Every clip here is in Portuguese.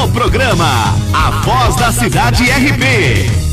no programa A Voz da Cidade RP.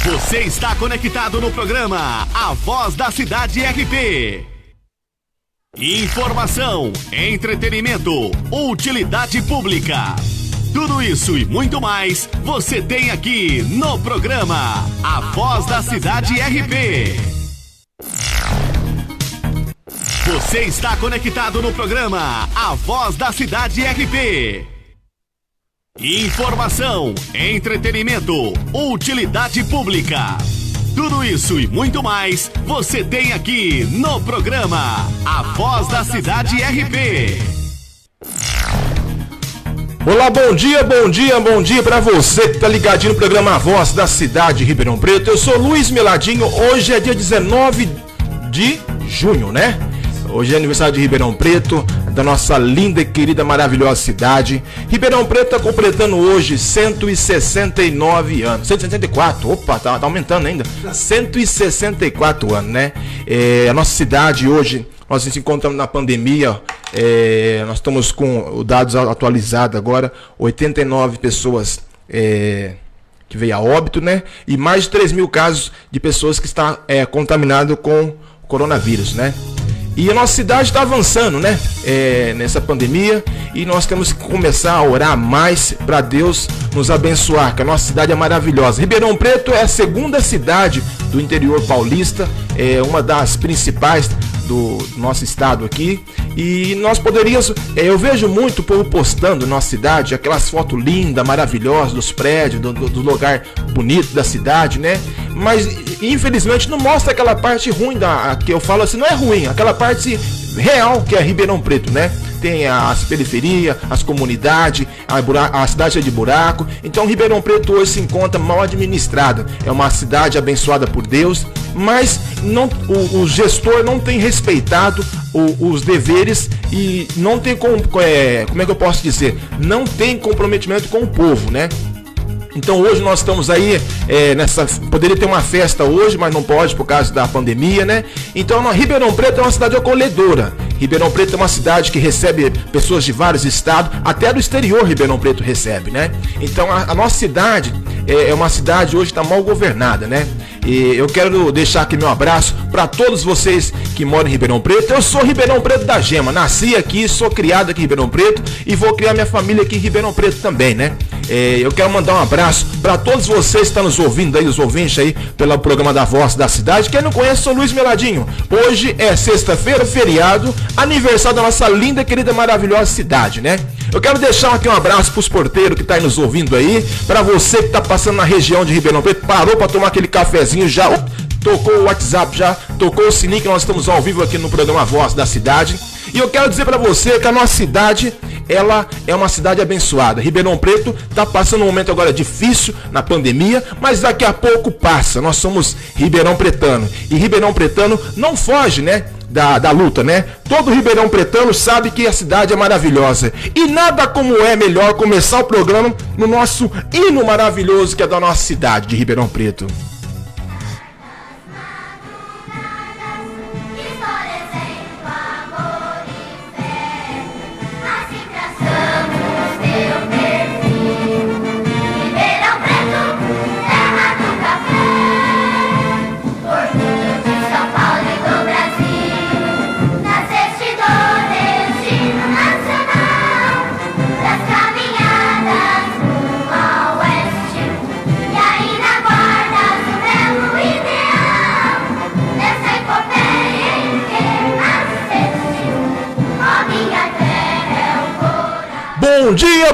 Você está conectado no programa A Voz da Cidade RP. Informação, entretenimento, utilidade pública. Tudo isso e muito mais você tem aqui no programa A Voz da Cidade RP. Você está conectado no programa A Voz da Cidade RP. Informação, entretenimento, utilidade pública. Tudo isso e muito mais você tem aqui no programa A Voz da Cidade RP. Olá, bom dia para você que tá ligadinho no programa A Voz da Cidade Ribeirão Preto. Eu sou Luiz Meladinho, hoje é dia 19 de junho, né? Hoje é aniversário de Ribeirão Preto, da nossa linda, querida, maravilhosa cidade. Ribeirão Preto está completando hoje 169 anos. 164, opa, tá aumentando ainda. 164 anos, né? A nossa cidade hoje, nós nos encontramos na pandemia, nós estamos com os dados atualizados agora, 89 pessoas que veio a óbito, né? E mais de 3 mil casos de pessoas que estão contaminadas com o coronavírus, né? E a nossa cidade está avançando, né? Nessa pandemia, e nós temos que começar a orar mais para Deus nos abençoar, que a nossa cidade é maravilhosa. Ribeirão Preto é a segunda cidade do interior paulista, é uma das principais do nosso estado aqui, e nós poderíamos, eu vejo muito o povo postando na nossa cidade, aquelas fotos lindas, maravilhosas dos prédios, do lugar bonito da cidade, né? Mas infelizmente não mostra aquela parte ruim que eu falo assim, não é ruim, aquela parte real que é Ribeirão Preto, né? tem as periferias, as comunidades, a cidade é de buraco. Então Ribeirão Preto hoje se encontra mal administrada. É uma cidade abençoada por Deus, mas o gestor não tem respeitado os deveres e não tem como é que eu posso dizer? Não tem comprometimento com o povo, né? Então hoje nós estamos aí poderia ter uma festa hoje, mas não pode por causa da pandemia, né? Então Ribeirão Preto é uma cidade acolhedora. Ribeirão Preto é uma cidade que recebe pessoas de vários estados, até do exterior Ribeirão Preto recebe, né? Então a nossa cidade é uma cidade hoje que está mal governada, né? E eu quero deixar aqui meu abraço para todos vocês que moram em Ribeirão Preto. Eu sou Ribeirão Preto da Gema, nasci aqui, sou criado aqui em Ribeirão Preto e vou criar minha família aqui em Ribeirão Preto também, né? Eu quero mandar um abraço para todos vocês que estão nos ouvindo aí, os ouvintes aí pelo programa da Voz da Cidade. Quem não conhece, sou Luiz Meladinho. Hoje é sexta-feira, feriado, aniversário da nossa linda, querida, maravilhosa cidade, né? Eu quero deixar aqui um abraço para os porteiros que tá aí nos ouvindo aí, para você que tá passando na região de Ribeirão Preto, parou para tomar aquele cafezinho já, tocou o WhatsApp já, tocou o sininho que nós estamos ao vivo aqui no programa Voz da Cidade. E eu quero dizer para você que a nossa cidade, ela é uma cidade abençoada. Ribeirão Preto está passando um momento agora difícil na pandemia, mas daqui a pouco passa. Nós somos Ribeirão Pretano e Ribeirão Pretano não foge, né, da luta, né? Todo Ribeirão Pretano sabe que a cidade é maravilhosa e nada como é melhor começar o programa no nosso hino maravilhoso que é da nossa cidade de Ribeirão Preto.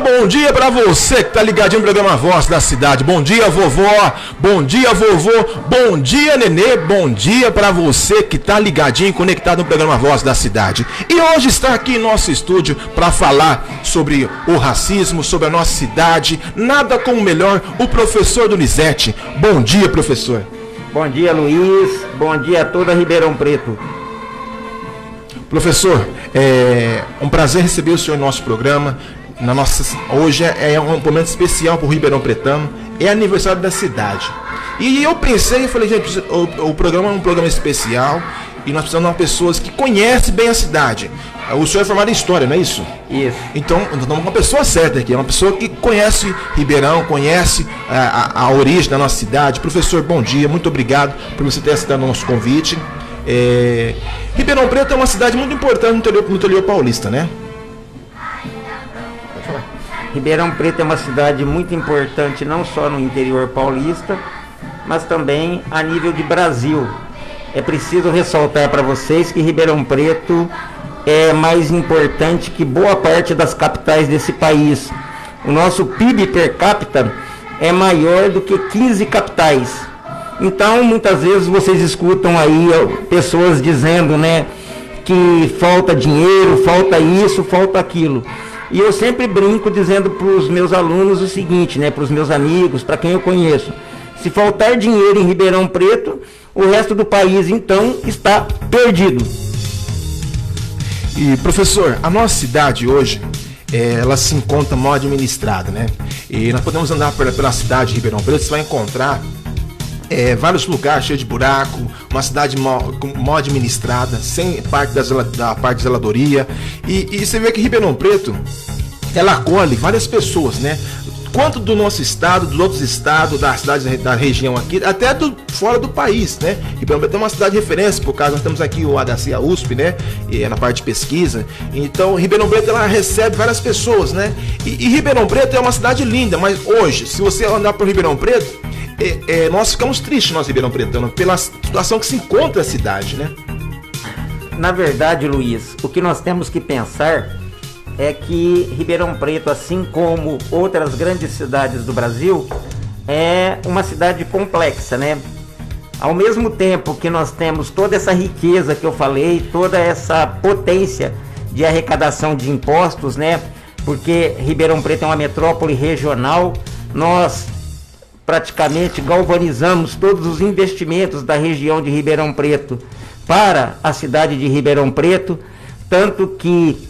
Bom dia pra você que tá ligadinho no programa Voz da Cidade. Bom dia, vovó. Bom dia, vovô. Bom dia, nenê. Bom dia pra você que tá ligadinho, conectado no programa Voz da Cidade. E hoje está aqui em nosso estúdio pra falar sobre o racismo, sobre a nossa cidade. Nada como melhor, o professor Donizete. Bom dia, professor. Bom dia, Luiz. Bom dia a toda Ribeirão Preto. Professor, é um prazer receber o senhor no nosso programa. Hoje é um momento especial para o Ribeirão Pretano, é aniversário da cidade. E eu pensei, eu falei, gente, o programa é um programa especial e nós precisamos de pessoas que conhecem bem a cidade. O senhor é formado em História, não é isso? Isso. Então, nós estamos com uma pessoa certa aqui, é uma pessoa que conhece Ribeirão, conhece a origem da nossa cidade. Professor, bom dia, muito obrigado por você ter aceitado o nosso convite. Ribeirão Preto é uma cidade muito importante no interior paulista, né? Ribeirão Preto é uma cidade muito importante não só no interior paulista, mas também a nível de Brasil. É preciso ressaltar para vocês que Ribeirão Preto é mais importante que boa parte das capitais desse país. O nosso PIB per capita é maior do que 15 capitais. Então, muitas vezes vocês escutam aí pessoas dizendo, né, que falta dinheiro, falta isso, falta aquilo. E eu sempre brinco dizendo para os meus alunos o seguinte, né, para os meus amigos, para quem eu conheço: se faltar dinheiro em Ribeirão Preto, o resto do país, então, está perdido. E, professor, a nossa cidade hoje, ela se encontra mal administrada, né? E nós podemos andar pela cidade de Ribeirão Preto, você vai encontrar vários lugares cheios de buraco, uma cidade mal administrada, sem parte da parte de zeladoria. E você vê que Ribeirão Preto, ela acolhe várias pessoas, né? Quanto do nosso estado, dos outros estados, da cidade da região aqui, até fora do país, né? Ribeirão Preto é uma cidade de referência, por causa nós temos aqui o HC, a USP, né? Na parte de pesquisa. Então, Ribeirão Preto, ela recebe várias pessoas, né? E Ribeirão Preto é uma cidade linda, mas hoje, se você andar por Ribeirão Preto, nós ficamos tristes, nós Ribeirão Pretano, pela situação que se encontra a cidade, né? Na verdade, Luiz, o que nós temos que pensar é que Ribeirão Preto, assim como outras grandes cidades do Brasil, é uma cidade complexa, né? Ao mesmo tempo que nós temos toda essa riqueza que eu falei, toda essa potência de arrecadação de impostos, né? Porque Ribeirão Preto é uma metrópole regional, nós praticamente galvanizamos todos os investimentos da região de Ribeirão Preto para a cidade de Ribeirão Preto, tanto que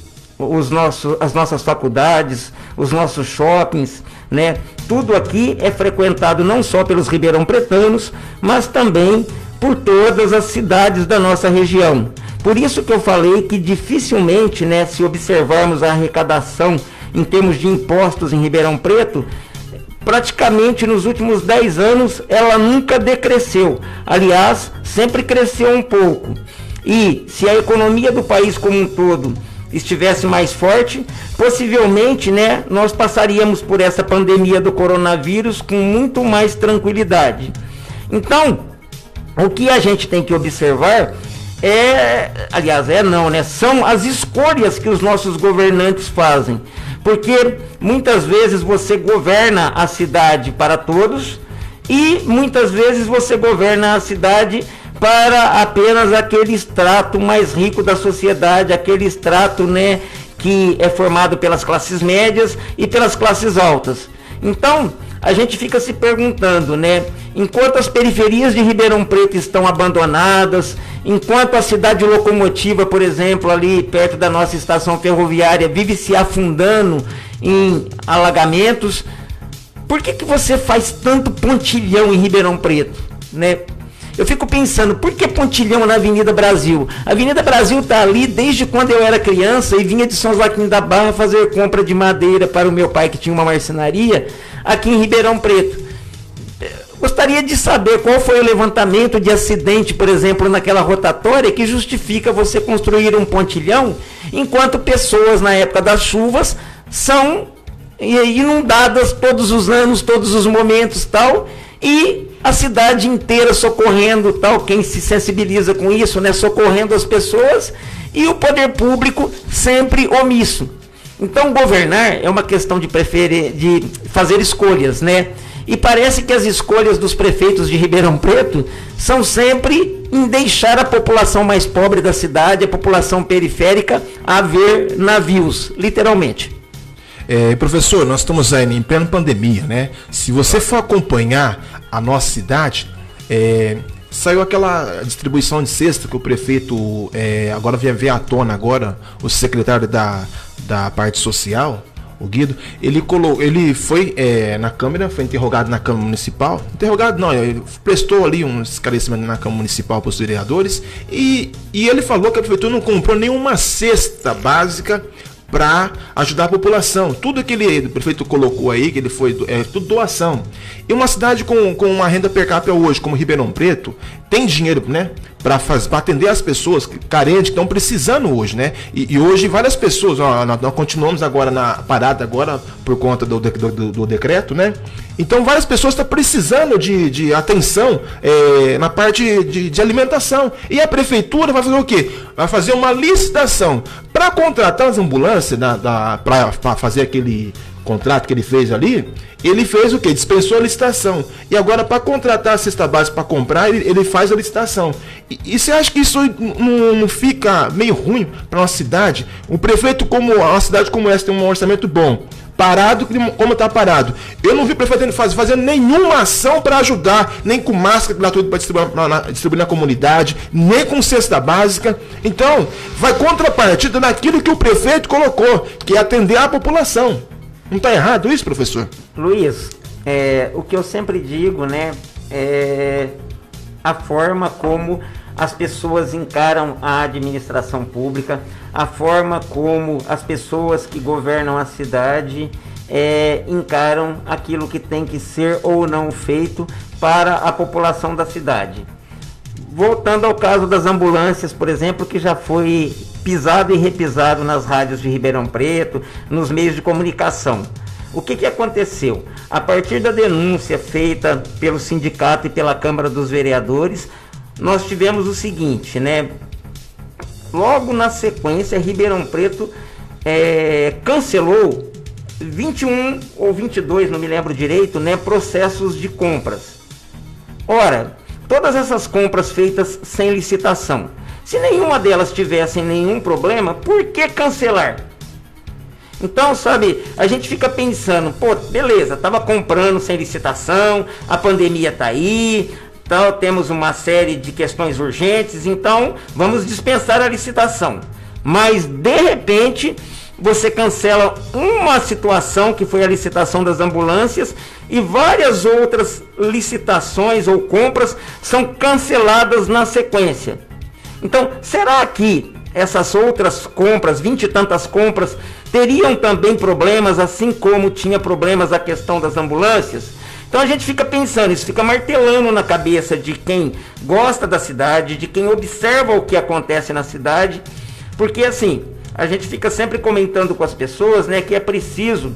as nossas faculdades, os nossos shoppings, né? Tudo aqui é frequentado não só pelos ribeirão-pretanos, mas também por todas as cidades da nossa região. Por isso que eu falei que dificilmente, né, se observarmos a arrecadação em termos de impostos em Ribeirão Preto, praticamente nos últimos 10 anos ela nunca decresceu. Aliás, sempre cresceu um pouco. E se a economia do país como um todo estivesse mais forte, possivelmente, né, nós passaríamos por essa pandemia do coronavírus com muito mais tranquilidade. Então, o que a gente tem que observar são as escolhas que os nossos governantes fazem. Porque muitas vezes você governa a cidade para todos e muitas vezes você governa a cidade para apenas aquele extrato mais rico da sociedade, aquele extrato, né, que é formado pelas classes médias e pelas classes altas. Então, a gente fica se perguntando, né, enquanto as periferias de Ribeirão Preto estão abandonadas, enquanto a cidade locomotiva, por exemplo, ali perto da nossa estação ferroviária, vive se afundando em alagamentos, por que você faz tanto pontilhão em Ribeirão Preto, né? Eu fico pensando, por que pontilhão na Avenida Brasil? A Avenida Brasil está ali desde quando eu era criança e vinha de São Joaquim da Barra fazer compra de madeira para o meu pai, que tinha uma marcenaria, aqui em Ribeirão Preto. Gostaria de saber qual foi o levantamento de acidente, por exemplo, naquela rotatória que justifica você construir um pontilhão, enquanto pessoas na época das chuvas são inundadas todos os anos, todos os momentos, tal, e a cidade inteira socorrendo, tal, quem se sensibiliza com isso, né, socorrendo as pessoas, e o poder público sempre omisso. Então, governar é uma questão de fazer escolhas, né? E parece que as escolhas dos prefeitos de Ribeirão Preto são sempre em deixar a população mais pobre da cidade, a população periférica, a ver navios, literalmente. Professor, nós estamos aí em plena pandemia, né? Se você for acompanhar a nossa cidade, saiu aquela distribuição de cesta que o prefeito agora veio à tona agora, o secretário da parte social, o Guido, ele foi na Câmara, foi interrogado na Câmara Municipal, ele prestou ali um esclarecimento na Câmara Municipal para os vereadores, e ele falou que a prefeitura não comprou nenhuma cesta básica para ajudar a população. Tudo que o prefeito colocou aí, que ele foi, tudo doação. E uma cidade com uma renda per capita hoje, como Ribeirão Preto, tem dinheiro, né, para atender as pessoas carentes que estão precisando hoje, né? E hoje várias pessoas, nós continuamos agora na parada agora por conta do decreto, né? Então várias pessoas estão precisando de atenção na parte de alimentação. E a prefeitura vai fazer o quê? Vai fazer uma licitação para contratar as ambulâncias para fazer aquele contrato que ele fez ali. Ele fez o quê? Dispensou a licitação. E agora, para contratar a cesta básica para comprar, ele faz a licitação. E você acha que isso não fica meio ruim para uma cidade? Um prefeito uma cidade como essa tem um orçamento bom, parado como está parado. Eu não vi o prefeito fazendo nenhuma ação para ajudar, nem com máscara gratuita para distribuir na comunidade, nem com cesta básica. Então, vai contrapartida naquilo que o prefeito colocou, que é atender a população. Não está errado isso, professor? Luiz, o que eu sempre digo, né, é a forma como as pessoas encaram a administração pública, a forma como as pessoas que governam a cidade encaram aquilo que tem que ser ou não feito para a população da cidade. Voltando ao caso das ambulâncias, por exemplo, que já foi pisado e repisado nas rádios de Ribeirão Preto, nos meios de comunicação. O que aconteceu? A partir da denúncia feita pelo sindicato e pela Câmara dos Vereadores, nós tivemos o seguinte, né? Logo na sequência, Ribeirão Preto cancelou 21 ou 22, não me lembro direito, né, processos de compras. Ora, todas essas compras feitas sem licitação. Se nenhuma delas tivesse nenhum problema, por que cancelar? Então, sabe, a gente fica pensando, pô, beleza, estava comprando sem licitação, a pandemia está aí, então temos uma série de questões urgentes, então vamos dispensar a licitação. Mas, de repente, você cancela uma situação, que foi a licitação das ambulâncias, e várias outras licitações ou compras são canceladas na sequência. Então, será que essas outras compras, 20 e tantas compras, teriam também problemas, assim como tinha problemas a questão das ambulâncias? Então a gente fica pensando, isso fica martelando na cabeça de quem gosta da cidade, de quem observa o que acontece na cidade, porque assim, a gente fica sempre comentando com as pessoas, né, que é preciso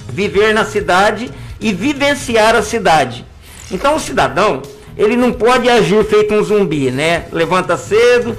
viver na cidade e vivenciar a cidade. Então o cidadão, ele não pode agir feito um zumbi, né? Levanta cedo,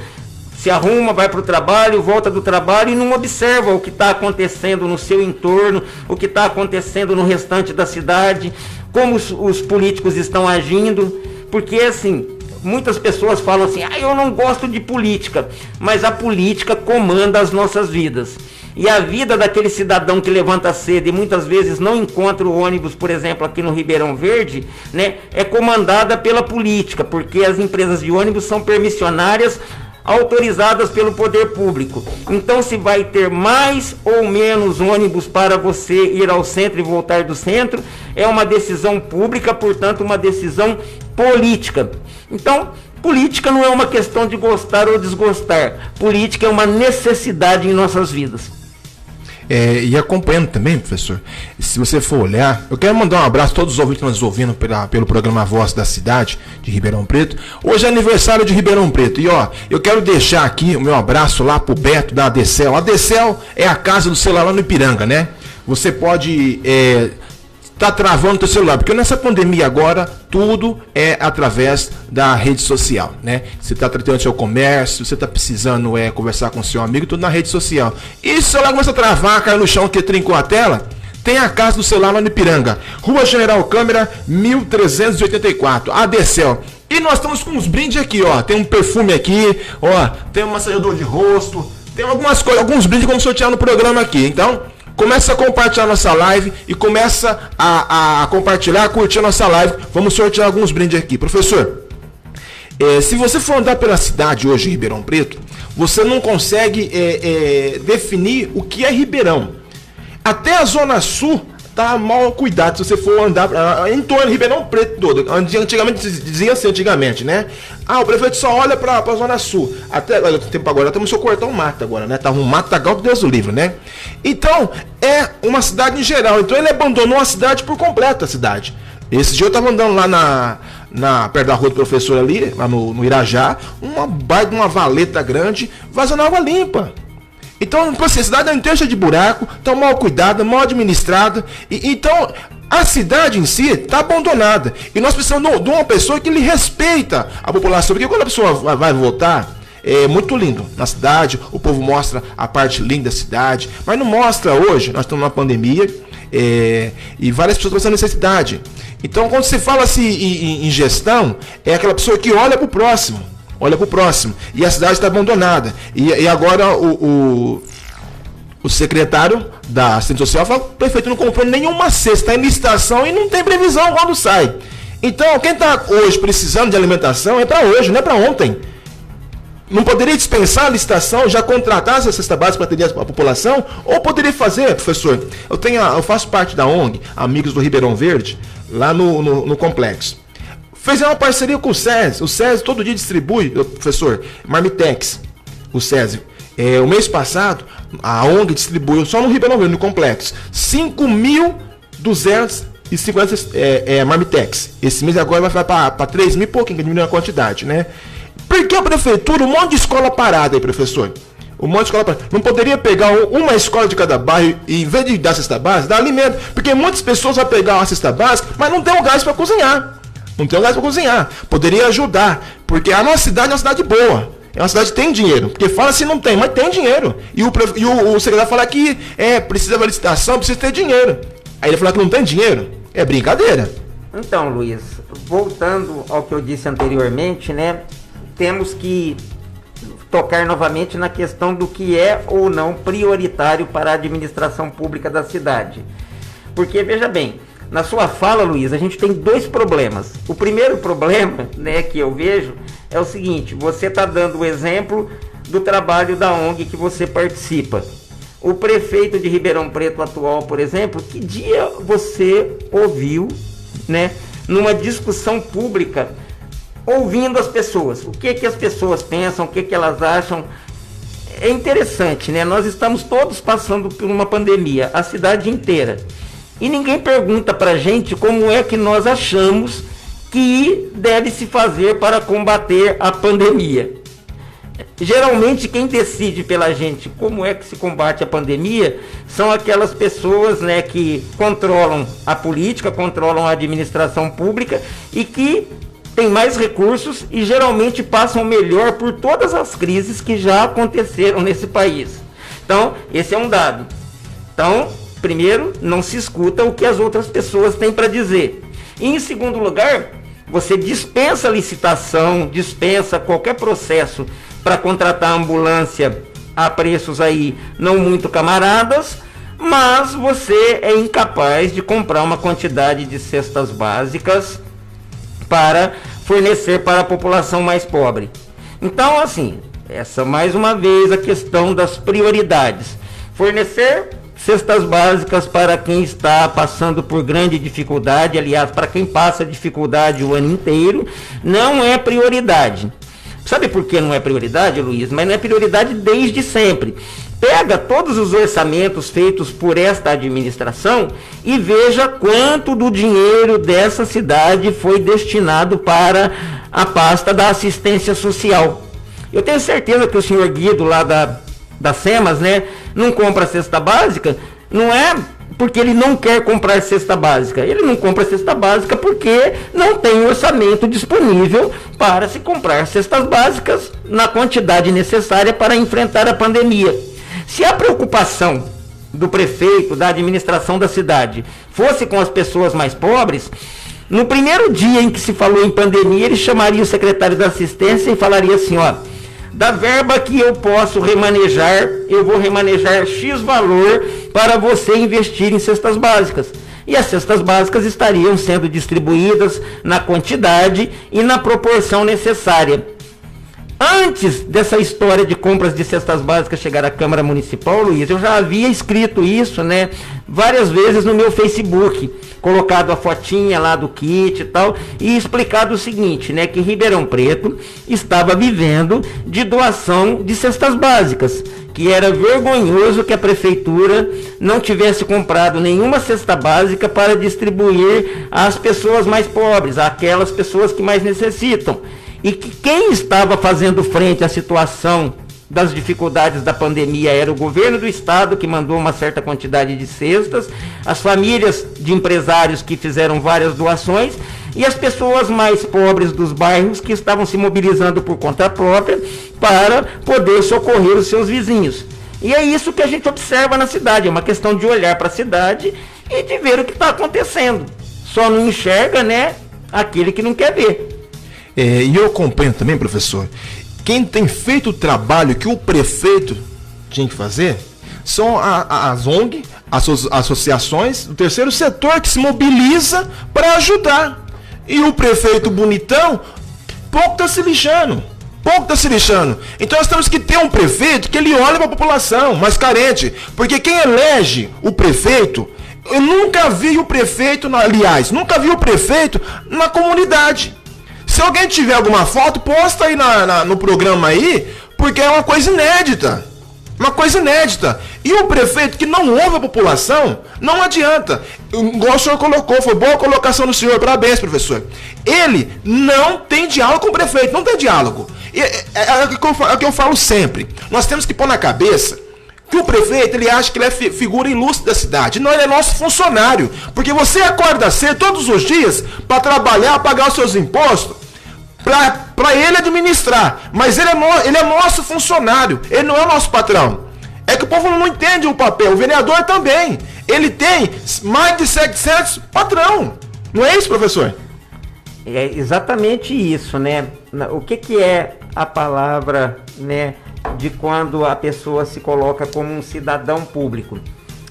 se arruma, vai para o trabalho, volta do trabalho e não observa o que está acontecendo no seu entorno, o que está acontecendo no restante da cidade, como os políticos estão agindo, porque assim, muitas pessoas falam assim, eu não gosto de política, mas a política comanda as nossas vidas. E a vida daquele cidadão que levanta cedo e muitas vezes não encontra o ônibus, por exemplo, aqui no Ribeirão Verde, né, é comandada pela política, porque as empresas de ônibus são permissionárias, autorizadas pelo poder público. Então, se vai ter mais ou menos ônibus para você ir ao centro e voltar do centro, é uma decisão pública, portanto, uma decisão política. Então, política não é uma questão de gostar ou desgostar. Política é uma necessidade em nossas vidas. E acompanhando também, professor, se você for olhar, eu quero mandar um abraço a todos os ouvintes que nos ouvindo pelo programa Voz da Cidade de Ribeirão Preto. Hoje é aniversário de Ribeirão Preto e eu quero deixar aqui o meu abraço lá pro Beto da ADCEL. A ADCEL é a casa do celular lá no Ipiranga, né? Você pode tá travando o teu celular, porque nessa pandemia agora tudo é através da rede social, né? Você está tratando seu comércio, você está precisando conversar com seu amigo, tudo na rede social. E se o celular começa a travar, cai no chão que trincou a tela, tem a casa do celular lá no Ipiranga, Rua General Câmara 1384, ADCEL. E nós estamos com uns brindes aqui, tem um perfume aqui, tem um massageador de rosto, tem algumas coisas, alguns brindes que vamos sortear no programa aqui. Então, começa a compartilhar nossa live e começa a compartilhar, curtir a nossa live. Vamos sortear alguns brindes aqui. Professor, se você for andar pela cidade hoje em Ribeirão Preto, você não consegue definir o que é Ribeirão. Até a Zona Sul tá mal cuidado se você for andar em torno de Ribeirão Preto todo. Antigamente dizia assim, né? O prefeito só olha pra Zona Sul. Até o tempo agora, estamos só cortar um mato agora, né? Tá um matagal que Deus o livre, né? Então, é uma cidade em geral. Então ele abandonou a cidade por completo, a cidade. Esse dia eu tava andando lá perto da rua do professor ali, lá no Irajá, uma valeta grande, vazando água limpa. Então, a cidade inteira cheia de buraco, está mal cuidada, mal administrada. Então, a cidade em si está abandonada. E nós precisamos de uma pessoa que lhe respeita a população. Porque quando a pessoa vai votar, é muito lindo na cidade, o povo mostra a parte linda da cidade, mas não mostra hoje, nós estamos numa pandemia, e várias pessoas passando necessidade. Então, quando se fala assim em gestão, é aquela pessoa que olha para o próximo. E a cidade está abandonada. E agora o secretário da Assistência Social fala que o prefeito não comprou nenhuma cesta, está em licitação e não tem previsão quando sai. Então, quem está hoje precisando de alimentação é para hoje, não é para ontem. Não poderia dispensar a licitação, já contratar essa cesta básica para atender a população? Ou poderia fazer, professor? Eu faço parte da ONG, Amigos do Ribeirão Verde, lá no complexo. Fez uma parceria com o SESI. O SESI todo dia distribui, professor, Marmitex. O SESI. O mês passado, a ONG distribuiu só no Ribeirão Verde, no complexo, 5.250 Marmitex. Esse mês agora vai para 3.000 e pouquinho, que diminuiu a quantidade, né? Por que a prefeitura, um monte de escola parada aí, professor? Um monte de escola parada. Não poderia pegar uma escola de cada bairro e, em vez de dar cesta básica, dar alimento? Porque muitas pessoas vão pegar uma cesta básica, mas não tem um gás para cozinhar. Poderia ajudar, porque a nossa cidade é uma cidade boa, é uma cidade que tem dinheiro, porque fala assim, não tem, mas tem dinheiro, e o secretário fala que precisa de licitação, precisa ter dinheiro, aí ele fala que não tem dinheiro, é brincadeira, Então, Luiz, voltando ao que eu disse anteriormente, né, temos que tocar novamente na questão do que é ou não prioritário para a administração pública da cidade. Porque, veja bem, na sua fala, Luiz, a gente tem dois problemas. O primeiro problema, né, que eu vejo é o seguinte: você está dando o exemplo do trabalho da ONG que você participa. O prefeito de Ribeirão Preto atual, por exemplo, que dia você ouviu, né, numa discussão pública, ouvindo as pessoas? O que as pessoas pensam, o que elas acham? É interessante, né? Nós estamos todos passando por uma pandemia, a cidade inteira. E ninguém pergunta pra gente como é que nós achamos que deve se fazer para combater a pandemia. Geralmente quem decide pela gente como é que se combate a pandemia são aquelas pessoas, né, que controlam a política, controlam a administração pública e que têm mais recursos e geralmente passam melhor por todas as crises que já aconteceram nesse país. Então, esse é um dado. Então, primeiro, não se escuta o que as outras pessoas têm para dizer. E, em segundo lugar, você dispensa licitação, dispensa qualquer processo para contratar ambulância a preços aí não muito camaradas, mas você é incapaz de comprar uma quantidade de cestas básicas para fornecer para a população mais pobre. Então, assim, essa mais uma vez a questão das prioridades. Fornecer cestas básicas para quem está passando por grande dificuldade, aliás, para quem passa dificuldade o ano inteiro, não é prioridade. Sabe por que não é prioridade, Luiz? Mas não é prioridade desde sempre. Pega todos os orçamentos feitos por esta administração e veja quanto do dinheiro dessa cidade foi destinado para a pasta da assistência social. Eu tenho certeza que o senhor Guido lá da SEMAS, né, não compra cesta básica, não é porque ele não quer comprar cesta básica. Ele não compra cesta básica porque não tem orçamento disponível para se comprar cestas básicas na quantidade necessária para enfrentar a pandemia. Se a preocupação do prefeito, da administração da cidade, fosse com as pessoas mais pobres, no primeiro dia em que se falou em pandemia, ele chamaria o secretário da assistência e falaria assim, ó, da verba que eu posso remanejar, eu vou remanejar X valor para você investir em cestas básicas. E as cestas básicas estariam sendo distribuídas na quantidade e na proporção necessária. Antes dessa história de compras de cestas básicas chegar à Câmara Municipal, Luiz, eu já havia escrito isso, né, várias vezes no meu Facebook, colocado a fotinha lá do kit e tal, e explicado o seguinte, né, que Ribeirão Preto estava vivendo de doação de cestas básicas, que era vergonhoso que a prefeitura não tivesse comprado nenhuma cesta básica para distribuir às pessoas mais pobres, àquelas pessoas que mais necessitam. E que quem estava fazendo frente à situação das dificuldades da pandemia era o governo do estado, que mandou uma certa quantidade de cestas, as famílias de empresários que fizeram várias doações e as pessoas mais pobres dos bairros que estavam se mobilizando por conta própria para poder socorrer os seus vizinhos. E é isso que a gente observa na cidade, é uma questão de olhar para a cidade e de ver o que está acontecendo. Só não enxerga, né, aquele que não quer ver. E eu acompanho também, professor, quem tem feito o trabalho que o prefeito tinha que fazer são as ONG, as associações do terceiro setor que se mobiliza para ajudar. E o prefeito bonitão pouco está se lixando. Então nós temos que ter um prefeito que ele olhe para a população mais carente, porque quem elege o prefeito, eu nunca vi o prefeito nunca vi o prefeito na comunidade. Se alguém tiver alguma foto, posta aí no programa aí, porque é uma coisa inédita. E o prefeito que não ouve a população, não adianta. Igual o senhor colocou, foi boa a colocação do senhor, parabéns, professor. Ele não tem diálogo com o prefeito, não tem diálogo. É o que eu falo sempre. Nós temos que pôr na cabeça que o prefeito, ele acha que ele é figura ilustre da cidade. Não, ele é nosso funcionário. Porque você acorda cedo todos os dias para trabalhar, pagar os seus impostos, para ele administrar. Mas ele é nosso funcionário. Ele não é o nosso patrão. É que o povo não entende o papel. O vereador também. Ele tem mais de 700 patrão. Não é isso, professor? É exatamente isso, né? O que é a palavra, né, de quando a pessoa se coloca como um cidadão público?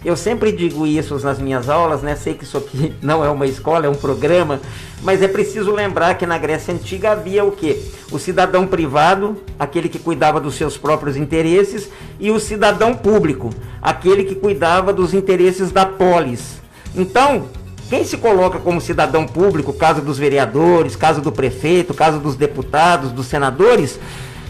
Eu sempre digo isso nas minhas aulas, né? Sei que isso aqui não é uma escola, é um programa, mas é preciso lembrar que na Grécia Antiga havia o quê? O cidadão privado, aquele que cuidava dos seus próprios interesses, e o cidadão público, aquele que cuidava dos interesses da polis. Então, quem se coloca como cidadão público, caso dos vereadores, caso do prefeito, caso dos deputados, dos senadores,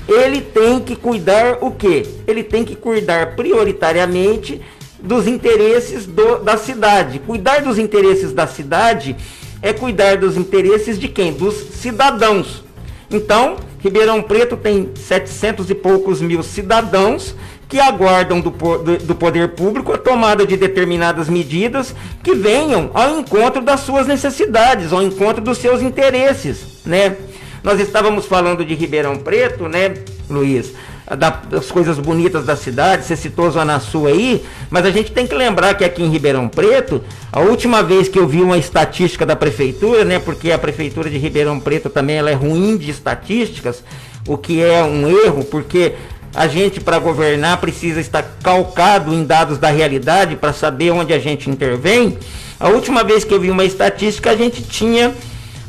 ele tem que cuidar o quê? Ele tem que cuidar prioritariamente dos interesses da cidade. Cuidar dos interesses da cidade é cuidar dos interesses de quem? Dos cidadãos. Então, Ribeirão Preto tem 700 e poucos mil cidadãos que aguardam do poder público a tomada de determinadas medidas que venham ao encontro das suas necessidades, ao encontro dos seus interesses, né? Nós estávamos falando de Ribeirão Preto, né, Luiz? Das coisas bonitas da cidade, você citou Zona Sul aí, mas a gente tem que lembrar que aqui em Ribeirão Preto, a última vez que eu vi uma estatística da prefeitura, né, porque a prefeitura de Ribeirão Preto também ela é ruim de estatísticas, o que é um erro, porque a gente para governar precisa estar calcado em dados da realidade para saber onde a gente intervém. A última vez que eu vi uma estatística, a gente tinha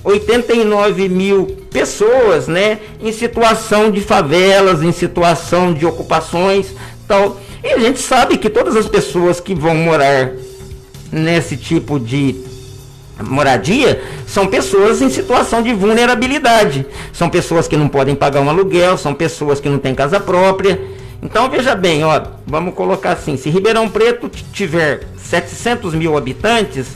89 mil pessoas, né, em situação de favelas, em situação de ocupações, tal. E a gente sabe que todas as pessoas que vão morar nesse tipo de moradia são pessoas em situação de vulnerabilidade. São pessoas que não podem pagar um aluguel, são pessoas que não têm casa própria. Então veja bem, ó, vamos colocar assim, se Ribeirão Preto tiver 700 mil habitantes,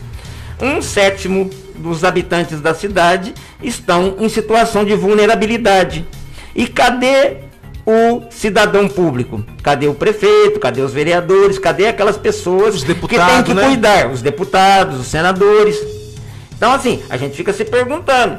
1/7 dos habitantes da cidade estão em situação de vulnerabilidade. E cadê o cidadão público? Cadê o prefeito? Cadê os vereadores? Cadê aquelas pessoas que têm que cuidar? Os deputados, os senadores. Então assim, a gente fica se perguntando.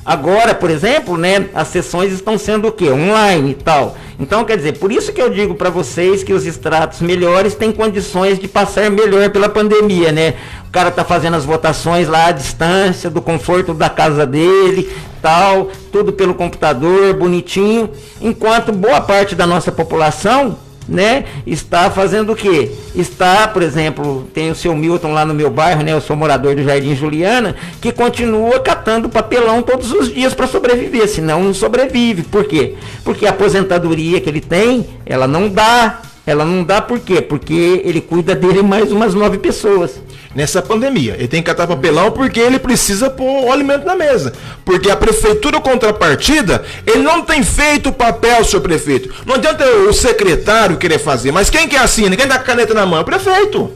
Agora, por exemplo, né, as sessões estão sendo o quê? Online e tal. Então, quer dizer, por isso que eu digo para vocês que os estratos melhores têm condições de passar melhor pela pandemia, né? O cara tá fazendo as votações lá à distância, do conforto da casa dele, tal, tudo pelo computador, bonitinho, enquanto boa parte da nossa população, né, está fazendo o quê? Está, por exemplo, tem o seu Milton lá no meu bairro, né, eu sou morador do Jardim Juliana, que continua catando papelão todos os dias para sobreviver, senão não sobrevive. Por quê? Porque a aposentadoria que ele tem, ela não dá por quê? Porque ele cuida dele mais umas 9 pessoas. Nessa pandemia, ele tem que catar papelão porque ele precisa pôr o alimento na mesa. Porque a prefeitura contrapartida, ele não tem feito o papel, senhor prefeito. Não adianta o secretário querer fazer, mas quem que assina? Quem dá a caneta na mão? É o prefeito.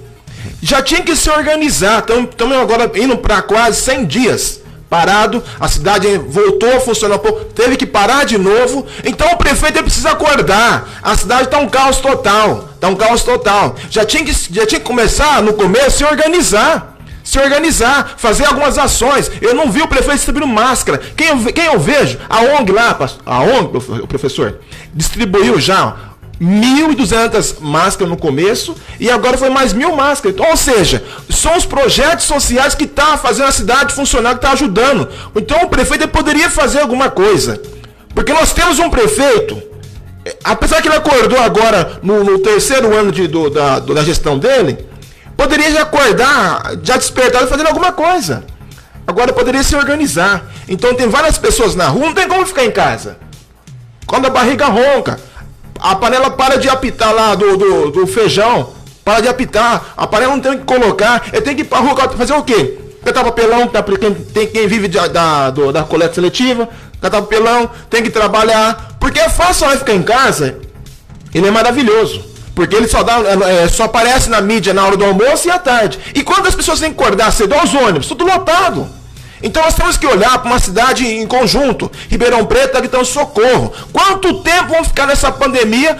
Já tinha que se organizar. Estamos agora indo para quase 100 dias parado, a cidade voltou a funcionar um pouco, teve que parar de novo. Então o prefeito precisa acordar. A cidade está um caos total. Já tinha que começar no começo se organizar, fazer algumas ações. Eu não vi o prefeito distribuindo máscara. Quem eu vejo? A ONG lá, o professor, distribuiu já 1.200 máscaras no começo e agora foi mais 1.000 máscaras. Então, ou seja, são os projetos sociais que estão fazendo a cidade funcionar, que estão ajudando. Então o prefeito poderia fazer alguma coisa. Porque nós temos um prefeito, apesar que ele acordou agora no terceiro ano da gestão dele, poderia já acordar, já despertar e fazer alguma coisa. Agora poderia se organizar. Então tem várias pessoas na rua, não tem como ficar em casa. Quando a barriga ronca, a panela para de apitar lá do feijão, para de apitar, a panela não tem o que colocar, ele tem que ir para a rua fazer o quê? Catar papelão, tem quem vive da coleta seletiva, catar papelão, tem que trabalhar, porque é fácil ficar em casa, ele é maravilhoso, porque ele só aparece na mídia na hora do almoço e à tarde. E quando as pessoas têm que acordar cedo, aos ônibus, tudo lotado. Então nós temos que olhar para uma cidade em conjunto. Ribeirão Preto está gritando socorro. Quanto tempo vamos ficar nessa pandemia?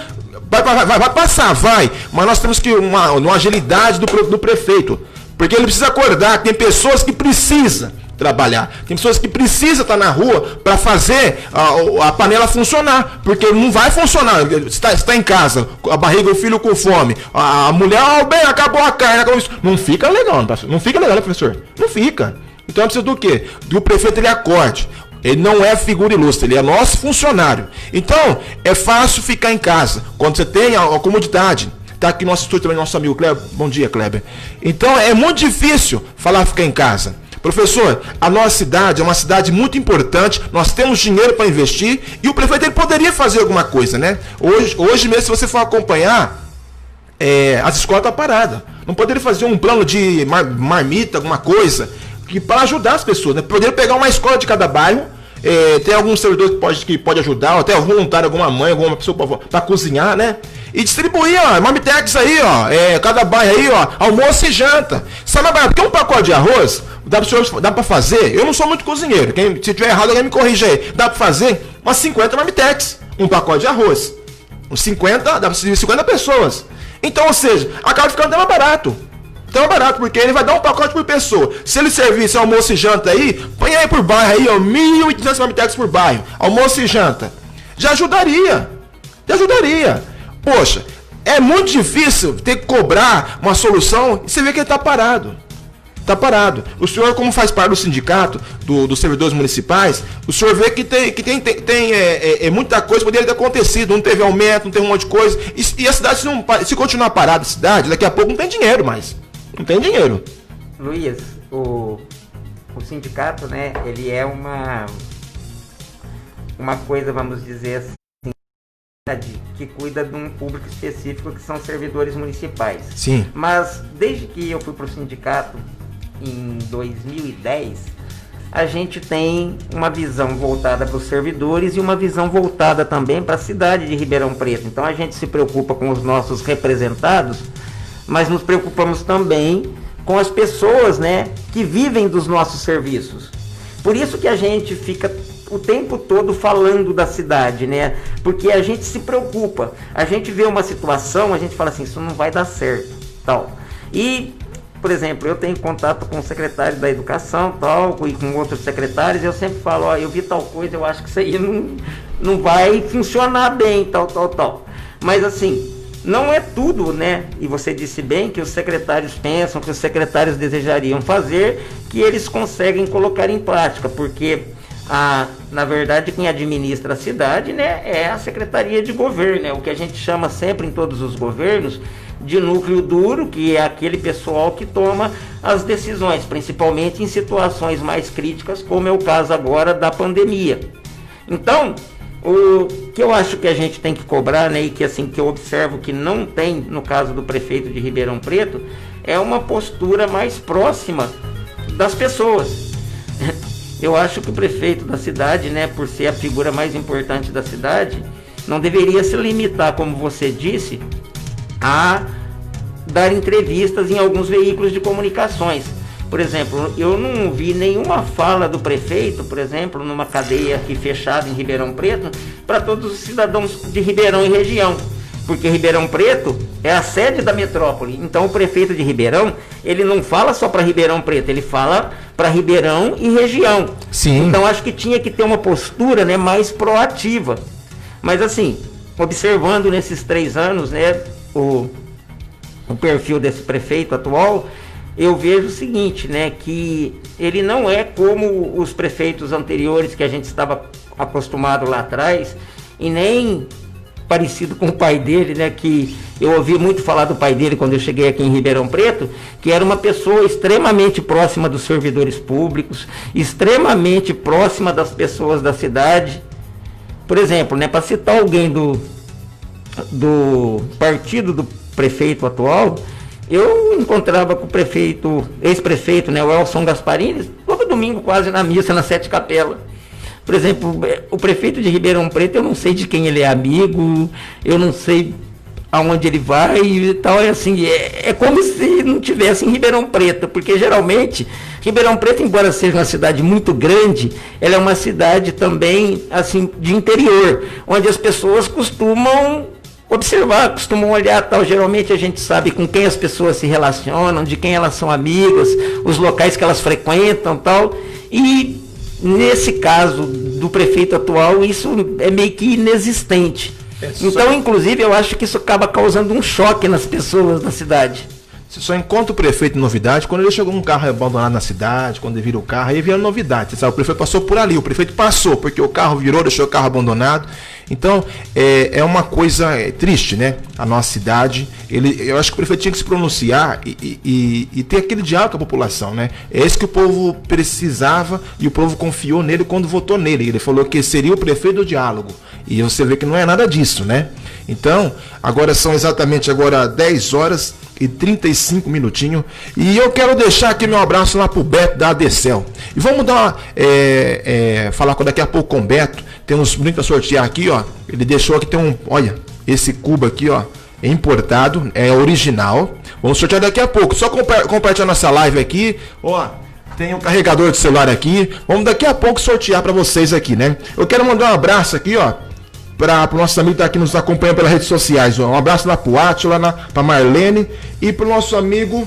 Vai passar, vai. Mas nós temos que uma agilidade do prefeito. Porque ele precisa acordar, tem pessoas que precisam trabalhar. Tem pessoas que precisam estar na rua para fazer a panela funcionar. Porque não vai funcionar. Você está em casa, a barriga, o filho com fome. A mulher, bem, acabou a carne. Não fica legal, não fica legal, né, professor? Não fica. Então precisa do quê? Do prefeito ele acorde. Ele não é figura ilustre, ele é nosso funcionário. Então, é fácil ficar em casa. Quando você tem a comodidade. Está aqui nosso estúdio também, nosso amigo Kleber. Bom dia, Kleber. Então, é muito difícil falar ficar em casa. Professor, a nossa cidade é uma cidade muito importante, nós temos dinheiro para investir e o prefeito ele poderia fazer alguma coisa, né? Hoje mesmo, se você for acompanhar, as escolas estão paradas. Não poderia fazer um plano de marmita, alguma coisa, para ajudar as pessoas, né? Poderia pegar uma escola de cada bairro, tem algum servidor que pode ajudar, ou até voluntário, alguma mãe, alguma pessoa para cozinhar, né? E distribuir, marmitex aí, cada bairro aí, almoço e janta. Sabe mais barato? Porque um pacote de arroz, dá para fazer, eu não sou muito cozinheiro, se tiver errado alguém me corrige aí, dá para fazer umas 50 marmitex, um pacote de arroz. Uns 50, dá para servir 50 pessoas. Então, ou seja, acaba ficando até mais barato. Então é barato, porque ele vai dar um pacote por pessoa. Se ele servir esse almoço e janta aí, põe aí por bairro aí, 1.800 marmitex por bairro. Almoço e janta. Já ajudaria. Poxa, é muito difícil ter que cobrar uma solução e você vê que ele está parado. Está parado. O senhor, como faz parte do sindicato dos servidores municipais, o senhor vê que tem muita coisa que poderia ter acontecido. Não teve aumento, não teve um monte de coisa. E a cidade, se continuar parada, a cidade, daqui a pouco não tem dinheiro mais. Não tem dinheiro. Luiz, o sindicato, né, ele é uma coisa, vamos dizer assim, que cuida de um público específico, que são servidores municipais. Sim. Mas desde que eu fui para o sindicato em 2010, a gente tem uma visão voltada para os servidores e uma visão voltada também para a cidade de Ribeirão Preto. Então a gente se preocupa com os nossos representados, mas nos preocupamos também com as pessoas, né, que vivem dos nossos serviços. Por isso que a gente fica o tempo todo falando da cidade, né? Porque a gente se preocupa. A gente vê uma situação, a gente fala assim, isso não vai dar certo, tal. E, por exemplo, eu tenho contato com o secretário da Educação, tal, e com outros secretários, eu sempre falo, eu vi tal coisa, eu acho que isso aí não vai funcionar bem, tal. Mas assim, não é tudo, né? E você disse bem que os secretários pensam, que os secretários desejariam fazer, que eles conseguem colocar em prática, porque na verdade quem administra a cidade, né, é a Secretaria de Governo, né? O que a gente chama sempre em todos os governos de núcleo duro, que é aquele pessoal que toma as decisões, principalmente em situações mais críticas, como é o caso agora da pandemia. Então, o que eu acho que a gente tem que cobrar, né, e que assim que eu observo que não tem no caso do prefeito de Ribeirão Preto, é uma postura mais próxima das pessoas. Eu acho que o prefeito da cidade, né, por ser a figura mais importante da cidade, não deveria se limitar, como você disse, a dar entrevistas em alguns veículos de comunicações. Por exemplo, eu não vi nenhuma fala do prefeito, por exemplo, numa cadeia aqui fechada em Ribeirão Preto, para todos os cidadãos de Ribeirão e região. Porque Ribeirão Preto é a sede da metrópole. Então o prefeito de Ribeirão, ele não fala só para Ribeirão Preto, ele fala para Ribeirão e região. Sim. Então acho que tinha que ter uma postura, né, mais proativa. Mas assim, observando nesses 3 anos, né, o perfil desse prefeito atual, eu vejo o seguinte, né, que ele não é como os prefeitos anteriores que a gente estava acostumado lá atrás, e nem parecido com o pai dele, né, que eu ouvi muito falar do pai dele quando eu cheguei aqui em Ribeirão Preto, que era uma pessoa extremamente próxima dos servidores públicos, extremamente próxima das pessoas da cidade. Por exemplo, né, para citar alguém do partido do prefeito atual, eu encontrava com o prefeito, ex-prefeito, né, o Elson Gasparini, todo domingo quase na missa, na Sete Capela. Por exemplo, o prefeito de Ribeirão Preto, eu não sei de quem ele é amigo, eu não sei aonde ele vai e tal, é assim, é como se não tivesse em Ribeirão Preto, porque geralmente Ribeirão Preto, embora seja uma cidade muito grande, ela é uma cidade também, assim, de interior, onde as pessoas costumam observar, costumam olhar, tal, geralmente a gente sabe com quem as pessoas se relacionam, de quem elas são amigas, os locais que elas frequentam, tal, e nesse caso do prefeito atual, isso é meio que inexistente. Então, inclusive, eu acho que isso acaba causando um choque nas pessoas da cidade. Você só encontra o prefeito em novidade quando ele chegou um carro abandonado na cidade, quando ele vira o carro, aí vira novidade. Você sabe, o prefeito passou por ali, o prefeito passou, porque o carro virou, deixou o carro abandonado. Então, é uma coisa triste, né? A nossa cidade, eu acho que o prefeito tinha que se pronunciar e ter aquele diálogo com a população, né? É isso que o povo precisava e o povo confiou nele quando votou nele. Ele falou que seria o prefeito do diálogo. E você vê que não é nada disso, né? Então, agora são exatamente 10 horas e 35 minutinhos. E eu quero deixar aqui meu abraço lá pro Beto da Adecel. E vamos falar daqui a pouco com o Beto. Tem uns brindes para sortear aqui, ó. Ele deixou aqui, olha, esse cubo aqui, ó, é importado, é original. Vamos sortear daqui a pouco. Só compartilhar nossa live aqui, ó. Tem um carregador de celular aqui. Vamos daqui a pouco sortear para vocês aqui, né? Eu quero mandar um abraço aqui, ó, para o nosso amigo que está aqui nos acompanhando pelas redes sociais. Ó. Um abraço lá pro Átila, para Marlene e para o nosso amigo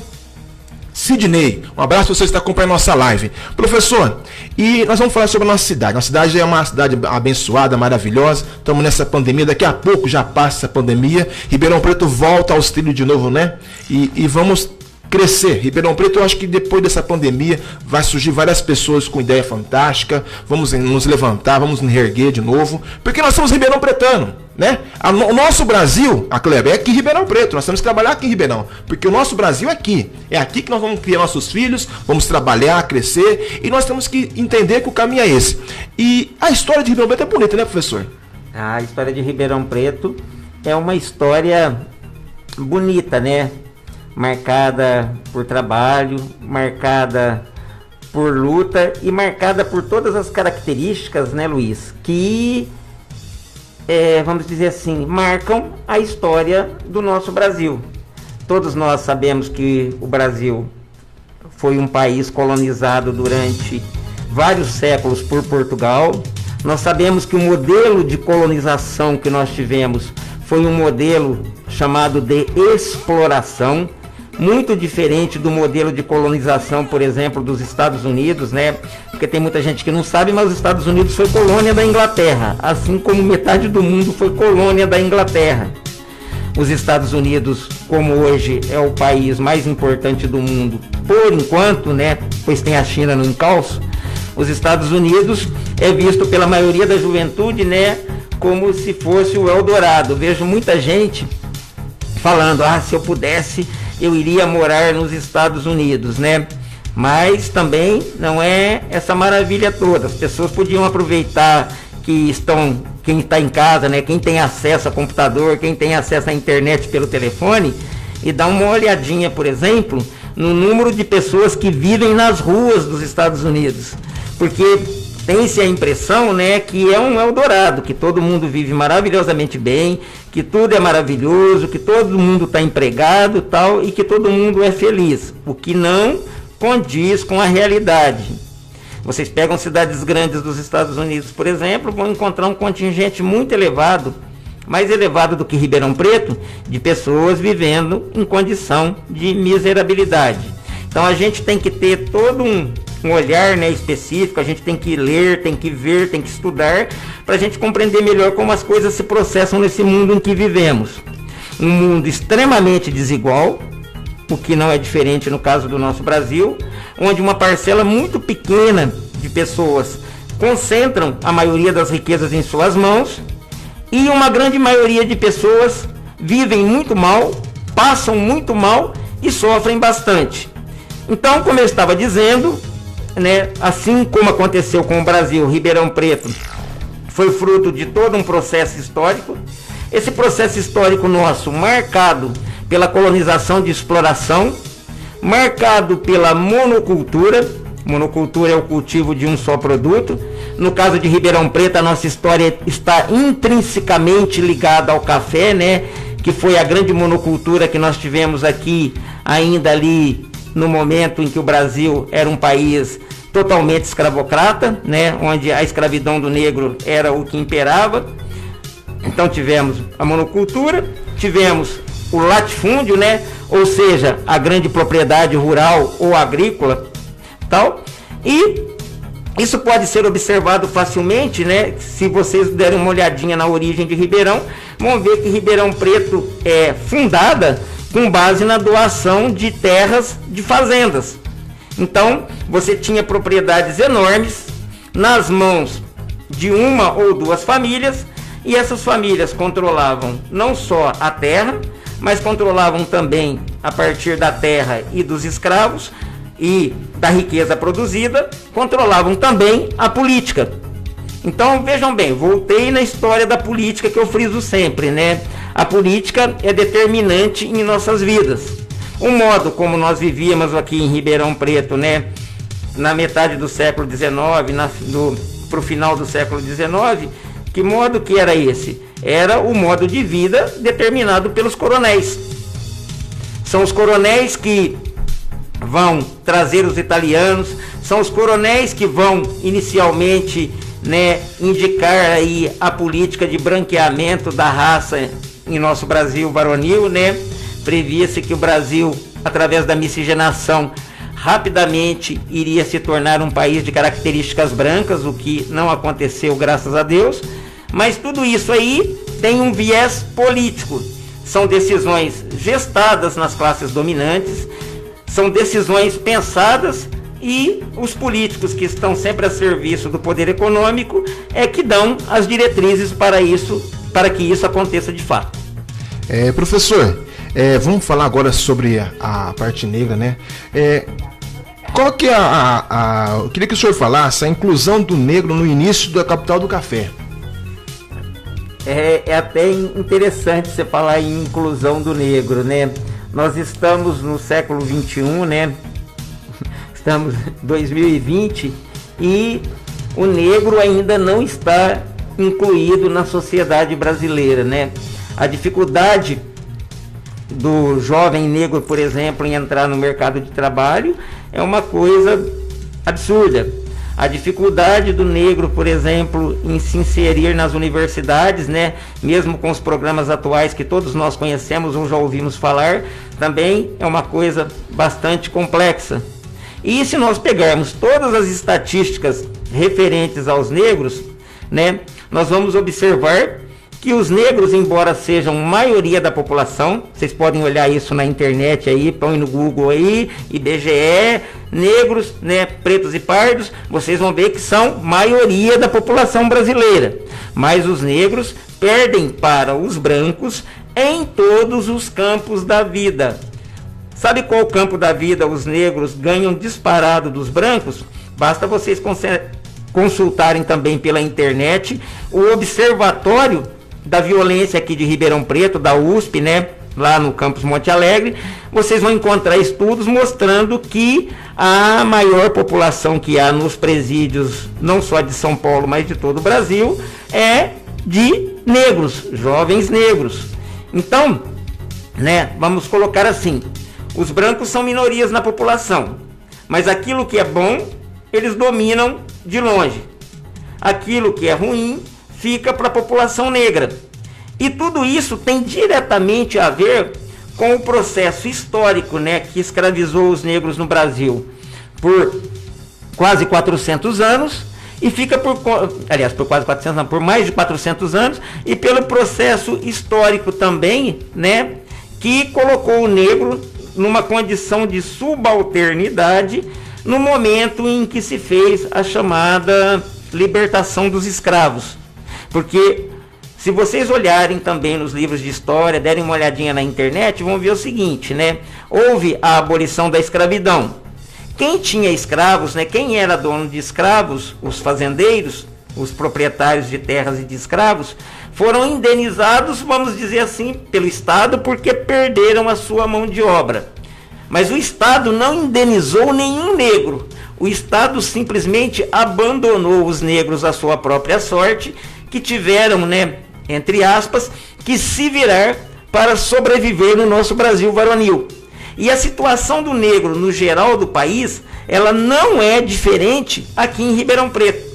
Sidney. Um abraço para você que está acompanhando nossa live. Professor, e nós vamos falar sobre a nossa cidade. Nossa cidade é uma cidade abençoada, maravilhosa. Estamos nessa pandemia, daqui a pouco já passa essa pandemia. Ribeirão Preto volta aos trilhos de novo, né? E vamos crescer. Ribeirão Preto, eu acho que depois dessa pandemia vai surgir várias pessoas com ideia fantástica. Vamos nos levantar, vamos nos reerguer de novo, porque nós somos Ribeirão Pretano, né? O nosso Brasil, a Kleber, é aqui em Ribeirão Preto. Nós temos que trabalhar aqui em Ribeirão, porque o nosso Brasil é aqui. É aqui que nós vamos criar nossos filhos, vamos trabalhar, crescer, e nós temos que entender que o caminho é esse. E a história de Ribeirão Preto é bonita, né, professor? A história de Ribeirão Preto é uma história bonita, né? Marcada por trabalho, marcada por luta e marcada por todas as características, né, Luiz, que, vamos dizer assim, marcam a história do nosso Brasil. Todos nós sabemos que o Brasil foi um país colonizado durante vários séculos por Portugal. Nós sabemos que o modelo de colonização que nós tivemos foi um modelo chamado de exploração, muito diferente do modelo de colonização, por exemplo, dos Estados Unidos, né? Porque tem muita gente que não sabe, mas os Estados Unidos foi colônia da Inglaterra, assim como metade do mundo foi colônia da Inglaterra. Os Estados Unidos, como hoje é o país mais importante do mundo, por enquanto, né? Pois tem a China no encalço. Os Estados Unidos é visto pela maioria da juventude, né, como se fosse o Eldorado. Vejo muita gente falando, se eu pudesse, eu iria morar nos Estados Unidos, né? Mas também não é essa maravilha toda. As pessoas podiam aproveitar quem está em casa, né? Quem tem acesso a computador, quem tem acesso à internet pelo telefone, e dar uma olhadinha, por exemplo, no número de pessoas que vivem nas ruas dos Estados Unidos. Porque tem-se a impressão, né, que é um Eldorado, que todo mundo vive maravilhosamente bem, que tudo é maravilhoso, que todo mundo está empregado, tal, e que todo mundo é feliz, o que não condiz com a realidade. Vocês pegam cidades grandes dos Estados Unidos, por exemplo, vão encontrar um contingente muito elevado, mais elevado do que Ribeirão Preto, de pessoas vivendo em condição de miserabilidade. Então a gente tem que ter todo um olhar, né, específico, a gente tem que ler, tem que ver, tem que estudar, para a gente compreender melhor como as coisas se processam nesse mundo em que vivemos. Um mundo extremamente desigual, o que não é diferente no caso do nosso Brasil, onde uma parcela muito pequena de pessoas concentram a maioria das riquezas em suas mãos, e uma grande maioria de pessoas vivem muito mal, passam muito mal e sofrem bastante. Então, como eu estava dizendo, né, assim como aconteceu com o Brasil, Ribeirão Preto foi fruto de todo um processo histórico. Esse processo histórico nosso, marcado pela colonização de exploração, marcado pela monocultura. Monocultura é o cultivo de um só produto. No caso de Ribeirão Preto, a nossa história está intrinsecamente ligada ao café, né, que foi a grande monocultura que nós tivemos aqui, ainda ali no momento em que o Brasil era um país totalmente escravocrata, né, onde a escravidão do negro era o que imperava. Então tivemos a monocultura, tivemos o latifúndio, né, ou seja, a grande propriedade rural ou agrícola, tal. E isso pode ser observado facilmente, né, se vocês derem uma olhadinha na origem de Ribeirão, vão ver que Ribeirão Preto é fundada com base na doação de terras de fazendas. Então, você tinha propriedades enormes nas mãos de uma ou duas famílias, e essas famílias controlavam não só a terra, mas controlavam também, a partir da terra e dos escravos e da riqueza produzida, controlavam também a política. Então, vejam bem, voltei na história da política que eu friso sempre, né? A política é determinante em nossas vidas. O modo como nós vivíamos aqui em Ribeirão Preto, né? Na metade do século XIX, para o final do século XIX, que modo que era esse? Era o modo de vida determinado pelos coronéis. São os coronéis que vão trazer os italianos, são os coronéis que vão inicialmente, né, indicar aí a política de branqueamento da raça em nosso Brasil varonil, né? Previa-se que o Brasil, através da miscigenação, rapidamente iria se tornar um país de características brancas, o que não aconteceu, graças a Deus. Mas tudo isso aí tem um viés político. São decisões gestadas nas classes dominantes, são decisões pensadas, e os políticos que estão sempre a serviço do poder econômico é que dão as diretrizes para isso, para que isso aconteça de fato. Professor, vamos falar agora sobre a parte negra, né? Qual que é eu queria que o senhor falasse a inclusão do negro no início da capital do café. É até interessante você falar em inclusão do negro, né? Nós estamos no século XXI, né? Estamos em 2020 e o negro ainda não está incluído na sociedade brasileira, né? A dificuldade do jovem negro, por exemplo, em entrar no mercado de trabalho é uma coisa absurda. A dificuldade do negro, por exemplo, em se inserir nas universidades, né, mesmo com os programas atuais que todos nós conhecemos ou já ouvimos falar, também é uma coisa bastante complexa. E se nós pegarmos todas as estatísticas referentes aos negros, né, nós vamos observar que os negros, embora sejam maioria da população, vocês podem olhar isso na internet aí, põe no Google aí, IBGE, negros, né, pretos e pardos, vocês vão ver que são maioria da população brasileira. Mas os negros perdem para os brancos em todos os campos da vida. Sabe qual campo da vida os negros ganham disparado dos brancos? Basta vocês consultarem também pela internet o Observatório da Violência aqui de Ribeirão Preto, da USP, né? Lá no campus Monte Alegre, vocês vão encontrar estudos mostrando que a maior população que há nos presídios, não só de São Paulo, mas de todo o Brasil, é de negros, jovens negros. Então, né, vamos colocar assim, os brancos são minorias na população, mas aquilo que é bom, eles dominam de longe. Aquilo que é ruim, fica para a população negra. E tudo isso tem diretamente a ver com o processo histórico, né, que escravizou os negros no Brasil por quase 400 anos, e fica por quase 400 anos, por mais de 400 anos, e pelo processo histórico também, né, que colocou o negro numa condição de subalternidade no momento em que se fez a chamada libertação dos escravos. Porque se vocês olharem também nos livros de história, derem uma olhadinha na internet, vão ver o seguinte, né? Houve a abolição da escravidão. Quem tinha escravos, né? Quem era dono de escravos, os fazendeiros, os proprietários de terras e de escravos, foram indenizados, vamos dizer assim, pelo Estado, porque perderam a sua mão de obra. Mas o Estado não indenizou nenhum negro. O Estado simplesmente abandonou os negros à sua própria sorte, que tiveram, né, entre aspas, que se virar para sobreviver no nosso Brasil varonil. E a situação do negro no geral do país, ela não é diferente aqui em Ribeirão Preto.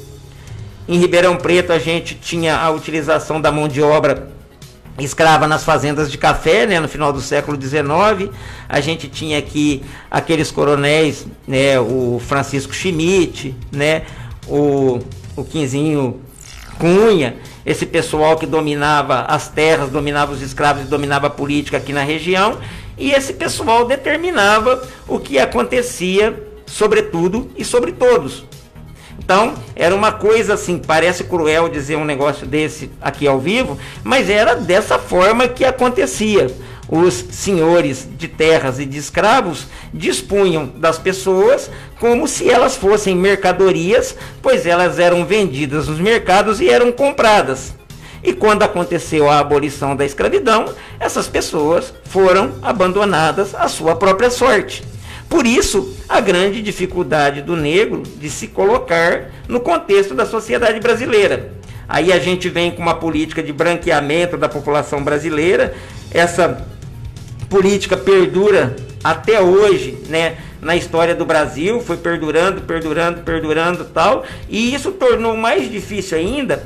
Em Ribeirão Preto a gente tinha a utilização da mão de obra escrava nas fazendas de café, né, no final do século XIX. A gente tinha aqui aqueles coronéis, né, o Francisco Schmidt, né, o Quinzinho Cunha, esse pessoal que dominava as terras, dominava os escravos e dominava a política aqui na região. e esse pessoal determinava o que acontecia sobre tudo e sobre todos. Então, era uma coisa assim, parece cruel dizer um negócio desse aqui ao vivo, mas era dessa forma que acontecia. Os senhores de terras e de escravos dispunham das pessoas como se elas fossem mercadorias, pois elas eram vendidas nos mercados e eram compradas. E quando aconteceu a abolição da escravidão, essas pessoas foram abandonadas à sua própria sorte. Por isso, a grande dificuldade do negro de se colocar no contexto da sociedade brasileira. Aí a gente vem com uma política de branqueamento da população brasileira. Essa política perdura até hoje, né, na história do Brasil, foi perdurando tal, e isso tornou mais difícil ainda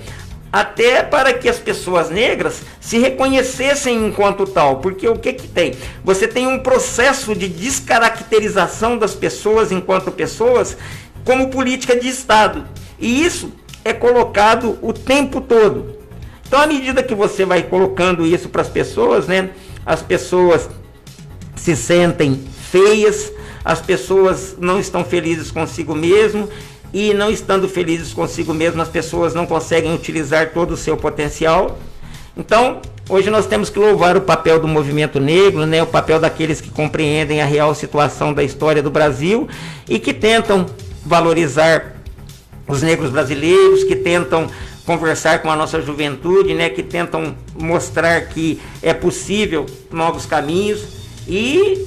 até para que as pessoas negras se reconhecessem enquanto tal, porque o que tem? Você tem um processo de descaracterização das pessoas enquanto pessoas como política de Estado, e isso é colocado o tempo todo. Então, à medida que você vai colocando isso para as pessoas, né, as pessoas se sentem feias, as pessoas não estão felizes consigo mesmo, e não estando felizes consigo mesmo, as pessoas não conseguem utilizar todo o seu potencial. Então, hoje nós temos que louvar o papel do movimento negro, né, o papel daqueles que compreendem a real situação da história do Brasil e que tentam valorizar os negros brasileiros, que tentam conversar com a nossa juventude, né, que tentam mostrar que é possível novos caminhos, e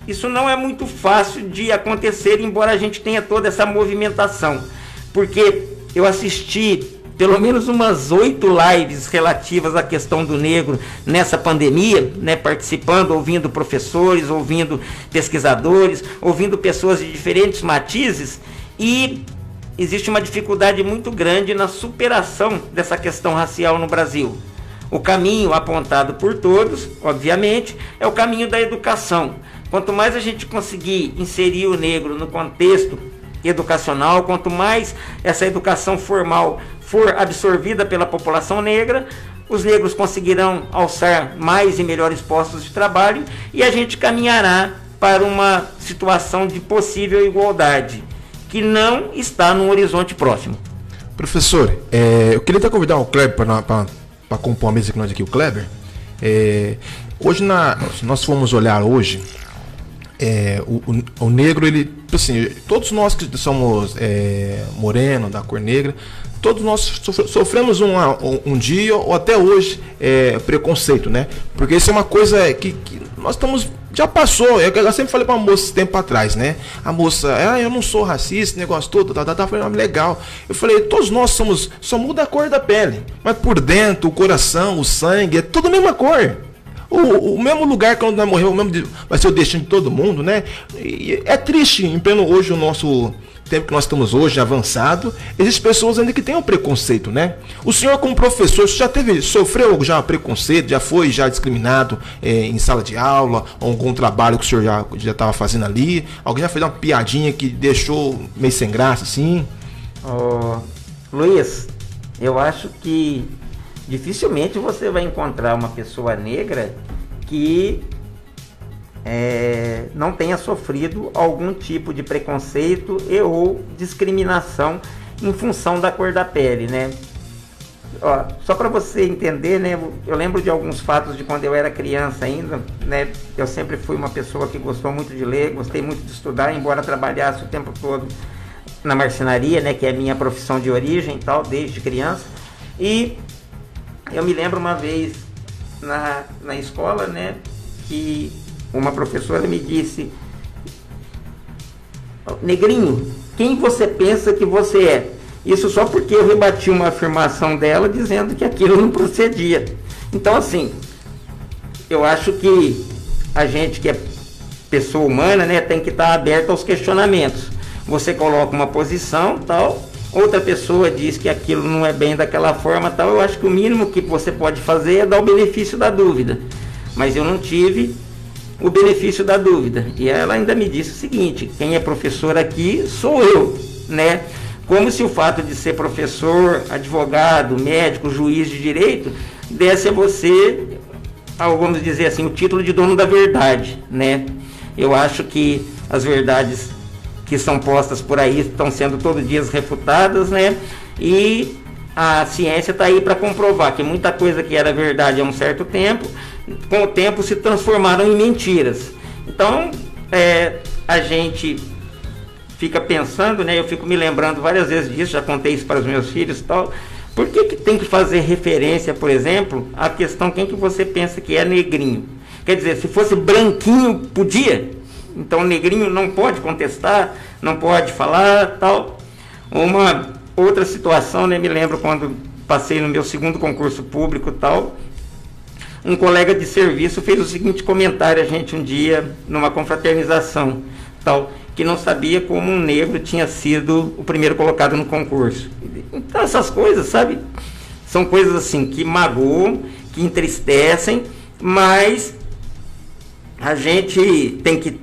isso não é muito fácil de acontecer, embora a gente tenha toda essa movimentação, porque eu assisti pelo menos umas 8 lives relativas à questão do negro nessa pandemia, né, participando, ouvindo professores, ouvindo pesquisadores, ouvindo pessoas de diferentes matizes, e existe uma dificuldade muito grande na superação dessa questão racial no Brasil. O caminho apontado por todos, obviamente, é o caminho da educação. Quanto mais a gente conseguir inserir o negro no contexto educacional, quanto mais essa educação formal for absorvida pela população negra, os negros conseguirão alçar mais e melhores postos de trabalho e a gente caminhará para uma situação de possível igualdade, que não está no horizonte próximo. Professor, eu queria até convidar o Kleber para compor a mesa com nós aqui, o Kleber. Hoje, se nós formos olhar hoje, o negro, ele, assim, todos nós que somos moreno, da cor negra, todos nós sofremos um dia ou até hoje preconceito, né? Porque isso é uma coisa que nós estamos, já passou. Eu sempre falei para uma moça esse tempo atrás, né? A moça, eu não sou racista, esse negócio todo, foi legal. Eu falei, todos nós só muda a cor da pele, mas por dentro, o coração, o sangue, é tudo a mesma cor. O mesmo lugar que nós morreu, vai ser o destino de todo mundo, né? E é triste, em pleno hoje, o nosso tempo que nós estamos hoje, avançado, existem pessoas ainda que têm um preconceito, né? O senhor, como professor, sofreu já preconceito, já foi discriminado em sala de aula, ou algum trabalho que o senhor já estava fazendo ali? Alguém já fez uma piadinha que deixou meio sem graça, assim? Luiz, eu acho que dificilmente você vai encontrar uma pessoa negra que não tenha sofrido algum tipo de preconceito ou discriminação em função da cor da pele, né? Só para você entender, né? Eu lembro de alguns fatos de quando eu era criança ainda, né? Eu sempre fui uma pessoa que gostou muito de ler, gostei muito de estudar, embora trabalhasse o tempo todo na marcenaria, né? Que é a minha profissão de origem e tal, desde criança. E eu me lembro uma vez na escola, né? Que uma professora me disse: negrinho, quem você pensa que você é? Isso só porque eu rebati uma afirmação dela dizendo que aquilo não procedia. Então, assim, eu acho que a gente que é pessoa humana, né, tem que estar aberto aos questionamentos. Você coloca uma posição, tal, outra pessoa diz que aquilo não é bem daquela forma, tal. Eu acho que o mínimo que você pode fazer é dar o benefício da dúvida. Mas eu não tive o benefício da dúvida. E ela ainda me disse o seguinte: quem é professor aqui sou eu, né? Como se o fato de ser professor, advogado, médico, juiz de direito desse a você vamos dizer assim, o título de dono da verdade, né? Eu acho que as verdades que são postas por aí estão sendo todos os dias refutadas, né? E a ciência está aí para comprovar que muita coisa que era verdade há um certo tempo, com o tempo se transformaram em mentiras. Então, a gente fica pensando, né? Eu fico me lembrando várias vezes disso, já contei isso para os meus filhos e tal. Por que tem que fazer referência, por exemplo, à questão quem que você pensa que é negrinho? Quer dizer, se fosse branquinho, podia. Então, negrinho não pode contestar, não pode falar, tal. Uma outra situação, né? Me lembro quando passei no meu segundo concurso público, tal. Um colega de serviço fez o seguinte comentário a gente um dia, numa confraternização, tal, que não sabia como um negro tinha sido o primeiro colocado no concurso. Então, essas coisas, sabe? São coisas assim que magoam, que entristecem, mas a gente tem que,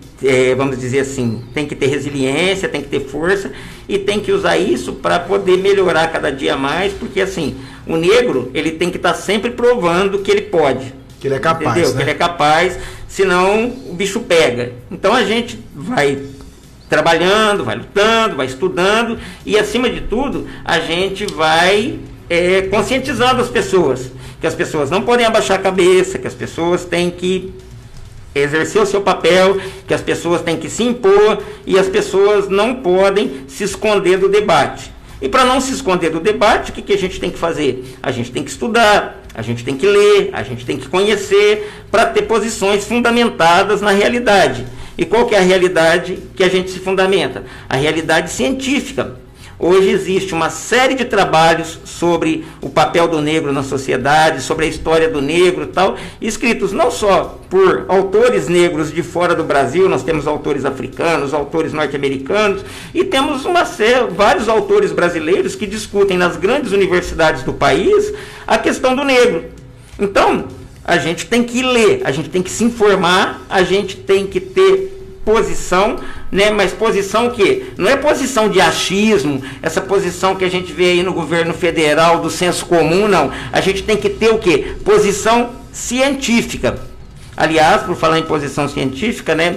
vamos dizer assim, tem que ter resiliência, tem que ter força e tem que usar isso para poder melhorar cada dia mais, porque assim, o negro, ele tem que estar sempre provando que ele pode. Que ele é capaz, entendeu? né? Que ele é capaz, senão o bicho pega. Então a gente vai trabalhando, vai lutando, vai estudando e, acima de tudo, a gente vai conscientizando as pessoas, que as pessoas não podem abaixar a cabeça, que as pessoas têm que exercer o seu papel, que as pessoas têm que se impor e as pessoas não podem se esconder do debate. E para não se esconder do debate, o que a gente tem que fazer? A gente tem que estudar, a gente tem que ler, a gente tem que conhecer para ter posições fundamentadas na realidade. E qual que é a realidade que a gente se fundamenta? A realidade científica. Hoje existe uma série de trabalhos sobre o papel do negro na sociedade, sobre a história do negro e tal, escritos não só por autores negros de fora do Brasil, nós temos autores africanos, autores norte-americanos, e temos vários autores brasileiros que discutem nas grandes universidades do país a questão do negro. Então, a gente tem que ler, a gente tem que se informar, a gente tem que ter posição, né? Mas posição que não é posição de achismo, essa posição que a gente vê aí no governo federal do senso comum, não. A gente tem que ter o quê? Posição científica. Aliás, por falar em posição científica, né?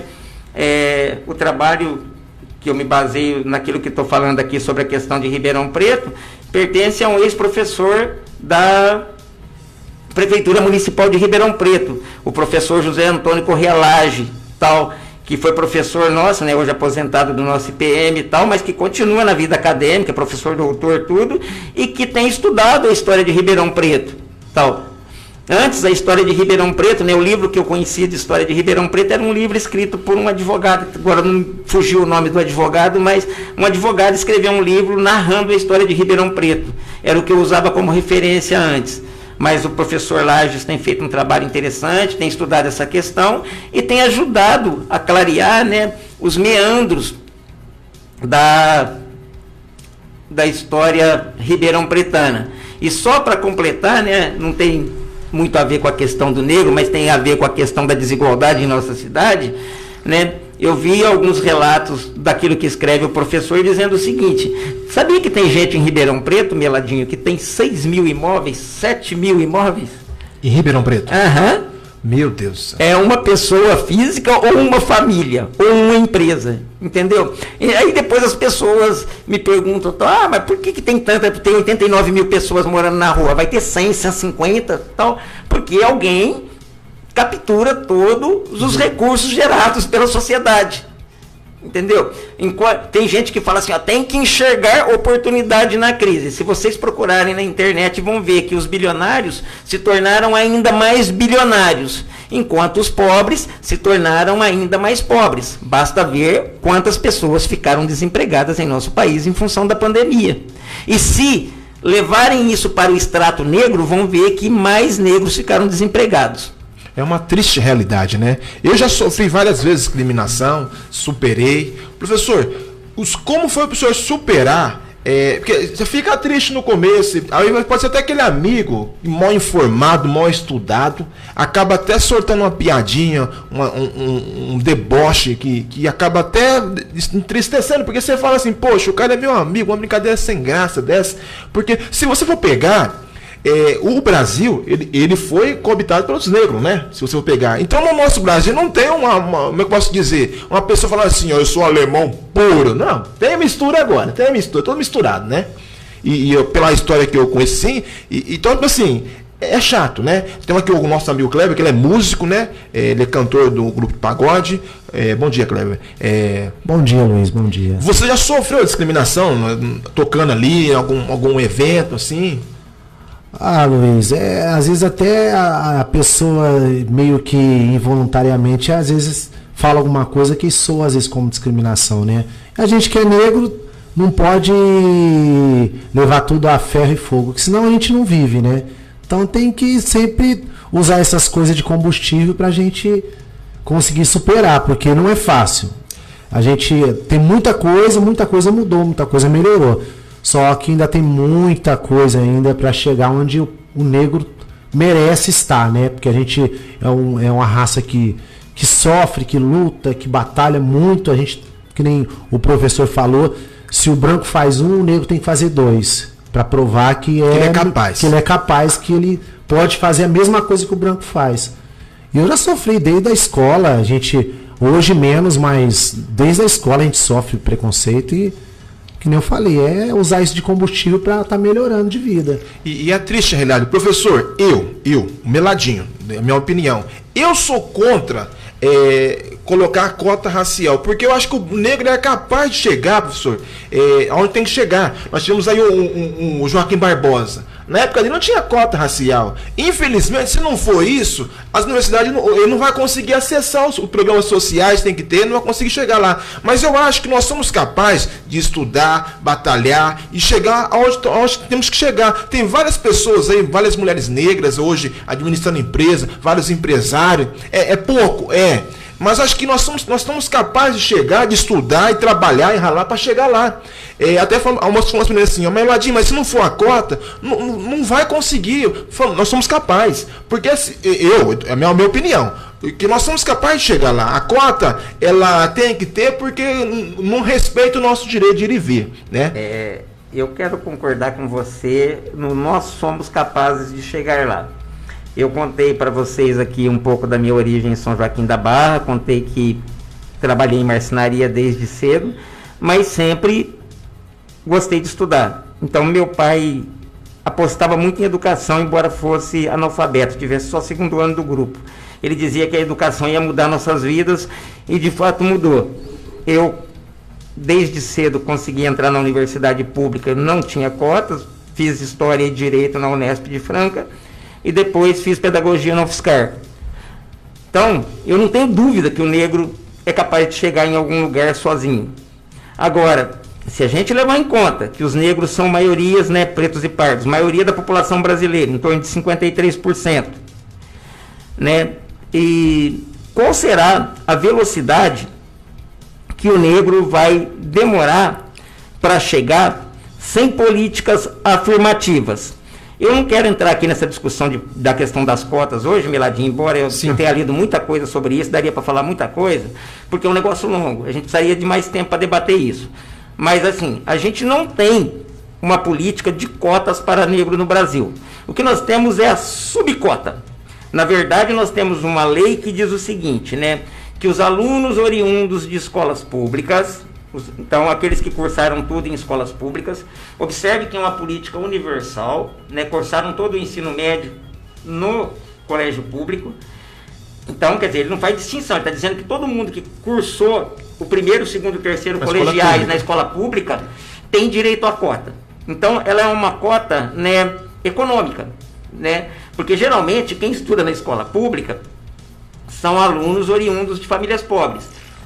O trabalho que eu me baseio naquilo que estou falando aqui sobre a questão de Ribeirão Preto pertence a um ex-professor da Prefeitura Municipal de Ribeirão Preto, o professor José Antônio Corrêa Lage, tal, que foi professor nosso, né, hoje aposentado do nosso IPM e tal, mas que continua na vida acadêmica, professor doutor, tudo, e que tem estudado a história de Ribeirão Preto, tal. Antes, a história de Ribeirão Preto, né, o livro que eu conhecia de história de Ribeirão Preto era um livro escrito por um advogado, agora não fugiu o nome do advogado, mas um advogado escreveu um livro narrando a história de Ribeirão Preto. Era o que eu usava como referência antes. Mas o professor Lages tem feito um trabalho interessante, tem estudado essa questão e tem ajudado a clarear, né, os meandros da história ribeirão-pretana. E só para completar, né, não tem muito a ver com a questão do negro, mas tem a ver com a questão da desigualdade em nossa cidade, né? Eu vi alguns relatos daquilo que escreve o professor dizendo o seguinte: sabia que tem gente em Ribeirão Preto, Meladinho, que tem 6 mil imóveis, 7 mil imóveis? Em Ribeirão Preto? Aham. Meu Deus do céu. É uma pessoa física ou uma família, ou uma empresa, entendeu? E aí depois as pessoas me perguntam, mas por que tem 89 mil pessoas morando na rua? Vai ter 100, 150, tal? Porque alguém captura todos os recursos gerados pela sociedade, entendeu? Tem gente que fala assim, tem que enxergar oportunidade na crise. Se vocês procurarem na internet, vão ver que os bilionários se tornaram ainda mais bilionários, enquanto os pobres se tornaram ainda mais pobres. Basta ver quantas pessoas ficaram desempregadas em nosso país em função da pandemia. E se levarem isso para o extrato negro, vão ver que mais negros ficaram desempregados. É uma triste realidade, né? Eu já sofri várias vezes discriminação, superei. Professor, como foi para o senhor superar? Porque você fica triste no começo, aí pode ser até aquele amigo mal informado, mal estudado, acaba até soltando uma piadinha, um deboche que acaba até entristecendo, porque você fala assim, poxa, o cara é meu amigo, uma brincadeira sem graça dessa. Porque se você for pegar, o Brasil, ele foi coabitado pelos negros, né? Se você for pegar. Então, no nosso Brasil não tem como é que eu posso dizer? Uma pessoa falando assim, eu sou alemão puro. Não, tem mistura agora, tudo misturado, né? E pela história que eu conheci, então, assim, é chato, né? Tem aqui o nosso amigo Kleber, que ele é músico, né? Ele é cantor do grupo Pagode. Bom dia, Kleber. Bom dia, Luiz, bom dia. Você já sofreu discriminação tocando ali em algum evento, assim? Luiz, às vezes até a pessoa meio que involuntariamente, às vezes fala alguma coisa que soa às vezes como discriminação, né? A gente que é negro não pode levar tudo a ferro e fogo, porque senão a gente não vive, né? Então tem que sempre usar essas coisas de combustível pra gente conseguir superar, porque não é fácil. A gente tem muita coisa mudou, muita coisa melhorou. Só que ainda tem muita coisa ainda para chegar onde o negro merece estar, né? Porque a gente é uma raça que sofre, que luta, que batalha muito. A gente, que nem o professor falou, se o branco faz um, o negro tem que fazer dois, para provar que ele é capaz. Que ele é capaz, que ele pode fazer a mesma coisa que o branco faz. E eu já sofri desde a escola, a gente, hoje menos, mas desde a escola a gente sofre preconceito e, que nem eu falei, é usar isso de combustível para estar melhorando de vida. E é triste a realidade. Professor, eu, Meladinho, a minha opinião, eu sou contra colocar a cota racial, porque eu acho que o negro é capaz de chegar, professor, aonde tem que chegar. Nós tivemos aí o Joaquim Barbosa. Na época dele não tinha cota racial. Infelizmente, se não for isso, as universidades ele não vai conseguir acessar os programas sociais, tem que ter, não vai conseguir chegar lá. Mas eu acho que nós somos capazes de estudar, batalhar e chegar aonde temos que chegar. Tem várias pessoas aí, várias mulheres negras hoje administrando empresa, vários empresários. É pouco, mas acho que nós somos capazes de chegar, de estudar e trabalhar e ralar para chegar lá. Até algumas falando assim, Meladinho, mas se não for a cota, não vai conseguir. Nós somos capazes. Porque é a minha opinião, que nós somos capazes de chegar lá. A cota, ela tem que ter porque não respeita o nosso direito de ir e vir, né? Eu quero concordar com você, nós somos capazes de chegar lá. Eu contei para vocês aqui um pouco da minha origem em São Joaquim da Barra, contei que trabalhei em marcenaria desde cedo, mas sempre gostei de estudar. Então meu pai apostava muito em educação, embora fosse analfabeto, tivesse só segundo ano do grupo. Ele dizia que a educação ia mudar nossas vidas e de fato mudou. Eu desde cedo consegui entrar na universidade pública, não tinha cotas, fiz História e Direito na Unesp de Franca, e depois fiz pedagogia na UFSCar. Então, eu não tenho dúvida que o negro é capaz de chegar em algum lugar sozinho. Agora, se a gente levar em conta que os negros são maiorias, né, pretos e pardos, maioria da população brasileira, em torno de 53%, né, e qual será a velocidade que o negro vai demorar para chegar sem políticas afirmativas? Eu não quero entrar aqui nessa discussão da questão das cotas hoje, Meladinho, embora eu tenha lido muita coisa sobre isso, daria para falar muita coisa, porque é um negócio longo, a gente precisaria de mais tempo para debater isso. Mas assim, a gente não tem uma política de cotas para negro no Brasil. O que nós temos é a subcota. Na verdade, nós temos uma lei que diz o seguinte, né, que os alunos oriundos de escolas públicas, então aqueles que cursaram tudo em escolas públicas, observe que é uma política universal, né, cursaram todo o ensino médio no colégio público. Então, quer dizer, ele não faz distinção, ele está dizendo que todo mundo que cursou o primeiro, segundo e terceiro colegiais na escola pública tem direito à cota. Então, ela é uma cota, né, econômica, né, porque geralmente quem estuda na escola pública são alunos oriundos de famílias pobres,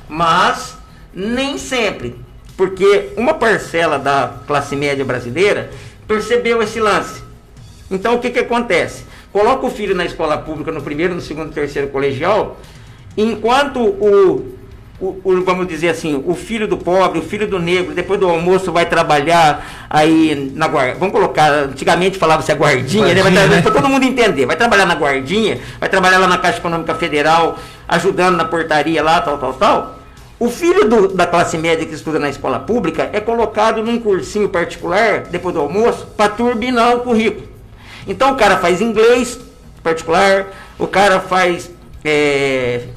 mas nem sempre, porque uma parcela da classe média brasileira percebeu esse lance. Então o que acontece? Coloca o filho na escola pública no primeiro, no segundo e terceiro colegial, enquanto vamos dizer assim, o filho do pobre, o filho do negro, depois do almoço vai trabalhar aí na guarda. Vamos colocar, antigamente falava-se a guardinha, né? Para todo mundo entender. Vai trabalhar na guardinha, vai trabalhar lá na Caixa Econômica Federal, ajudando na portaria lá, tal. O filho da classe média que estuda na escola pública é colocado num cursinho particular, depois do almoço, para turbinar o currículo. Então o cara faz inglês particular, o cara faz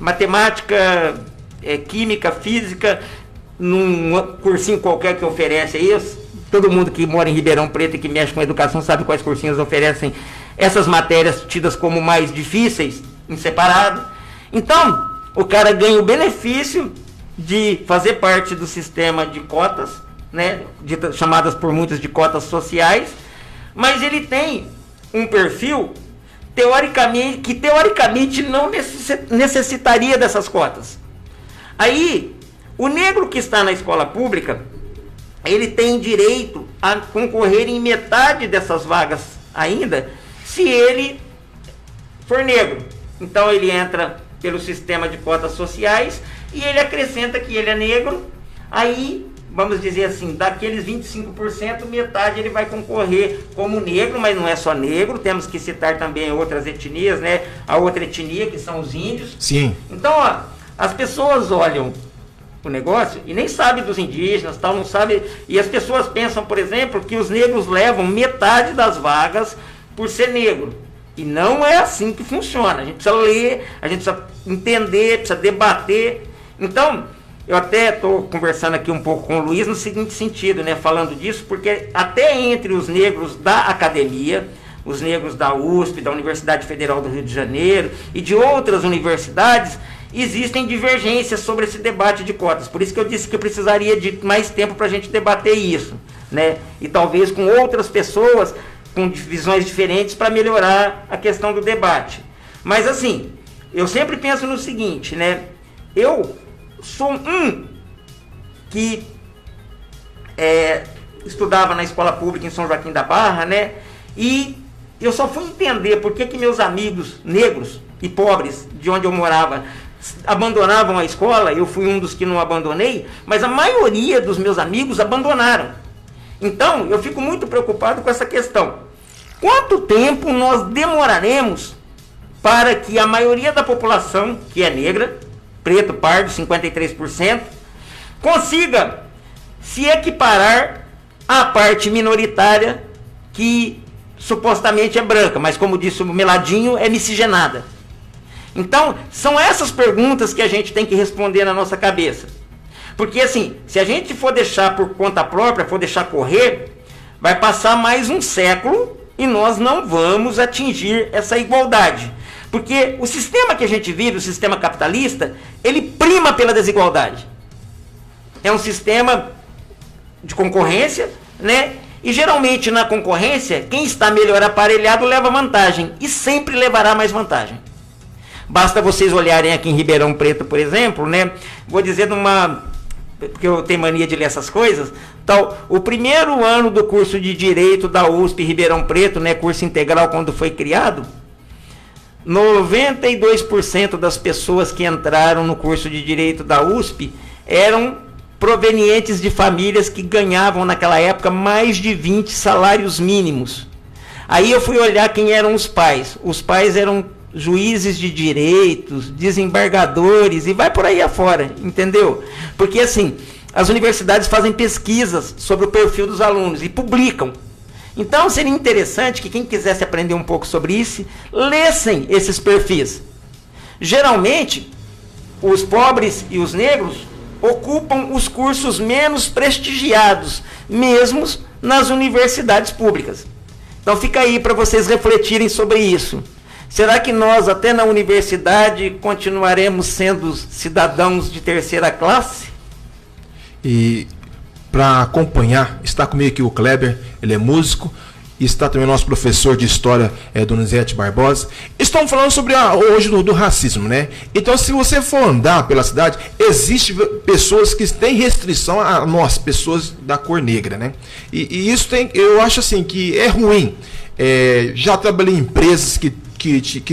matemática, química, física, num cursinho qualquer que oferece isso. Todo mundo que mora em Ribeirão Preto e que mexe com educação sabe quais cursinhos oferecem essas matérias tidas como mais difíceis, em separado. Então, o cara ganha o benefício de fazer parte do sistema de cotas, né, chamadas por muitos de cotas sociais, mas ele tem um perfil que teoricamente não necessitaria dessas cotas. Aí, o negro que está na escola pública, ele tem direito a concorrer em metade dessas vagas ainda, se ele for negro. Então ele entra pelo sistema de cotas sociais e ele acrescenta que ele é negro. Aí, vamos dizer assim, daqueles 25%, metade ele vai concorrer como negro, mas não é só negro, temos que citar também outras etnias, né? A outra etnia, que são os índios. Sim. Então, ó, as pessoas olham o negócio e nem sabem dos indígenas, tal, não sabe. E as pessoas pensam, por exemplo, que os negros levam metade das vagas por ser negro. E não é assim que funciona. A gente precisa ler, a gente precisa entender, precisa debater. Então, eu até estou conversando aqui um pouco com o Luiz no seguinte sentido, né, falando disso, porque até entre os negros da academia, os negros da USP, da Universidade Federal do Rio de Janeiro e de outras universidades, existem divergências sobre esse debate de cotas. Por isso que eu disse que eu precisaria de mais tempo para a gente debater isso, né? E talvez com outras pessoas com visões diferentes para melhorar a questão do debate. Mas assim, eu sempre penso no seguinte, né? Eu sou que estudava na escola pública em São Joaquim da Barra, né? E eu só fui entender por que meus amigos negros e pobres de onde eu morava abandonavam a escola. Eu fui um dos que não abandonei, mas a maioria dos meus amigos abandonaram. Então, eu fico muito preocupado com essa questão. Quanto tempo nós demoraremos para que a maioria da população, que é negra, preto, pardo, 53%, consiga se equiparar à parte minoritária que supostamente é branca, mas como disse o Meladinho, é miscigenada. Então, são essas perguntas que a gente tem que responder na nossa cabeça. Porque assim, se a gente for deixar por conta própria, for deixar correr, vai passar mais um século e nós não vamos atingir essa igualdade. Porque o sistema que a gente vive, o sistema capitalista, ele prima pela desigualdade. É um sistema de concorrência, né? E geralmente na concorrência, quem está melhor aparelhado leva vantagem e sempre levará mais vantagem. Basta vocês olharem aqui em Ribeirão Preto, por exemplo, né? Vou dizer porque eu tenho mania de ler essas coisas. Então, o primeiro ano do curso de Direito da USP Ribeirão Preto, né, curso integral quando foi criado, 92% das pessoas que entraram no curso de Direito da USP eram provenientes de famílias que ganhavam naquela época mais de 20 salários mínimos. Aí eu fui olhar quem eram os pais. Os pais eram juízes de direitos, desembargadores e vai por aí afora, entendeu? Porque assim, as universidades fazem pesquisas sobre o perfil dos alunos e publicam. Então seria interessante que quem quisesse aprender um pouco sobre isso, lessem esses perfis. Geralmente, os pobres e os negros ocupam os cursos menos prestigiados, mesmo nas universidades públicas. Então fica aí para vocês refletirem sobre isso. Será que nós, até na universidade, continuaremos sendo cidadãos de terceira classe? E para acompanhar, está comigo aqui o Kleber, ele é músico, e está também o nosso professor de História, Donizete Barbosa. Estamos falando sobre hoje do racismo, né? Então, se você for andar pela cidade, existem pessoas que têm restrição a nós, pessoas da cor negra, né? E isso eu acho assim, que é ruim. Já trabalhei em empresas que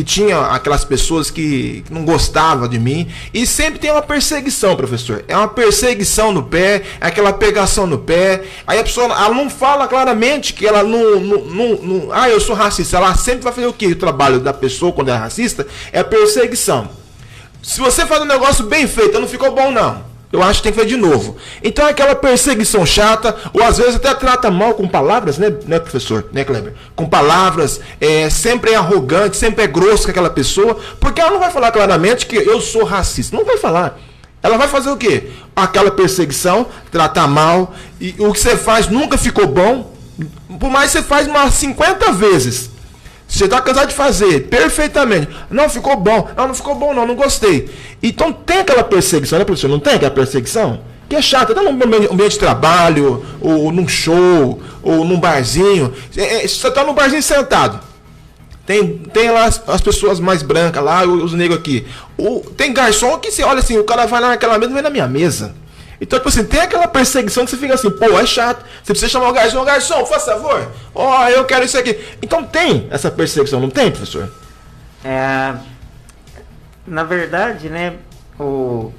tinha aquelas pessoas que não gostavam de mim, e sempre tem uma perseguição, professor. É uma perseguição no pé, é aquela pegação no pé. Aí a pessoa, ela não fala claramente que ela não eu sou racista. Ela sempre vai fazer o quê? O trabalho da pessoa quando é racista é a perseguição. Se você faz um negócio bem feito, não ficou bom não. eu acho que tem que fazer de novo. Então é aquela perseguição chata, ou às vezes até trata mal com palavras, né professor? Né, Kleber? Com palavras, sempre é arrogante, sempre é grosso com aquela pessoa, porque ela não vai falar claramente que eu sou racista. Não vai falar. Ela vai fazer o quê? Aquela perseguição, tratar mal, e o que você faz nunca ficou bom, por mais que você faz umas 50 vezes. Você está cansado de fazer perfeitamente. Não ficou bom. Não ficou bom, não gostei. Então tem aquela perseguição, né, professor? Não tem aquela perseguição? Que é chata, até no ambiente de trabalho, ou num show, ou num barzinho. Você está no barzinho sentado. Tem lá as pessoas mais brancas lá, os negros aqui. Tem garçom que você olha assim, o cara vai lá naquela mesa e vem na minha mesa. Então, tipo assim, tem aquela perseguição que você fica assim, pô, é chato. Você precisa chamar o garçom, faz favor. Eu quero isso aqui. Então tem essa perseguição, não tem, professor? Na verdade, né, o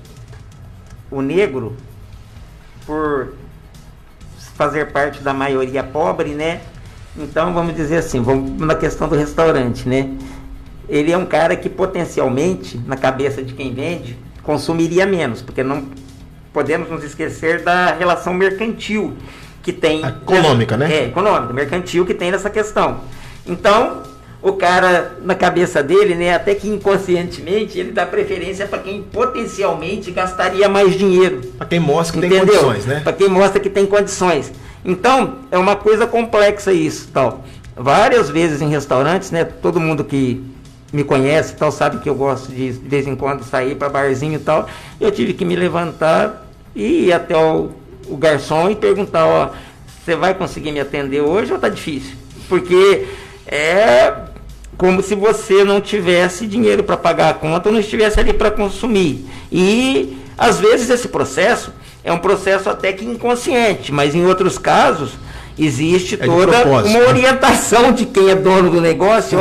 negro, por fazer parte da maioria pobre, né, então vamos dizer assim, vamos na questão do restaurante, né, ele é um cara que potencialmente, na cabeça de quem vende, consumiria menos, porque não podemos nos esquecer da relação mercantil que tem... Econômica, né? Econômica, mercantil que tem nessa questão. Então, o cara, na cabeça dele, né, até que inconscientemente, ele dá preferência para quem potencialmente gastaria mais dinheiro. Para quem mostra que tem condições, né? Para quem mostra que tem condições. Então, é uma coisa complexa isso, tal. Várias vezes em restaurantes, né, todo mundo que me conhece, tal, sabe que eu gosto de vez em quando sair para barzinho e tal, eu tive que me levantar e ir até o garçom e perguntar, você vai conseguir me atender hoje ou tá difícil? Porque é como se você não tivesse dinheiro para pagar a conta ou não estivesse ali para consumir. E às vezes esse processo é um processo até que inconsciente, mas em outros casos existe toda uma orientação de quem é dono do negócio.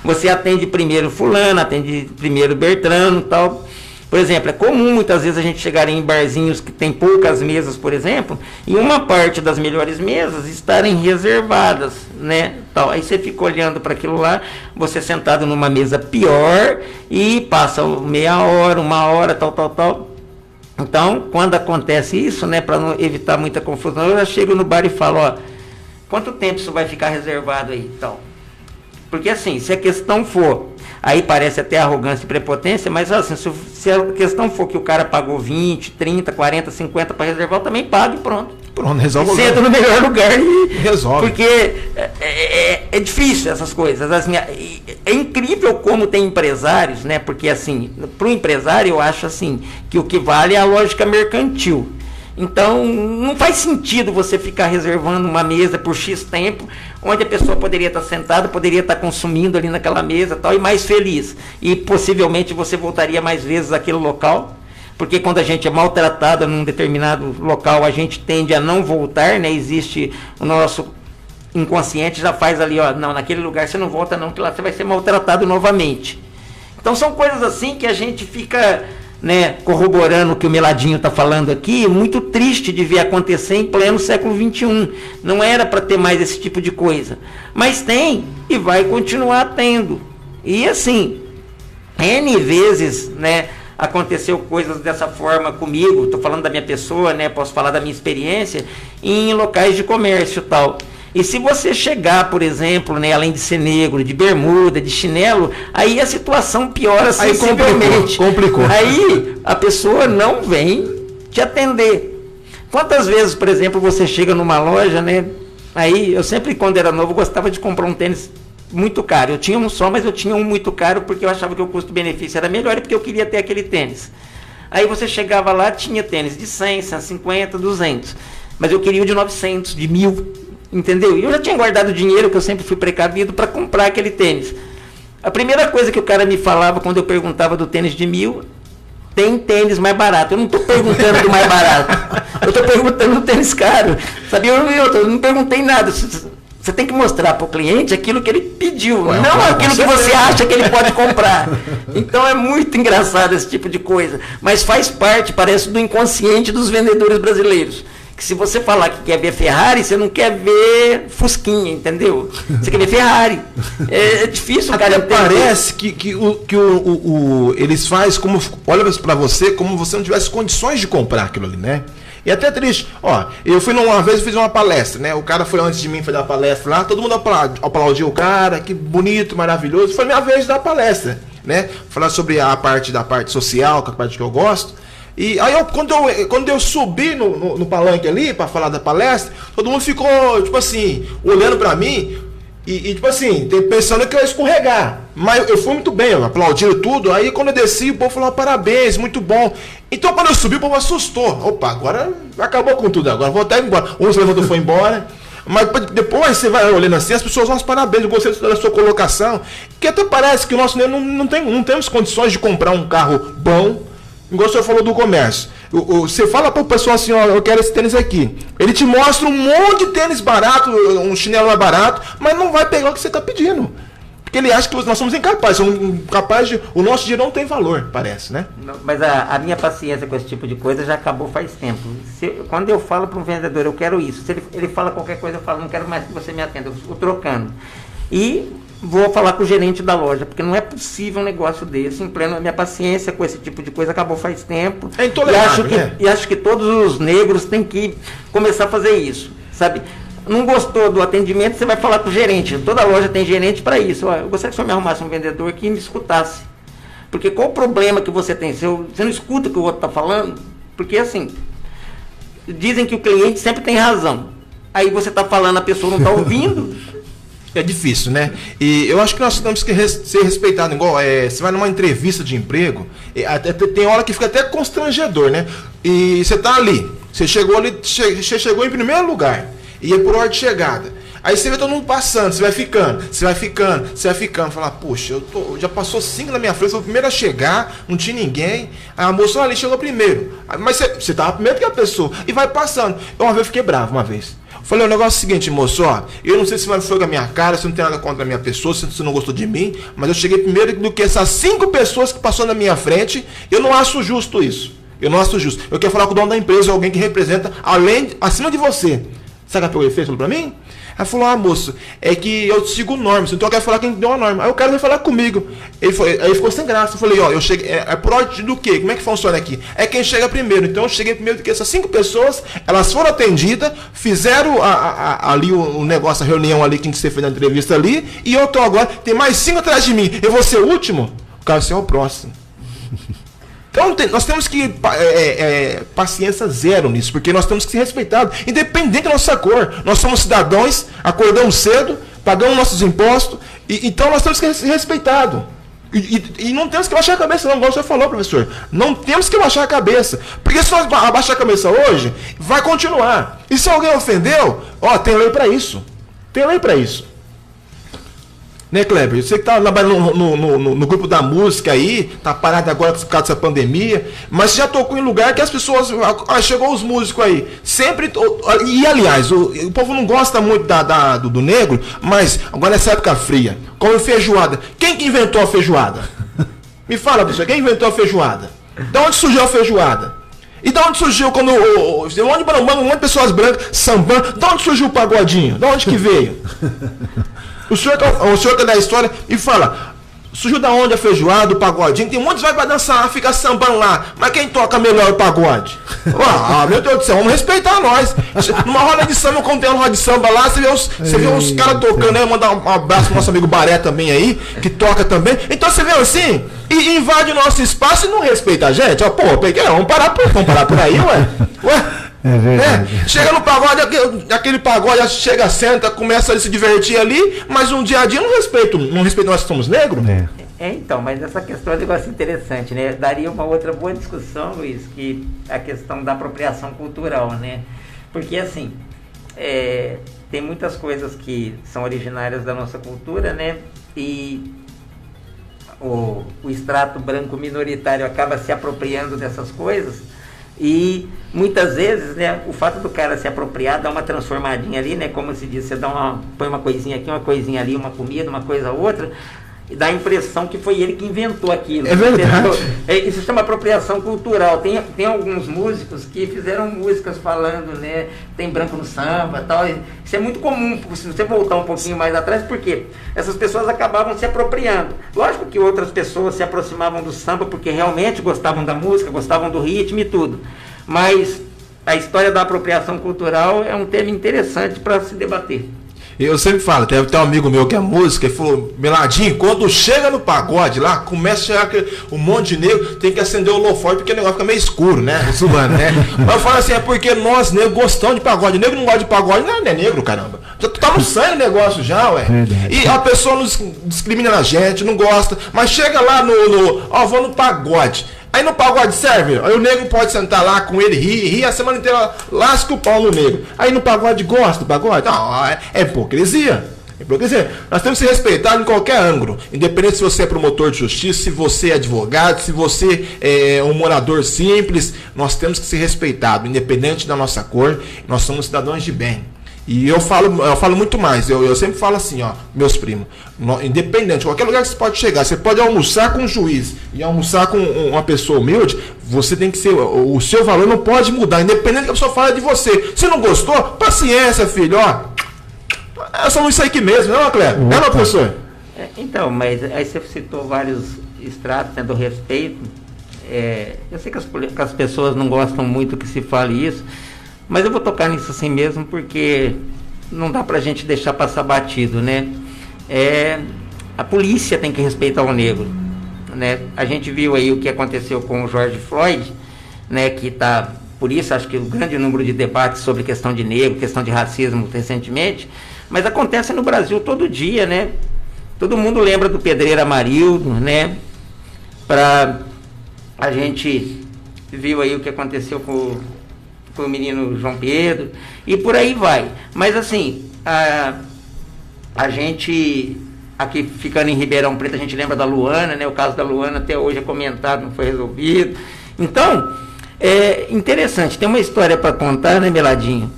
Você atende primeiro fulano, atende primeiro Bertrano, tal. Por exemplo, é comum muitas vezes a gente chegar em barzinhos que tem poucas mesas, por exemplo, e uma parte das melhores mesas estarem reservadas, né? Tal. Aí você fica olhando para aquilo lá, você sentado numa mesa pior e passa meia hora, uma hora, tal. Então, quando acontece isso, né, para não evitar muita confusão, eu já chego no bar e falo, quanto tempo isso vai ficar reservado aí? Então, porque assim, se a questão for, aí parece até arrogância e prepotência, mas assim, se a questão for que o cara pagou 20, 30, 40, 50 para reservar, eu também pago e pronto. Resolve. Senta no melhor lugar e resolve. Porque é difícil essas coisas. Assim, é incrível como tem empresários, né? Porque assim, para o empresário eu acho assim, que o que vale é a lógica mercantil. Então, não faz sentido você ficar reservando uma mesa por X tempo, onde a pessoa poderia estar sentada, poderia estar consumindo ali naquela mesa tal, e mais feliz. E possivelmente você voltaria mais vezes àquele local, porque quando a gente é maltratado num determinado local, a gente tende a não voltar, né? Existe o nosso inconsciente, já faz ali, não, naquele lugar você não volta não, que lá você vai ser maltratado novamente. Então, são coisas assim que a gente fica... né, corroborando o que o Meladinho está falando aqui, muito triste de ver acontecer em pleno século XXI. Não era para ter mais esse tipo de coisa. Mas tem e vai continuar tendo. E assim, N vezes, né, aconteceu coisas dessa forma comigo. Estou falando da minha pessoa, né, posso falar da minha experiência, em locais de comércio e tal. E se você chegar, por exemplo, né, além de ser negro, de bermuda, de chinelo, aí a situação piora sensivelmente. Complicou. Aí a pessoa não vem te atender. Quantas vezes, por exemplo, você chega numa loja, né? Aí eu sempre, quando era novo, gostava de comprar um tênis muito caro. Eu tinha um só, mas eu tinha um muito caro porque eu achava que o custo-benefício era melhor e porque eu queria ter aquele tênis. Aí você chegava lá, tinha tênis de 100, 150, 200. Mas eu queria o de 900, de 1000. Entendeu? E eu já tinha guardado dinheiro, que eu sempre fui precavido, para comprar aquele tênis. A primeira coisa que o cara me falava quando eu perguntava do tênis de 1000, tem tênis mais barato. Eu não estou perguntando do mais barato. Eu estou perguntando do tênis caro. Sabia? Eu não perguntei nada. Você tem que mostrar para o cliente aquilo que ele pediu, não aquilo que você acha que ele pode comprar. Então é muito engraçado esse tipo de coisa. Mas faz parte, parece, do inconsciente dos vendedores brasileiros. que se você falar que quer ver Ferrari, você não quer ver Fusquinha, entendeu? Você quer ver Ferrari. É difícil, cara. Até parece que eles fazem como, olha pra você como você não tivesse condições de comprar aquilo ali, né? E até triste. Ó, eu fui uma vez, fiz uma palestra, né? O cara foi antes de mim fazer uma palestra lá, todo mundo aplaudiu o cara, que bonito, maravilhoso. Foi minha vez de dar palestra, né? Falar sobre a parte social, que é a parte que eu gosto. E aí, quando eu subi no palanque ali para falar da palestra, todo mundo ficou, tipo assim, olhando para mim e tipo assim, pensando que eu ia escorregar. Mas eu fui muito bem, aplaudiram tudo. Aí, quando eu desci, o povo falou, parabéns, muito bom. Então, quando eu subi, o povo assustou. Opa, agora acabou com tudo, agora vou até embora. Um se levantou e foi embora. Mas depois você vai olhando assim, as pessoas vão, parabéns, eu gostei da sua colocação. Que até parece que o nosso não temos condições de comprar um carro bom. Igual o senhor falou do comércio. Você fala para o pessoal assim, ó, eu quero esse tênis aqui. Ele te mostra um monte de tênis barato, um chinelo mais barato, mas não vai pegar o que você está pedindo. Porque ele acha que nós somos incapazes. O nosso dinheiro não tem valor, parece, né? Não, mas a minha paciência com esse tipo de coisa já acabou faz tempo. Quando eu falo para um vendedor, eu quero isso. Se ele fala qualquer coisa, eu falo, não quero mais que você me atenda. Eu fico trocando. E vou falar com o gerente da loja, porque não é possível um negócio desse. Em pleno, a minha paciência com esse tipo de coisa acabou faz tempo. É intolerável, e acho que todos os negros têm que começar a fazer isso, sabe? Não gostou do atendimento, você vai falar com o gerente. Toda loja tem gerente para isso. Ó, eu gostaria que o senhor me arrumasse um vendedor que me escutasse. Porque qual o problema que você tem? Você não escuta o que o outro está falando? Porque assim, dizem que o cliente sempre tem razão. Aí você está falando, a pessoa não está ouvindo. É difícil, né? E eu acho que nós temos que ser respeitados. Igual, você vai numa entrevista de emprego, tem hora que fica até constrangedor, né? E você tá ali, você chegou em primeiro lugar, e é por ordem de chegada. Aí você vê todo mundo passando, você vai ficando. Fala, poxa, já passou 5 na minha frente, foi o primeiro a chegar, não tinha ninguém. Aí a moça ali chegou primeiro. Mas você tava primeiro que a pessoa. E vai passando. Uma vez eu fiquei bravo, uma vez. Falei, o negócio é o seguinte, moço, ó, eu não sei se foi com a minha cara, se não tem nada contra a minha pessoa, se você não gostou de mim, mas eu cheguei primeiro do que essas 5 pessoas que passou na minha frente, eu não acho justo isso. Eu não acho justo. Eu quero falar com o dono da empresa, alguém que representa acima de você. Sabe o que ele fez? Falou pra mim? Aí falou, moço, é que eu sigo normas, então eu quero falar quem deu a norma. Aí o cara veio falar comigo. Aí ficou sem graça. Eu falei, ó, eu cheguei. É por ordem do quê? Como é que funciona aqui? É quem chega primeiro. Então eu cheguei primeiro do que essas 5 pessoas, elas foram atendidas, fizeram ali o negócio, a reunião ali que tinha que ser feita na entrevista ali, e eu tô agora, tem mais 5 atrás de mim. Eu vou ser o último? O cara vai ser o próximo. Então nós temos que paciência zero nisso, porque nós temos que ser respeitados, independente da nossa cor. Nós somos cidadãos, acordamos cedo, pagamos nossos impostos, então nós temos que ser respeitados. E não temos que baixar a cabeça, não, igual você falou, professor. Não temos que baixar a cabeça, porque se nós abaixar a cabeça hoje, vai continuar. E se alguém ofendeu, ó, tem lei para isso. Tem lei para isso. Né, Kleber? Você que tá no grupo da música aí, tá parado agora por causa dessa pandemia, mas já tocou em lugar que as pessoas. Chegou os músicos aí. Sempre. E aliás, o povo não gosta muito do negro, mas agora nessa época fria, come feijoada. Quem que inventou a feijoada? Me fala, professor, quem inventou a feijoada? De onde surgiu a feijoada? E de onde surgiu quando um monte de pessoas brancas sambando? De onde surgiu o pagodinho? De onde que veio? O senhor que é da história e fala, surgiu da onde a feijoada, o pagodinho? Tem um monte de vai pra dançar, fica sambando lá. Mas quem toca melhor o pagode? Meu Deus do céu, vamos respeitar nós. Numa roda de samba, quando tem uma roda de samba lá, você vê os caras tocando aí, mandar um abraço pro nosso amigo Baré também aí, que toca também. Então você vê assim, e invade o nosso espaço e não respeita a gente. Vamos parar por aí, ué. É verdade. Chega no pagode, aquele pagode chega, senta, começa a se divertir ali, mas um dia a dia não respeita nós que somos negros. Então, mas essa questão é um negócio interessante, né? Daria uma outra boa discussão, Luiz, que a questão da apropriação cultural, né? Porque assim, tem muitas coisas que são originárias da nossa cultura, né? E o extrato branco minoritário acaba se apropriando dessas coisas. E muitas vezes, né, o fato do cara se apropriar, dar uma transformadinha ali, né, como se diz, você põe uma coisinha aqui, uma coisinha ali, uma comida, uma coisa outra, dá a impressão que foi ele que inventou aquilo. É verdade. Isso chama apropriação cultural. Tem alguns músicos que fizeram músicas falando, né, tem branco no samba, tal. Isso é muito comum, se você voltar um pouquinho mais atrás, porque essas pessoas acabavam se apropriando. Lógico que outras pessoas se aproximavam do samba porque realmente gostavam da música, gostavam do ritmo e tudo. Mas a história da apropriação cultural é um tema interessante para se debater. Eu sempre falo, tem um amigo meu que é músico, ele falou, Meladinho, quando chega no pagode lá, começa a chegar um monte de negro, tem que acender o holofote, porque o negócio fica meio escuro, né? Muçulmano, né? Mas eu falo assim, é porque nós negros gostamos de pagode. Negro não gosta de pagode, não é negro, caramba. Já tá no sangue o negócio já, ué. E a pessoa não discrimina a gente, não gosta, mas chega lá vou no pagode. Aí no pagode serve, aí o negro pode sentar lá com ele, rir a semana inteira, lasca o pau no negro. Aí no pagode gosta do pagode? Não, é hipocrisia. Hipocrisia. Nós temos que ser respeitados em qualquer ângulo, independente se você é promotor de justiça, se você é advogado, se você é um morador simples, nós temos que ser respeitados, independente da nossa cor, nós somos cidadãos de bem. E eu falo muito mais, eu sempre falo assim, ó, meus primos, independente, qualquer lugar que você pode chegar, você pode almoçar com um juiz e almoçar com uma pessoa humilde, você tem que ser, o seu valor não pode mudar, independente que a pessoa fale de você. Se não gostou, paciência, filho, ó. É só isso aqui mesmo, não é, Cléber? Não é, professor? Então, mas aí você citou vários estratos, né, do respeito. Eu sei que as pessoas não gostam muito que se fale isso, mas eu vou tocar nisso assim mesmo, porque não dá pra gente deixar passar batido, né? A polícia tem que respeitar o negro, né? A gente viu aí o que aconteceu com o George Floyd, né? Que tá, por isso acho que o grande número de debates sobre questão de negro, questão de racismo recentemente, mas acontece no Brasil todo dia, né? Todo mundo lembra do Pedreiro Amarildo, né? A gente viu aí o que aconteceu com o menino João Pedro, e por aí vai. Mas assim, a gente, aqui ficando em Ribeirão Preto, a gente lembra da Luana, né? O caso da Luana até hoje é comentado, não foi resolvido. Então, é interessante, tem uma história para contar, né, Meladinho?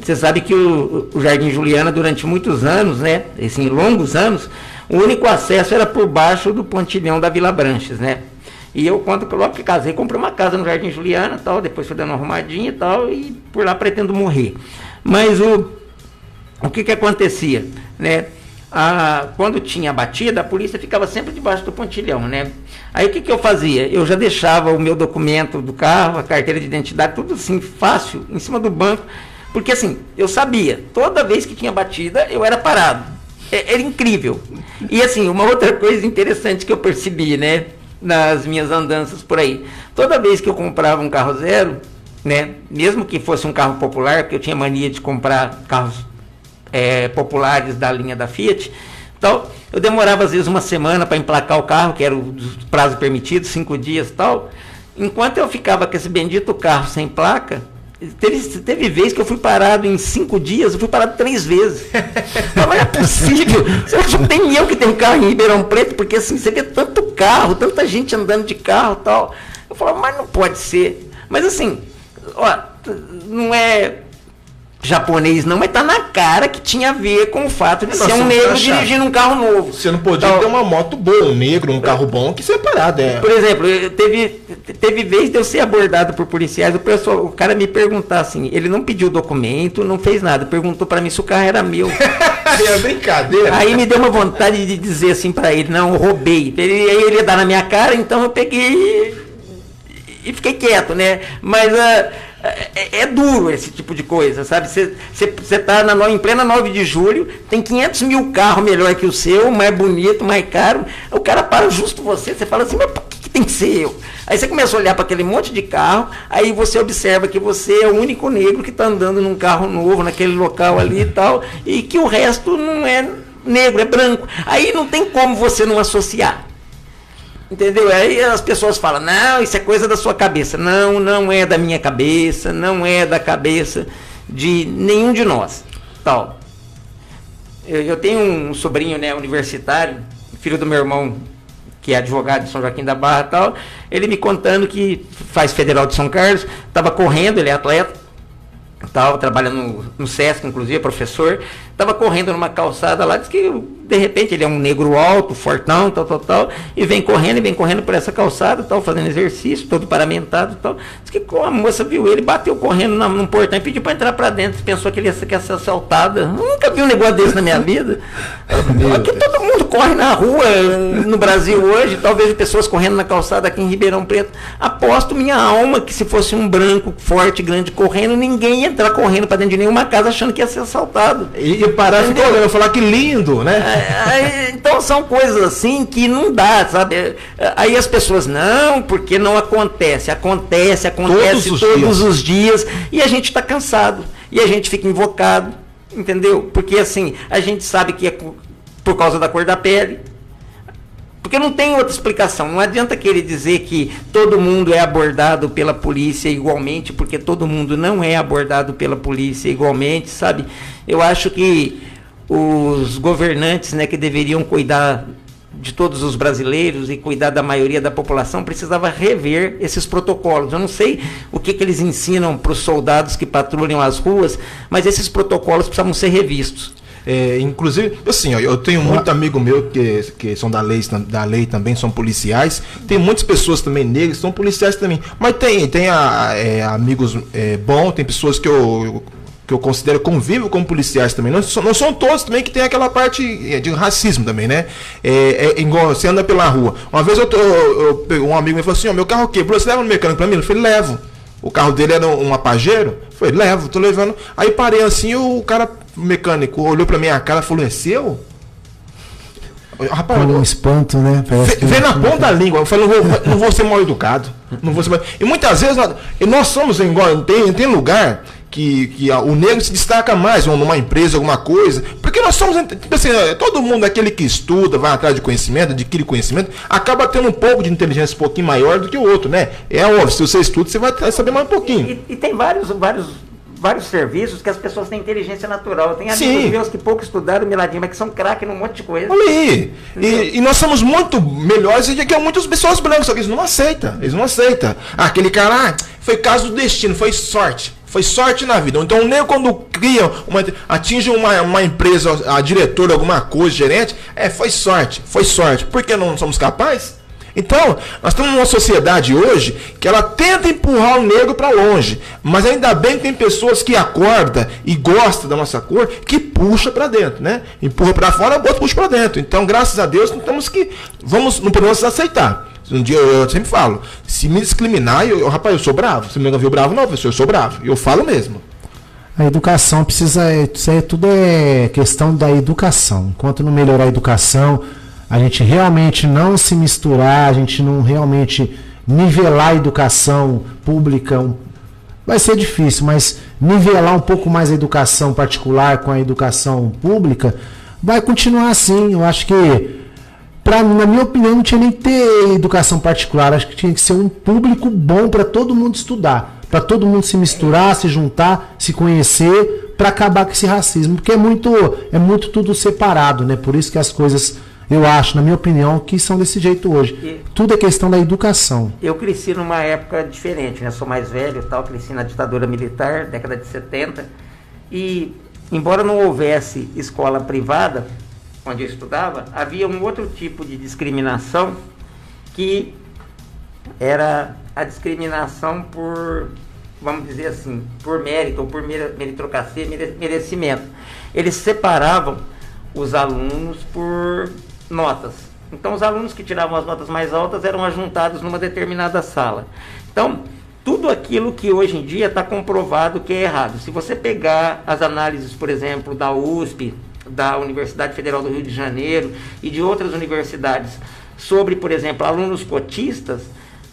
Você sabe que o Jardim Juliana, durante muitos anos, né, assim, longos anos, o único acesso era por baixo do pontilhão da Vila Branches, né? E eu, logo que casei, comprei uma casa no Jardim Juliana, tal, depois fui dando uma arrumadinha e tal, e por lá pretendo morrer. Mas o que acontecia, né? Quando tinha batida, a polícia ficava sempre debaixo do pontilhão, né? Aí o que eu fazia? Eu já deixava o meu documento do carro, a carteira de identidade, tudo assim, fácil, em cima do banco, porque assim, eu sabia, toda vez que tinha batida, eu era parado. Era incrível. E assim, uma outra coisa interessante que eu percebi, né, nas minhas andanças por aí, toda vez que eu comprava um carro zero, né, mesmo que fosse um carro popular, porque eu tinha mania de comprar carros populares da linha da Fiat, então eu demorava às vezes uma semana para emplacar o carro, que era o prazo permitido, 5 dias e tal. Enquanto eu ficava com esse bendito carro sem placa, teve vez que eu fui parado em 5 dias, eu fui parado 3 vezes. Mas é possível. Você não tem eu que tenho carro em Ribeirão Preto, porque assim, você vê tanto carro, tanta gente andando de carro e tal. Eu falo, mas não pode ser. Mas assim, ó, não é japonês não, mas tá na cara que tinha a ver com o fato de ser um negro dirigindo um carro novo. Você não podia ter uma moto boa, um negro, um carro bom, que separado. Por exemplo, teve vez de eu ser abordado por policiais, o cara me perguntar assim, ele não pediu documento, não fez nada, perguntou pra mim se o carro era meu. É brincadeira. Aí me deu uma vontade de dizer assim pra ele, não, eu roubei. Ele ia dar na minha cara, então eu peguei e fiquei quieto, né? Mas é duro esse tipo de coisa, sabe? Você tá em plena 9 de julho, tem 500 mil carros melhor que o seu, mais bonito, mais caro, o cara para justo você fala assim, mas por que tem que ser eu? Aí você começa a olhar para aquele monte de carro, aí você observa que você é o único negro que está andando num carro novo, naquele local ali e tal, e que o resto não é negro, é branco. Aí não tem como você não associar. Entendeu? Aí as pessoas falam, não, isso é coisa da sua cabeça. Não, não é da minha cabeça, não é da cabeça de nenhum de nós. Tal. Eu tenho um sobrinho, né, universitário, filho do meu irmão, que é advogado de São Joaquim da Barra, tal. Ele me contando que faz Federal de São Carlos, estava correndo, ele é atleta, tal, trabalha no Sesc, inclusive, professor, estava correndo numa calçada lá, diz que de repente ele é um negro alto, fortão, tal, e vem correndo por essa calçada, tal, fazendo exercício, todo paramentado, tal. Diz que a moça viu ele, bateu correndo num portão e pediu para entrar para dentro, pensou que ele ia ser assaltado. Eu nunca vi um negócio desse na minha vida. Aqui todo mundo corre na rua, no Brasil hoje, talvez pessoas correndo na calçada aqui em Ribeirão Preto. Aposto minha alma que se fosse um branco, forte, grande, correndo, ninguém ia entrar correndo para dentro de nenhuma casa achando que ia ser assaltado. E parar e ficar falar que lindo, né? Então são coisas assim que não dá, sabe? Aí as pessoas, não, porque não acontece. Acontece todos os dias e a gente está cansado. E a gente fica invocado, entendeu? Porque assim, a gente sabe que é por causa da cor da pele. Porque não tem outra explicação. Não adianta querer dizer que todo mundo é abordado pela polícia igualmente, porque todo mundo não é abordado pela polícia igualmente, sabe? Eu acho que os governantes, né, que deveriam cuidar de todos os brasileiros e cuidar da maioria da população, precisava rever esses protocolos. Eu não sei o que eles ensinam para os soldados que patrulham as ruas, mas esses protocolos precisavam ser revistos. Inclusive, assim, eu tenho muito amigo meu que são da lei também, são policiais. Tem muitas pessoas também negras que são policiais também. Mas tem amigos bons, tem pessoas que eu considero convívio com policiais também. Não são todos também que tem aquela parte de racismo também, né? Igual você anda pela rua. Uma vez um amigo me falou assim: meu carro quebrou, você leva no mecânico pra mim? Eu falei: levo. O carro dele era um Pajero. Eu falei: levo, tô levando. Aí parei assim, o mecânico olhou pra minha cara e falou: é seu? Rapaz, um espanto, né? Vem na ponta da língua. Eu falei: não vou ser mal educado. Não vou ser mal... E muitas vezes nós somos igual. Tem lugar que o negro se destaca mais numa empresa, alguma coisa, porque nós somos, tipo assim, todo mundo, aquele que estuda, vai atrás de conhecimento, adquire conhecimento, acaba tendo um pouco de inteligência um pouquinho maior do que o outro, né? É óbvio, se você estuda, você vai saber mais um pouquinho. E tem vários serviços que as pessoas têm inteligência natural. Tem amigos meus que pouco estudaram, Miladinho, mas que são craque num monte de coisa. Olha aí. E nós somos muito melhores do que muitas pessoas brancas, só que eles não aceitam. Aquele cara, foi caso do destino, foi sorte. Foi sorte na vida. Então, o negro, quando atinge uma empresa, a diretora, alguma coisa, gerente, foi sorte. Por que não somos capazes? Então, nós estamos numa sociedade hoje que ela tenta empurrar o negro para longe. Mas ainda bem que tem pessoas que acordam e gostam da nossa cor, que puxa para dentro, né? Empurra para fora, o outro puxa para dentro. Então, graças a Deus, não podemos aceitar. Um dia eu sempre falo, se me discriminar, rapaz, eu sou bravo. Você me viu bravo? Não, professor, eu sou bravo. Eu falo mesmo. A educação tudo é questão da educação. Enquanto não melhorar a educação, a gente realmente não se misturar, a gente não realmente nivelar a educação pública, vai ser difícil, mas nivelar um pouco mais a educação particular com a educação pública, vai continuar assim. Eu acho que, na minha opinião, não tinha nem que ter educação particular, acho que tinha que ser um público bom para todo mundo estudar, para todo mundo se misturar, se juntar, se conhecer, para acabar com esse racismo, porque é muito tudo separado, né? Por isso que as coisas, eu acho, na minha opinião, que são desse jeito hoje. Tudo é questão da educação. Eu cresci numa época diferente, né? Sou mais velho, cresci na ditadura militar, década de 70, e embora não houvesse escola privada, onde eu estudava, havia um outro tipo de discriminação, que era a discriminação por, vamos dizer assim, por mérito, ou por meritocracia, merecimento. Eles separavam os alunos por notas. Então, os alunos que tiravam as notas mais altas eram ajuntados numa determinada sala. Então, tudo aquilo que hoje em dia está comprovado que é errado. Se você pegar as análises, por exemplo, da USP, da Universidade Federal do Rio de Janeiro e de outras universidades sobre, por exemplo, alunos cotistas,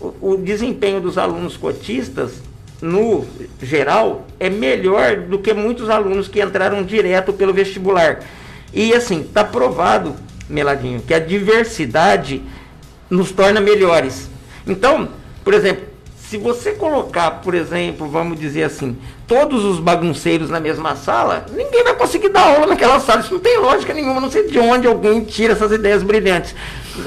o desempenho dos alunos cotistas, no geral, é melhor do que muitos alunos que entraram direto pelo vestibular. E assim, está provado, Meladinho, que a diversidade nos torna melhores. Então, por exemplo, se você colocar, por exemplo, vamos dizer assim, todos os bagunceiros na mesma sala, ninguém vai conseguir dar aula naquela sala. Isso não tem lógica nenhuma, não sei de onde alguém tira essas ideias brilhantes.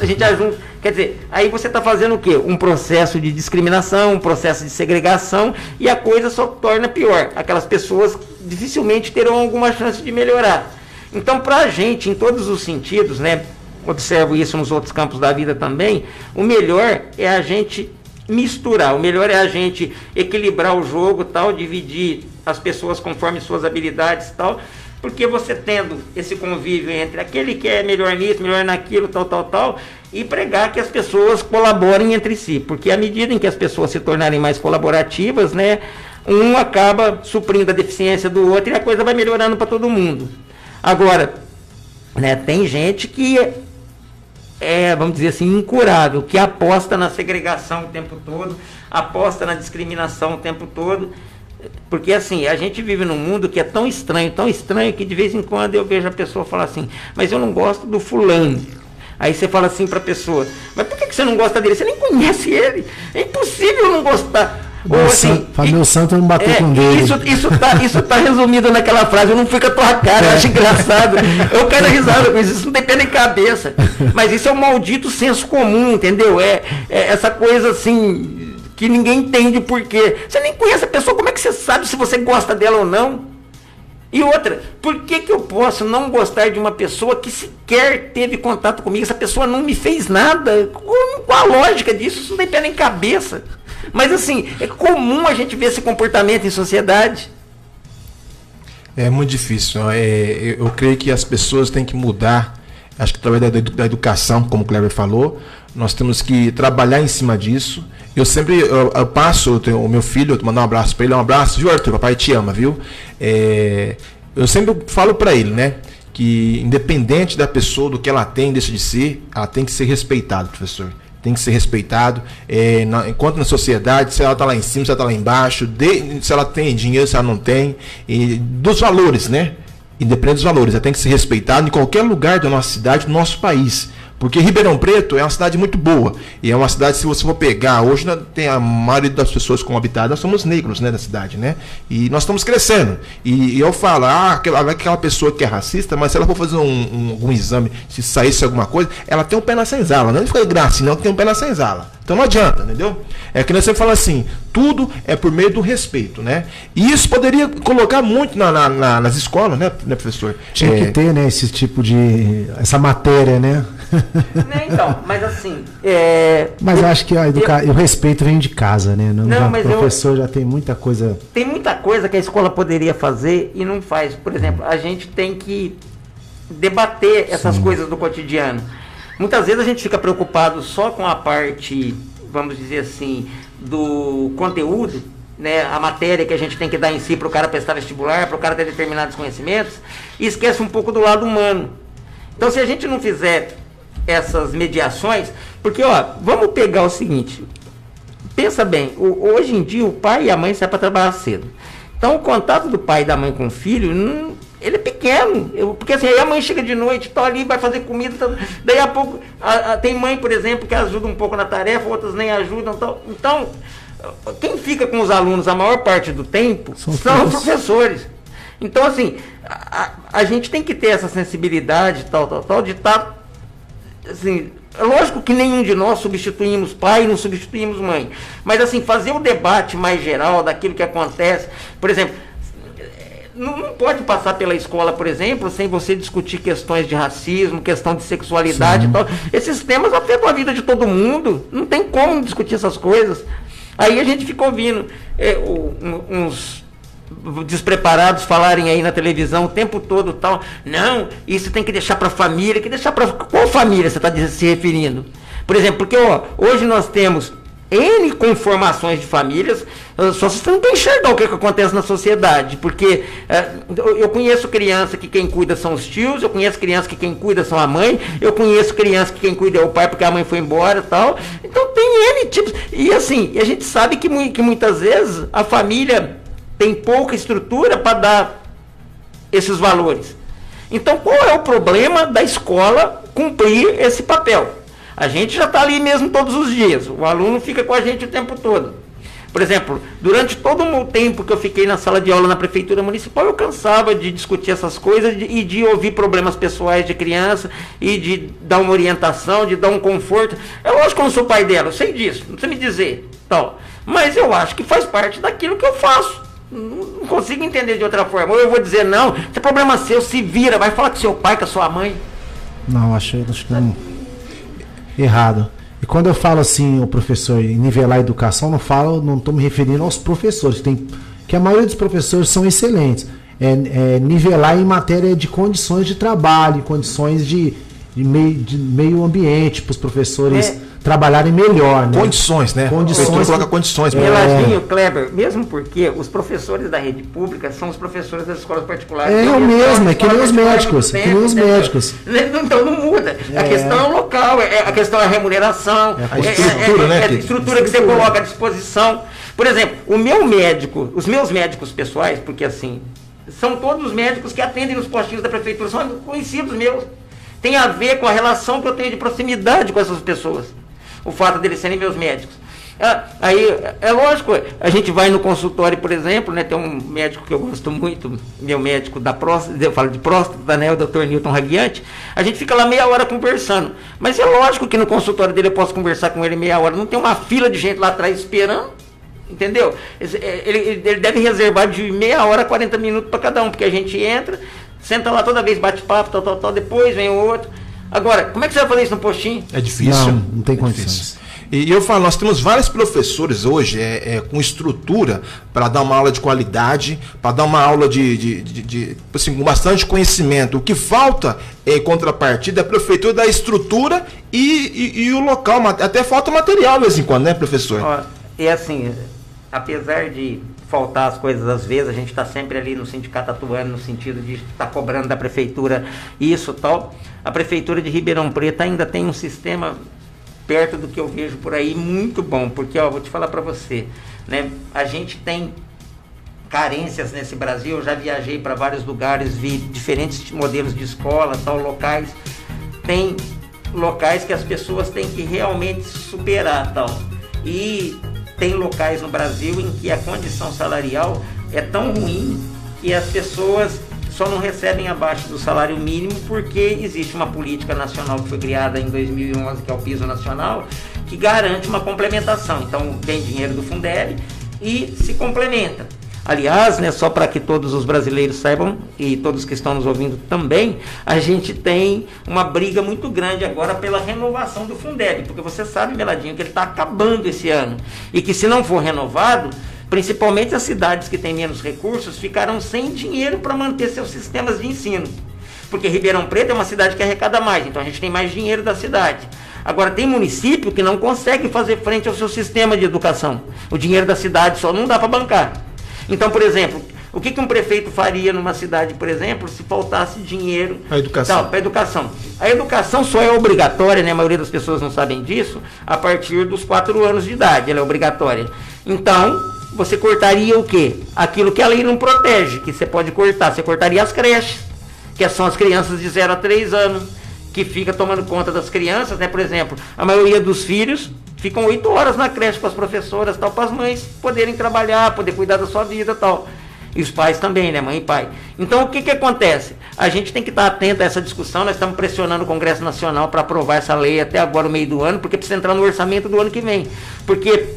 A gente ajuda, quer dizer, aí você está fazendo o quê? Um processo de discriminação, um processo de segregação, e a coisa só torna pior. Aquelas pessoas dificilmente terão alguma chance de melhorar. Então, para a gente, em todos os sentidos, né, observo isso nos outros campos da vida também, o melhor é a gente misturar, o melhor é a gente equilibrar o jogo, tal, dividir as pessoas conforme suas habilidades, tal, porque você tendo esse convívio entre aquele que é melhor nisso, melhor naquilo, tal, e pregar que as pessoas colaborem entre si, porque à medida em que as pessoas se tornarem mais colaborativas, né, um acaba suprindo a deficiência do outro e a coisa vai melhorando para todo mundo. Agora, né, tem gente que vamos dizer assim, incurável, que aposta na segregação o tempo todo, aposta na discriminação o tempo todo, porque assim, a gente vive num mundo que é tão estranho, que de vez em quando eu vejo a pessoa falar assim, mas eu não gosto do fulano. Aí você fala assim para a pessoa, mas por que você não gosta dele? Você nem conhece ele, é impossível não gostar. Ou assim, meu santo não bateu com dele. Isso tá resumido naquela frase, eu não fico a tua cara, eu acho engraçado. Eu quero risada com isso, isso não tem pé nem cabeça. Mas isso é um maldito senso comum, entendeu? É essa coisa assim, que ninguém entende o porquê. Você nem conhece a pessoa, como é que você sabe se você gosta dela ou não? E outra, por que eu posso não gostar de uma pessoa que sequer teve contato comigo? Essa pessoa não me fez nada. Qual a lógica disso? Isso não tem pé nem cabeça. Mas assim, é comum a gente ver esse comportamento em sociedade. É muito difícil. Eu creio que as pessoas têm que mudar. Acho que através da educação, como o Cleber falou, nós temos que trabalhar em cima disso. Eu sempre eu passo, o meu filho, eu vou mandar um abraço para ele, um abraço, viu, Arthur? Papai te ama, viu? Eu sempre falo para ele, né, que independente da pessoa, do que ela tem, deixa de ser, ela tem que ser respeitada, professor. Tem que ser respeitado, enquanto na sociedade, se ela está lá em cima, se ela está lá embaixo, se ela tem dinheiro, se ela não tem, dos valores, né? Independente dos valores, ela tem que ser respeitada em qualquer lugar da nossa cidade, do nosso país. Porque Ribeirão Preto é uma cidade muito boa. E é uma cidade, se você for pegar, hoje tem a maioria das pessoas com habitadas, nós somos negros, né, da cidade, né? E nós estamos crescendo. E eu falo, aquela pessoa que é racista, mas se ela for fazer algum exame, se saísse alguma coisa, ela tem um pé na senzala. Não fica graça, não, que tem um pé na senzala. Então não adianta, entendeu? É que nós sempre falamos assim, tudo é por meio do respeito, né? E isso poderia colocar muito nas escolas, né, professor? Tinha que ter, né, esse tipo essa matéria, né? Então, mas assim... Mas eu acho que o respeito vem de casa, né? O professor já tem muita coisa... Tem muita coisa que a escola poderia fazer e não faz. Por exemplo, a gente tem que debater essas coisas do cotidiano. Muitas vezes a gente fica preocupado só com a parte, vamos dizer assim, do conteúdo, né, a matéria que a gente tem que dar em si para o cara prestar vestibular, para o cara ter determinados conhecimentos, e esquece um pouco do lado humano. Então, se a gente não fizer essas mediações, porque, vamos pegar o seguinte, pensa bem, hoje em dia o pai e a mãe saem para trabalhar cedo. Então, o contato do pai e da mãe com o filho, ele é pequeno, porque assim, aí a mãe chega de noite, tá ali, vai fazer comida, daí a pouco, tem mãe, por exemplo, que ajuda um pouco na tarefa, outras nem ajudam, então, quem fica com os alunos a maior parte do tempo são os professores. Então, assim, a gente tem que ter essa sensibilidade, de estar, assim, é lógico que nenhum de nós substituímos pai e não substituímos mãe, mas assim, fazer o debate mais geral daquilo que acontece, por exemplo, não pode passar pela escola, por exemplo, sem você discutir questões de racismo, questão de sexualidade e tal. Esses temas afetam a vida de todo mundo, não tem como discutir essas coisas. Aí a gente fica ouvindo uns despreparados falarem aí na televisão o tempo todo tal. Não, isso tem que deixar para a família. Que deixar para qual família você está se referindo? Por exemplo, porque hoje nós temos N conformações de famílias, só se você não tem enxergar o que acontece na sociedade, porque eu conheço criança que quem cuida são os tios, eu conheço criança que quem cuida são a mãe, eu conheço criança que quem cuida é o pai porque a mãe foi embora e tal, então tem N tipos, e assim, a gente sabe que muitas vezes a família tem pouca estrutura para dar esses valores. Então qual é o problema da escola cumprir esse papel? A gente já está ali mesmo todos os dias, o aluno fica com a gente o tempo todo. Por exemplo, durante todo o meu tempo que eu fiquei na sala de aula na prefeitura municipal, eu cansava de discutir essas coisas e de ouvir problemas pessoais de criança e de dar uma orientação, de dar um conforto. É lógico que eu não sou pai dela, eu sei disso, não precisa me dizer, tal. Mas eu acho que faz parte daquilo que eu faço. Não consigo entender de outra forma. Ou eu vou dizer, não, se é problema seu, se vira, vai falar com seu pai, com a sua mãe. Não, acho que não. Errado. E quando eu falo assim, o professor, nivelar a educação, não estou me referindo aos professores, que a maioria dos professores são excelentes. Nivelar em matéria de condições de trabalho, em condições de meio ambiente, para os professores trabalharem melhor, né? Condições, né? Condições. Coloca condições. Meladinho, Kleber, mesmo porque os professores da rede pública são os professores das escolas particulares. É o mesmo, é que nem os médicos. Então não muda. A questão é o local, a questão é a remuneração, a estrutura, né? A estrutura que você coloca à disposição. Por exemplo, os meus médicos pessoais, porque assim, são todos os médicos que atendem nos postinhos da prefeitura, são conhecidos meus. Tem a ver com a relação que eu tenho de proximidade com essas pessoas. O fato deles serem meus médicos. Aí, é lógico, a gente vai no consultório, por exemplo, né, tem um médico que eu gosto muito, meu médico da próstata, eu falo de próstata, né, o Dr. Newton Raguiante, a gente fica lá meia hora conversando. Mas é lógico que no consultório dele eu posso conversar com ele meia hora, não tem uma fila de gente lá atrás esperando, entendeu? Ele deve reservar de meia hora a 40 minutos para cada um, porque a gente entra, senta lá toda vez, bate papo, tal, depois vem o outro. Agora, como é que você vai fazer isso no postinho? É difícil. Não tem condições. E eu falo, nós temos vários professores hoje com estrutura para dar uma aula de qualidade, para dar uma aula assim, com bastante conhecimento. O que falta, em contrapartida, é a prefeitura dar estrutura e o local. Até falta material de vez em quando, né, professor? Assim, apesar de faltar as coisas às vezes, a gente está sempre ali no sindicato atuando no sentido de estar cobrando da prefeitura isso e tal. A prefeitura de Ribeirão Preto ainda tem um sistema perto do que eu vejo por aí muito bom, porque vou te falar para você, né? A gente tem carências nesse Brasil, eu já viajei para vários lugares, vi diferentes modelos de escola, tal, locais, tem locais que as pessoas têm que realmente superar, tal, e tem locais no Brasil em que a condição salarial é tão ruim que as pessoas só não recebem abaixo do salário mínimo porque existe uma política nacional que foi criada em 2011, que é o piso nacional, que garante uma complementação. Então, tem dinheiro do Fundeb e se complementa. Aliás, né, só para que todos os brasileiros saibam, e todos que estão nos ouvindo também, a gente tem uma briga muito grande agora pela renovação do Fundeb, porque você sabe, Meladinho, que ele está acabando esse ano, e que se não for renovado, principalmente as cidades que têm menos recursos ficarão sem dinheiro para manter seus sistemas de ensino, porque Ribeirão Preto é uma cidade que arrecada mais, então a gente tem mais dinheiro da cidade. Agora, tem município que não consegue fazer frente ao seu sistema de educação, o dinheiro da cidade só não dá para bancar. Então, por exemplo, o que um prefeito faria numa cidade, por exemplo, se faltasse dinheiro para a educação? A educação só é obrigatória, né? A maioria das pessoas não sabem disso, a partir dos 4 anos de idade, ela é obrigatória. Então, você cortaria o quê? Aquilo que a lei não protege, que você pode cortar. Você cortaria as creches, que são as crianças de 0 a 3 anos, que fica tomando conta das crianças, né? Por exemplo, a maioria dos filhos ficam 8 horas na creche com as professoras, tal, para as mães poderem trabalhar, poder cuidar da sua vida, tal. E os pais também, né, mãe e pai. Então, o que acontece? A gente tem que estar atento a essa discussão, nós estamos pressionando o Congresso Nacional para aprovar essa lei até agora, no meio do ano, porque precisa entrar no orçamento do ano que vem. Porque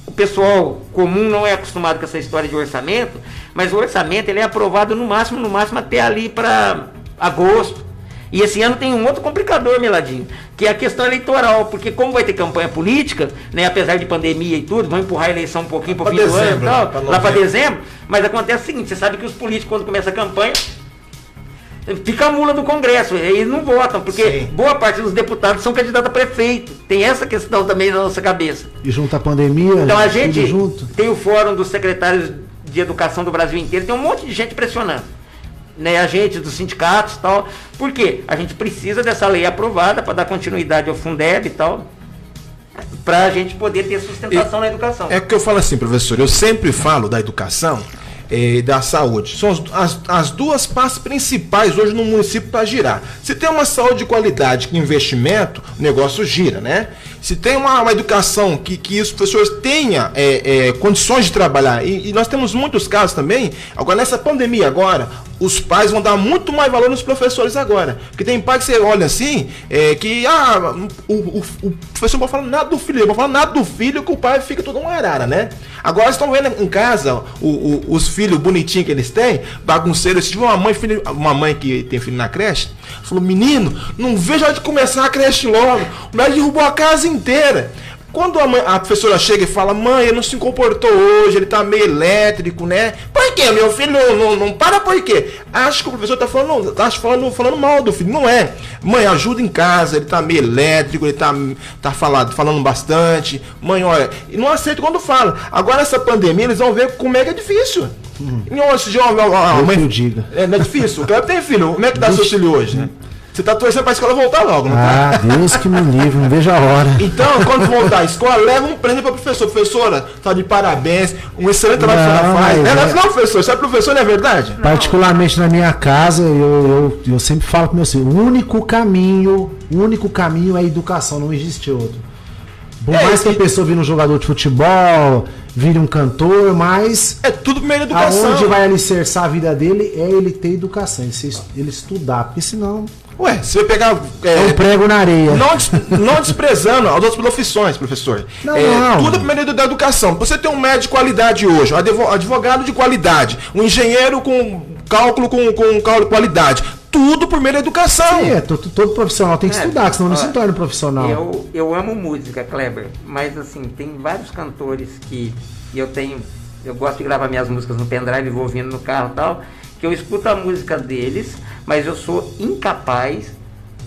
o pessoal comum não é acostumado com essa história de orçamento, mas o orçamento ele é aprovado no máximo até ali para agosto. E esse ano tem um outro complicador, Meladinho, que é a questão eleitoral, porque como vai ter campanha política, né, apesar de pandemia e tudo, vão empurrar a eleição um pouquinho para o fim do ano, lá para dezembro, mas acontece o seguinte, você sabe que os políticos, quando começa a campanha, fica a mula do Congresso, eles não votam, porque boa parte dos deputados são candidatos a prefeito, tem essa questão também na nossa cabeça. E junto à pandemia, então a gente tem o fórum dos secretários de educação do Brasil inteiro, tem um monte de gente pressionando. Né, agentes dos sindicatos e tal. Por quê? A gente precisa dessa lei aprovada para dar continuidade ao Fundeb e tal, para a gente poder ter sustentação na educação. É o que eu falo assim, professor, eu sempre falo da educação e da saúde. São as duas partes principais hoje no município para girar. Se tem uma saúde de qualidade com investimento, o negócio gira, né? se tem uma educação que os professores tenham condições de trabalhar, e nós temos muitos casos também, agora nessa pandemia agora, os pais vão dar muito mais valor nos professores agora. Porque tem pai que você olha assim, que o professor não vai falar nada do filho, ele vai falar nada do filho, que o pai fica todo uma arara, né? Agora estão vendo em casa os filhos bonitinhos que eles têm, bagunceiros. Se tiver uma mãe que tem filho na creche, falou: menino, não vejo a hora de começar a creche logo. O médico derrubou a casa inteira. Quando a professora chega e fala: mãe, ele não se comportou hoje, ele tá meio elétrico, né? Por quê? Meu filho não para por quê? Acho que o professor tá falando mal do filho. Não é. Mãe, ajuda em casa, ele tá meio elétrico, ele tá falando bastante. Mãe, olha, e não aceita quando fala. Agora essa pandemia, eles vão ver como é que é difícil. Mãe, diga. Não é difícil. O Cleber tem filho. Como é que tá seu filho hoje, né? Você tá torcendo pra escola voltar logo, não tá? Deus que me livre, não vejo a hora. Então, quando voltar à escola, leva um presente pra professor. Professora, tá de parabéns, um excelente trabalho que a senhora faz. Não, professor, você é professor, não é verdade? Particularmente na minha casa, eu sempre falo com meu filho, o único caminho é a educação, não existe outro. Por mais que a pessoa vire um jogador de futebol, vire um cantor, mas... É tudo primeiro educação. Aonde vai alicerçar a vida dele é ele ter educação, ele estudar, porque senão... Ué, você vai pegar... um prego na areia. Não desprezando as outras profissões, professor. Não. Tudo é primeiro da educação. Você tem um médico de qualidade hoje, um advogado de qualidade, um engenheiro com cálculo com qualidade. Tudo por meio da educação. Sim, todo profissional tem que estudar, senão não se torna profissional. Eu amo música, Kleber, mas assim, tem vários cantores que eu gosto de gravar minhas músicas no pendrive, vou ouvindo no carro e tal, que eu escuto a música deles, mas eu sou incapaz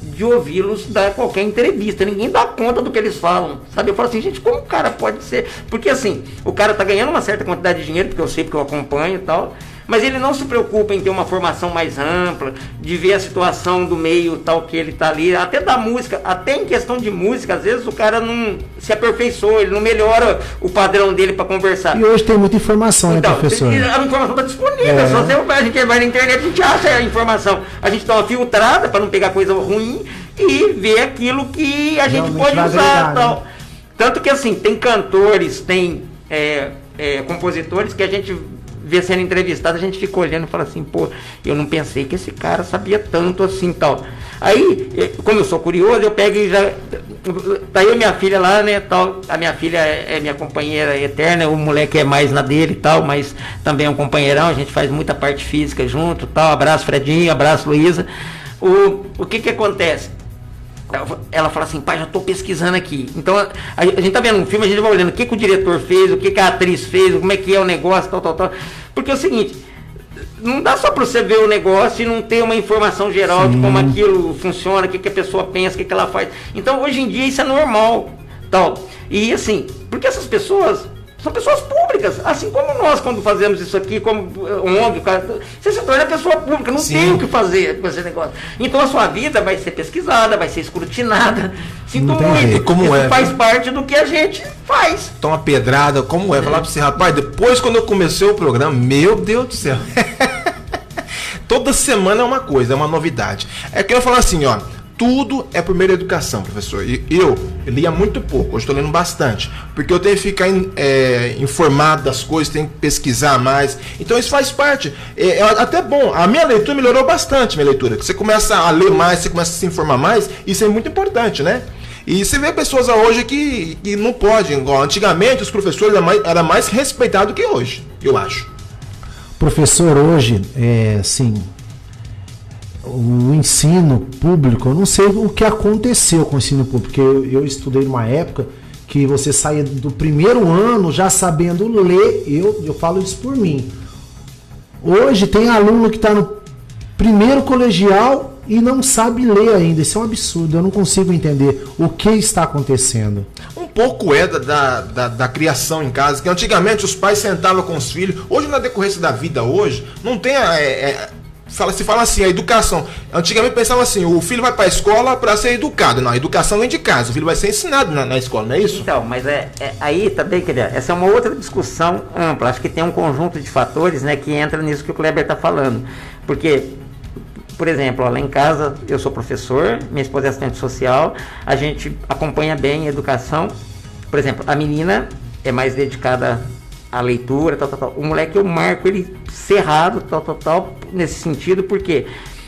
de ouvi-los dar qualquer entrevista. Ninguém dá conta do que eles falam, sabe? Eu falo assim, gente, como o cara pode ser? Porque assim, o cara tá ganhando uma certa quantidade de dinheiro, porque eu sei, porque eu acompanho e tal, mas ele não se preocupa em ter uma formação mais ampla, de ver a situação do meio tal que ele tá ali, até da música, até em questão de música, às vezes o cara não se aperfeiçoa, ele não melhora o padrão dele para conversar. E hoje tem muita informação, então, né, professor? A informação está disponível, só a gente vai na internet, a gente acha a informação, a gente dá uma filtrada para não pegar coisa ruim e ver aquilo que a gente pode usar. Tal. Né? Tanto que assim, tem cantores, tem compositores que a gente vê sendo entrevistado, a gente fica olhando e fala assim, pô, eu não pensei que esse cara sabia tanto assim, tal. Aí, como eu sou curioso, eu pego e já... Tá eu e minha filha lá, né, tal. A minha filha é minha companheira eterna, o moleque é mais na dele e tal, mas também é um companheirão, a gente faz muita parte física junto, tal. Abraço, Fredinho, abraço, Luísa. O que acontece? Ela fala assim, pai, já estou pesquisando aqui. Então, a gente tá vendo um filme, a gente vai olhando o que o diretor fez, o que a atriz fez, como é que é o negócio, tal. Porque é o seguinte, não dá só para você ver o negócio e não ter uma informação geral de como aquilo funciona, o que a pessoa pensa, o que ela faz. Então, hoje em dia, isso é normal, tal. E assim, porque essas pessoas são pessoas públicas, assim como nós, quando fazemos isso aqui, como ONG, você se torna pessoa pública, não tem o que fazer com esse negócio. Então a sua vida vai ser pesquisada, vai ser escrutinada. Sinto muito, como isso é, faz parte do que a gente faz. Toma pedrada, como é? Falar pra você, rapaz, depois quando eu comecei o programa, meu Deus do céu. Toda semana é uma coisa, é uma novidade. É que eu falo assim, ó. Tudo é por meio da educação, professor. E eu lia muito pouco, hoje estou lendo bastante, porque eu tenho que ficar informado das coisas, tenho que pesquisar mais. Então isso faz parte. É até bom. A minha leitura melhorou bastante, minha leitura. Você começa a ler mais, você começa a se informar mais, isso é muito importante, né? E você vê pessoas hoje que não podem. Antigamente os professores eram mais respeitados que hoje, eu acho. Professor, hoje, sim... O ensino público, eu não sei o que aconteceu com o ensino público, porque eu estudei numa época que você saía do primeiro ano já sabendo ler, eu falo isso por mim. Hoje tem aluno que está no primeiro colegial e não sabe ler ainda, isso é um absurdo, eu não consigo entender o que está acontecendo. Um pouco da criação em casa, que antigamente os pais sentavam com os filhos, hoje na decorrência da vida hoje, não tem se fala assim, a educação. Antigamente pensava assim, o filho vai para a escola para ser educado. Não, a educação vem de casa, o filho vai ser ensinado na escola, não é isso? Então, mas aí também, querido, essa é uma outra discussão ampla. Acho que tem um conjunto de fatores, né, que entra nisso que o Kleber está falando. Porque por exemplo, lá em casa eu sou professor, minha esposa é assistente social, a gente acompanha bem a educação. Por exemplo, a menina é mais dedicada à leitura, tal. O moleque eu marco ele cerrado, tal, nesse sentido, porque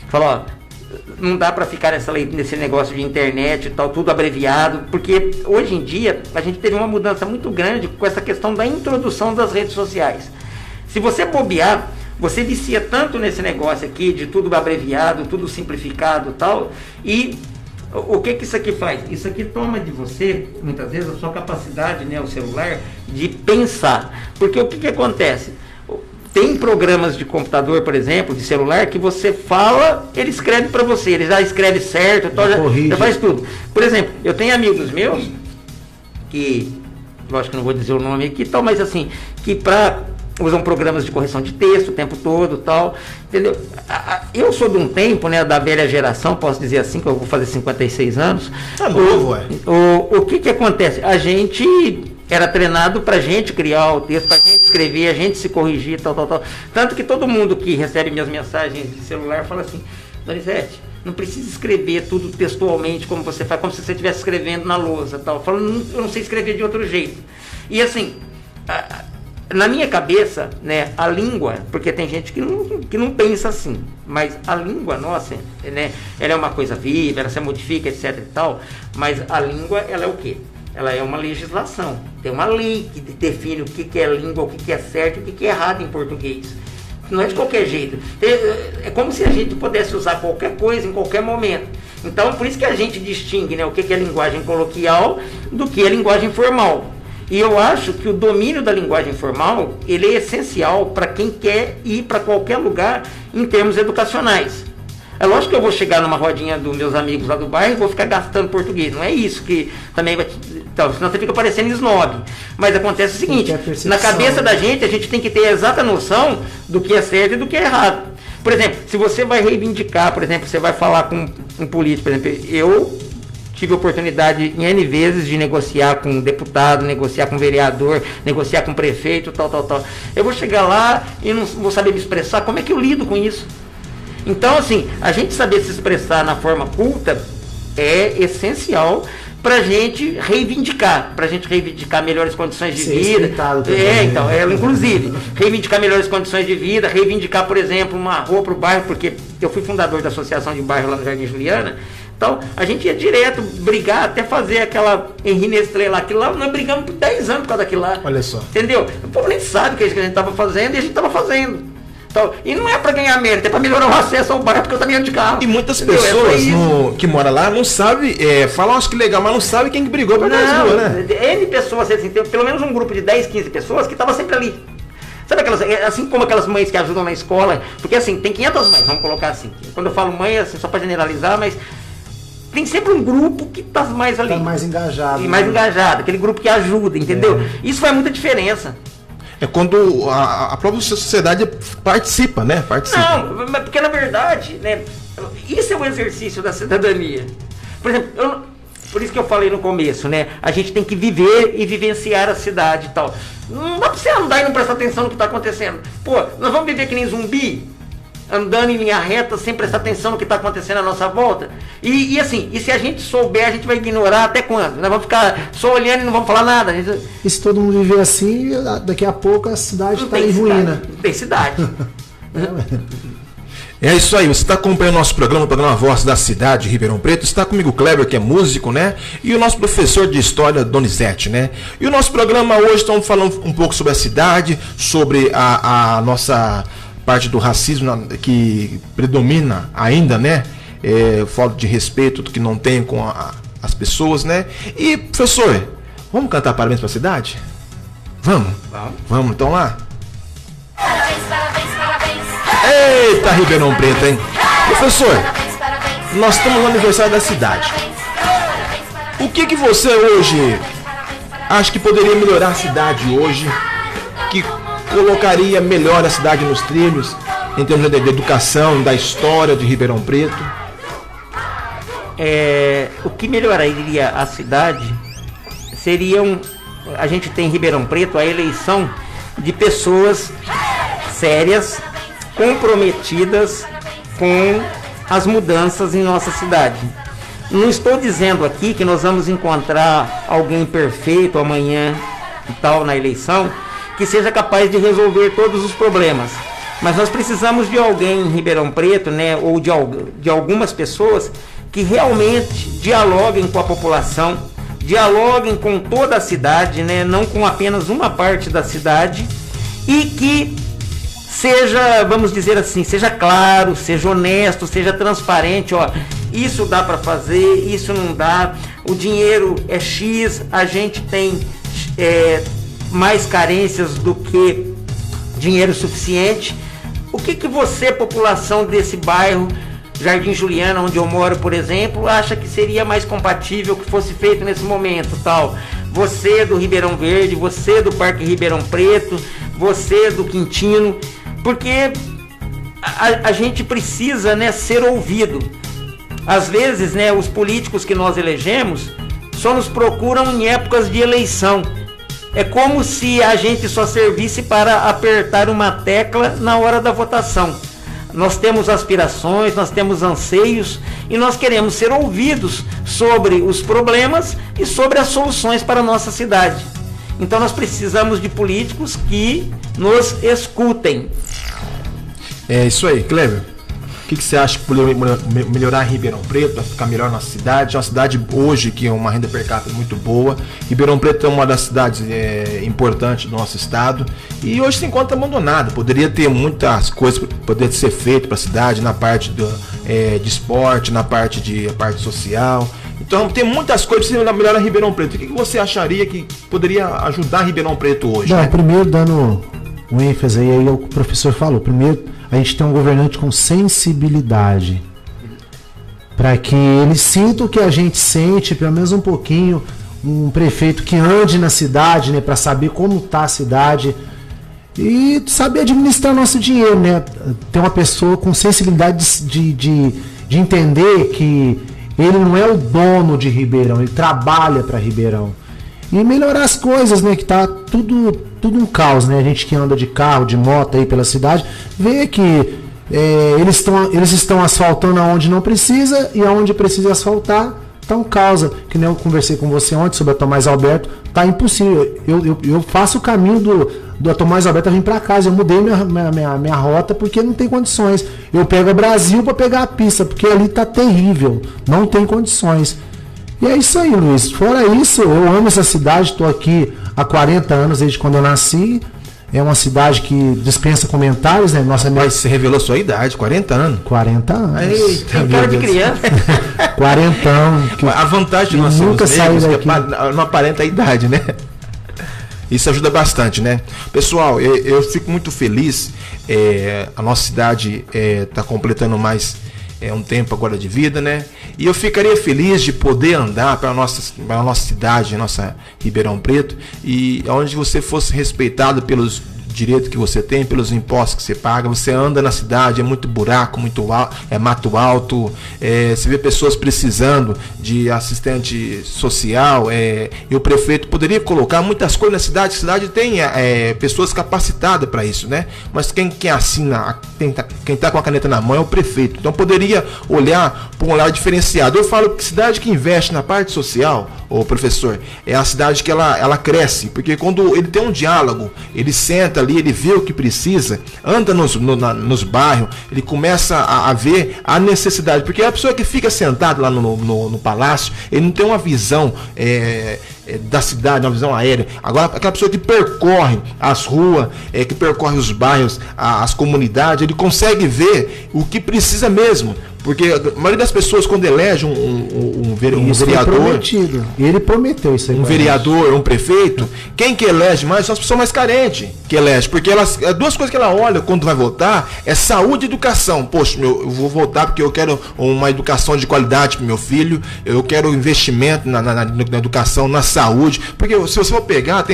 fala, ó, não dá para ficar nesse negócio de internet e tal, tudo abreviado, porque hoje em dia a gente teve uma mudança muito grande com essa questão da introdução das redes sociais. Se você bobear, você vicia tanto nesse negócio aqui de tudo abreviado, tudo simplificado e tal, e o que isso aqui faz? Isso aqui toma de você, muitas vezes, a sua capacidade, né, o celular, de pensar. Porque o que acontece? Tem programas de computador, por exemplo, de celular, que você fala, ele escreve para você, ele já escreve certo, já faz tudo. Por exemplo, eu tenho amigos meus, que, lógico que não vou dizer o nome aqui, tal, mas assim, que usam programas de correção de texto o tempo todo, tal, entendeu? Eu sou de um tempo, né, da velha geração, posso dizer assim, que eu vou fazer 56 anos. Tá novo, o que acontece? A gente era treinado pra gente criar o texto, pra gente escrever, a gente se corrigir, tal. Tanto que todo mundo que recebe minhas mensagens de celular fala assim, Donizete, não precisa escrever tudo textualmente como você faz, como se você estivesse escrevendo na lousa, tal. Falando, eu não sei escrever de outro jeito. E assim, na minha cabeça, né, a língua, porque tem gente que não pensa assim, mas a língua nossa, né, ela é uma coisa viva, ela se modifica, etc e tal, mas a língua, ela é o quê? Ela é uma legislação, tem uma lei que define o que é língua, o que é certo e o que é errado em português. Não é de qualquer jeito. É como se a gente pudesse usar qualquer coisa em qualquer momento. Então, por isso que a gente distingue, né, o que é linguagem coloquial do que é linguagem formal. E eu acho que o domínio da linguagem formal, ele é essencial para quem quer ir para qualquer lugar em termos educacionais. É lógico que eu vou chegar numa rodinha dos meus amigos lá do bairro e vou ficar gastando português. Não é isso que também vai... Então, senão você fica parecendo snob. Mas acontece o seguinte, na cabeça da gente, a gente tem que ter a exata noção do que é certo e do que é errado. Por exemplo, se você vai reivindicar, por exemplo, você vai falar com um político, por exemplo, eu tive a oportunidade em N vezes de negociar com um deputado, negociar com um vereador, negociar com um prefeito, tal. Eu vou chegar lá e não vou saber me expressar, como é que eu lido com isso? Então, assim, a gente saber se expressar na forma culta é essencial para a gente reivindicar melhores condições de vida. Então, inclusive, reivindicar melhores condições de vida, reivindicar, por exemplo, uma rua para o bairro, porque eu fui fundador da associação de bairro lá no Jardim Juliana. Então, a gente ia direto brigar até fazer aquela Henri Nestlé lá. Aquilo lá, nós brigamos por 10 anos por causa daquilo lá. Olha só. Entendeu? O povo nem sabe o que a gente estava fazendo e a gente estava fazendo. Então, e não é para ganhar mérito, é para melhorar o acesso ao bairro, porque eu também ando de carro. E muitas pessoas que moram lá não sabem, falam, acho que legal, mas não sabem quem brigou para ganhar as ruas, né? N pessoas, assim, tem pelo menos um grupo de 10, 15 pessoas que estava sempre ali. Sabe aquelas, assim como aquelas mães que ajudam na escola, porque assim, tem 500 mães, vamos colocar assim. Quando eu falo mãe, assim, só para generalizar, mas tem sempre um grupo que está mais ali. Está mais engajado. E mais engajado, aquele grupo que ajuda, entendeu? Isso faz muita diferença. É quando a própria sociedade participa, né? Não, porque na verdade, né, isso é um exercício da cidadania. Por exemplo, por isso que eu falei no começo, né? A gente tem que viver e vivenciar a cidade e tal. Não dá pra você andar e não prestar atenção no que está acontecendo. Pô, nós vamos viver que nem zumbi? Andando em linha reta, sem prestar atenção no que está acontecendo à nossa volta. E assim, e se a gente souber, a gente vai ignorar até quando? Nós vamos ficar só olhando e não vamos falar nada. E se todo mundo viver assim, daqui a pouco a cidade está em ruína. Não tem cidade. É isso aí, você está acompanhando o nosso programa, o programa Voz da Cidade de Ribeirão Preto. Está comigo o Kleber, que é músico, né? E o nosso professor de História, Donizete, né? E o nosso programa hoje estamos falando um pouco sobre a cidade, sobre a nossa parte do racismo que predomina ainda, né? Falta de respeito que não tem com as pessoas, né? E, professor, vamos cantar parabéns para a cidade? Vamos, então lá? Eita, Ribeirão Preto, hein? Professor, nós estamos no aniversário da cidade. O que você hoje acha que poderia melhorar a cidade hoje? Que colocaria melhor a cidade nos trilhos, em termos de educação, da história de Ribeirão Preto? O que melhoraria a cidade seriam... A gente tem em Ribeirão Preto a eleição de pessoas sérias, comprometidas com as mudanças em nossa cidade. Não estou dizendo aqui que nós vamos encontrar alguém perfeito amanhã e tal na eleição, que seja capaz de resolver todos os problemas. Mas nós precisamos de alguém em Ribeirão Preto, né, ou de algumas pessoas que realmente dialoguem com a população, dialoguem com toda a cidade, né, não com apenas uma parte da cidade, e que seja, vamos dizer assim, seja claro, seja honesto, seja transparente, ó, isso dá para fazer, isso não dá, o dinheiro é X, a gente tem mais carências do que dinheiro suficiente. O que você, população desse bairro, Jardim Juliana, onde eu moro, por exemplo, acha que seria mais compatível que fosse feito nesse momento, tal? Você do Ribeirão Verde, você do Parque Ribeirão Preto, você do Quintino, porque a gente precisa, né, ser ouvido. Às vezes, né, os políticos que nós elegemos só nos procuram em épocas de eleição. É como se a gente só servisse para apertar uma tecla na hora da votação. Nós temos aspirações, nós temos anseios e nós queremos ser ouvidos sobre os problemas e sobre as soluções para a nossa cidade. Então nós precisamos de políticos que nos escutem. É isso aí, Cleber. O que você acha que poderia melhorar Ribeirão Preto, para ficar melhor na cidade? É uma cidade hoje que é uma renda per capita muito boa. Ribeirão Preto é uma das cidades importantes do nosso estado e hoje se encontra abandonada. Poderia ter muitas coisas que poderiam ser feitas para a cidade, na parte de esporte, na parte social. Então tem muitas coisas que melhorar Ribeirão Preto. O que você acharia que poderia ajudar Ribeirão Preto hoje? Não, né? Primeiro, dando um ênfase aí o que o professor falou. Primeiro, a gente tem um governante com sensibilidade, para que ele sinta o que a gente sente, pelo menos um pouquinho, um prefeito que ande na cidade, né, para saber como está a cidade e saber administrar nosso dinheiro, né? Ter uma pessoa com sensibilidade de entender que ele não é o dono de Ribeirão, ele trabalha para Ribeirão. E melhorar as coisas, né? Que tá tudo um caos, né? A gente que anda de carro, de moto aí pela cidade, vê que eles estão asfaltando aonde não precisa e aonde precisa asfaltar tá um caos. Que nem eu conversei com você ontem sobre a Tomás Alberto, tá impossível. Eu faço o caminho do Tomás Alberto a vir para casa, eu mudei minha rota porque não tem condições. Eu pego a Brasil para pegar a pista, porque ali tá terrível, não tem condições. E é isso aí, Luiz. Fora isso, eu amo essa cidade, estou aqui há 40 anos, desde quando eu nasci. É uma cidade que dispensa comentários, né? Nossa, mas você revelou sua idade, 40 anos? 40 anos. Eita, cara de criança. 40 anos. A vantagem de nós nunca sermos negros é que não aparenta a idade, né? Isso ajuda bastante, né? Pessoal, eu fico muito feliz. A nossa cidade está completando mais um tempo agora de vida, né? E eu ficaria feliz de poder andar para a nossa cidade, nossa Ribeirão Preto, e onde você fosse respeitado pelos direitos que você tem, pelos impostos que você paga. Você anda na cidade, é muito buraco, mato alto, você vê pessoas precisando de assistente social, e o prefeito poderia colocar muitas coisas na cidade. A cidade tem pessoas capacitadas para isso, né? Mas quem assina, quem tá com a caneta na mão é o prefeito. Então poderia olhar por um olhar diferenciado. Eu falo que cidade que investe na parte social, o professor, é a cidade que ela cresce, porque quando ele tem um diálogo, ele senta ali, ele vê o que precisa, anda nos bairros, ele começa a ver a necessidade, porque a pessoa que fica sentada lá no palácio, ele não tem uma visão da cidade, uma visão aérea. Agora, aquela pessoa que percorre as ruas, que percorre os bairros, as comunidades, ele consegue ver o que precisa mesmo. Porque a maioria das pessoas, quando elege um vereador, ele prometeu isso aí, um vereador, um prefeito, quem que elege mais são as pessoas mais carentes que elege, porque duas coisas que ela olha quando vai votar é saúde e educação. Poxa, eu vou votar porque eu quero uma educação de qualidade para meu filho, eu quero investimento na educação, na saúde, porque se você for pegar,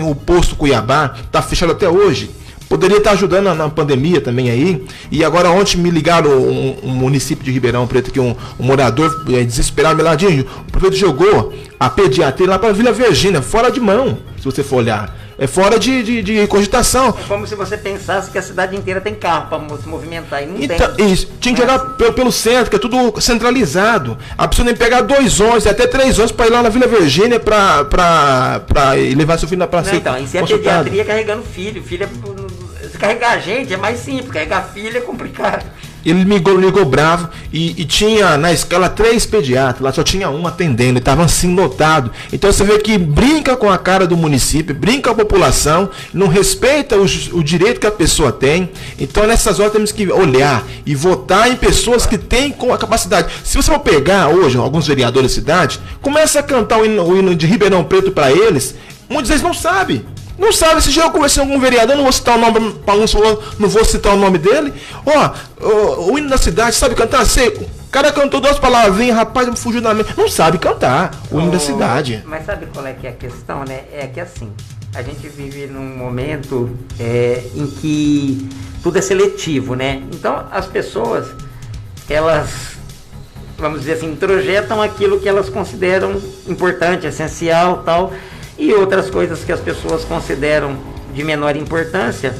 o posto Cuiabá está fechado até hoje. Poderia estar ajudando na pandemia também aí. E agora ontem me ligaram um município de Ribeirão Preto, que um morador desesperado, Meladinho, o prefeito jogou a pediatria lá para Vila Virgínia, fora de mão, se você for olhar. É fora de cogitação. É como se você pensasse que a cidade inteira tem carro para se movimentar e não Então, tem. isso, tinha que jogar pelo centro, que é tudo centralizado. A pessoa tem que pegar 2 ônibus, até 3 ônibus para ir lá na Vila Virgínia para levar seu filho para ser Então, isso é consultado. pediatria carregando filho. Filho se carregar a gente é mais simples, carregar filho é complicado. Ele ligou bravo e tinha na escala 3 pediatras, lá só tinha um atendendo, ele estava assim lotado. Então você vê que brinca com a cara do município, brinca com a população, não respeita o direito que a pessoa tem. Então nessas horas temos que olhar e votar em pessoas que têm a capacidade. Se você for pegar hoje alguns vereadores da cidade, começa a cantar o hino de Ribeirão Preto para eles, muitas vezes não sabem. Não sabe, esse dia eu conversei com algum vereador, não vou citar o nome para um, não vou citar o nome dele. O hino da cidade, sabe cantar? O cara cantou 2 palavrinhas, rapaz, fugiu da mente. Não sabe cantar o hino da cidade. Mas sabe qual é que é a questão, né? É que assim, a gente vive num momento em que tudo é seletivo, né? Então as pessoas, elas, vamos dizer assim, introjetam aquilo que elas consideram importante, essencial, tal. E outras coisas que as pessoas consideram de menor importância,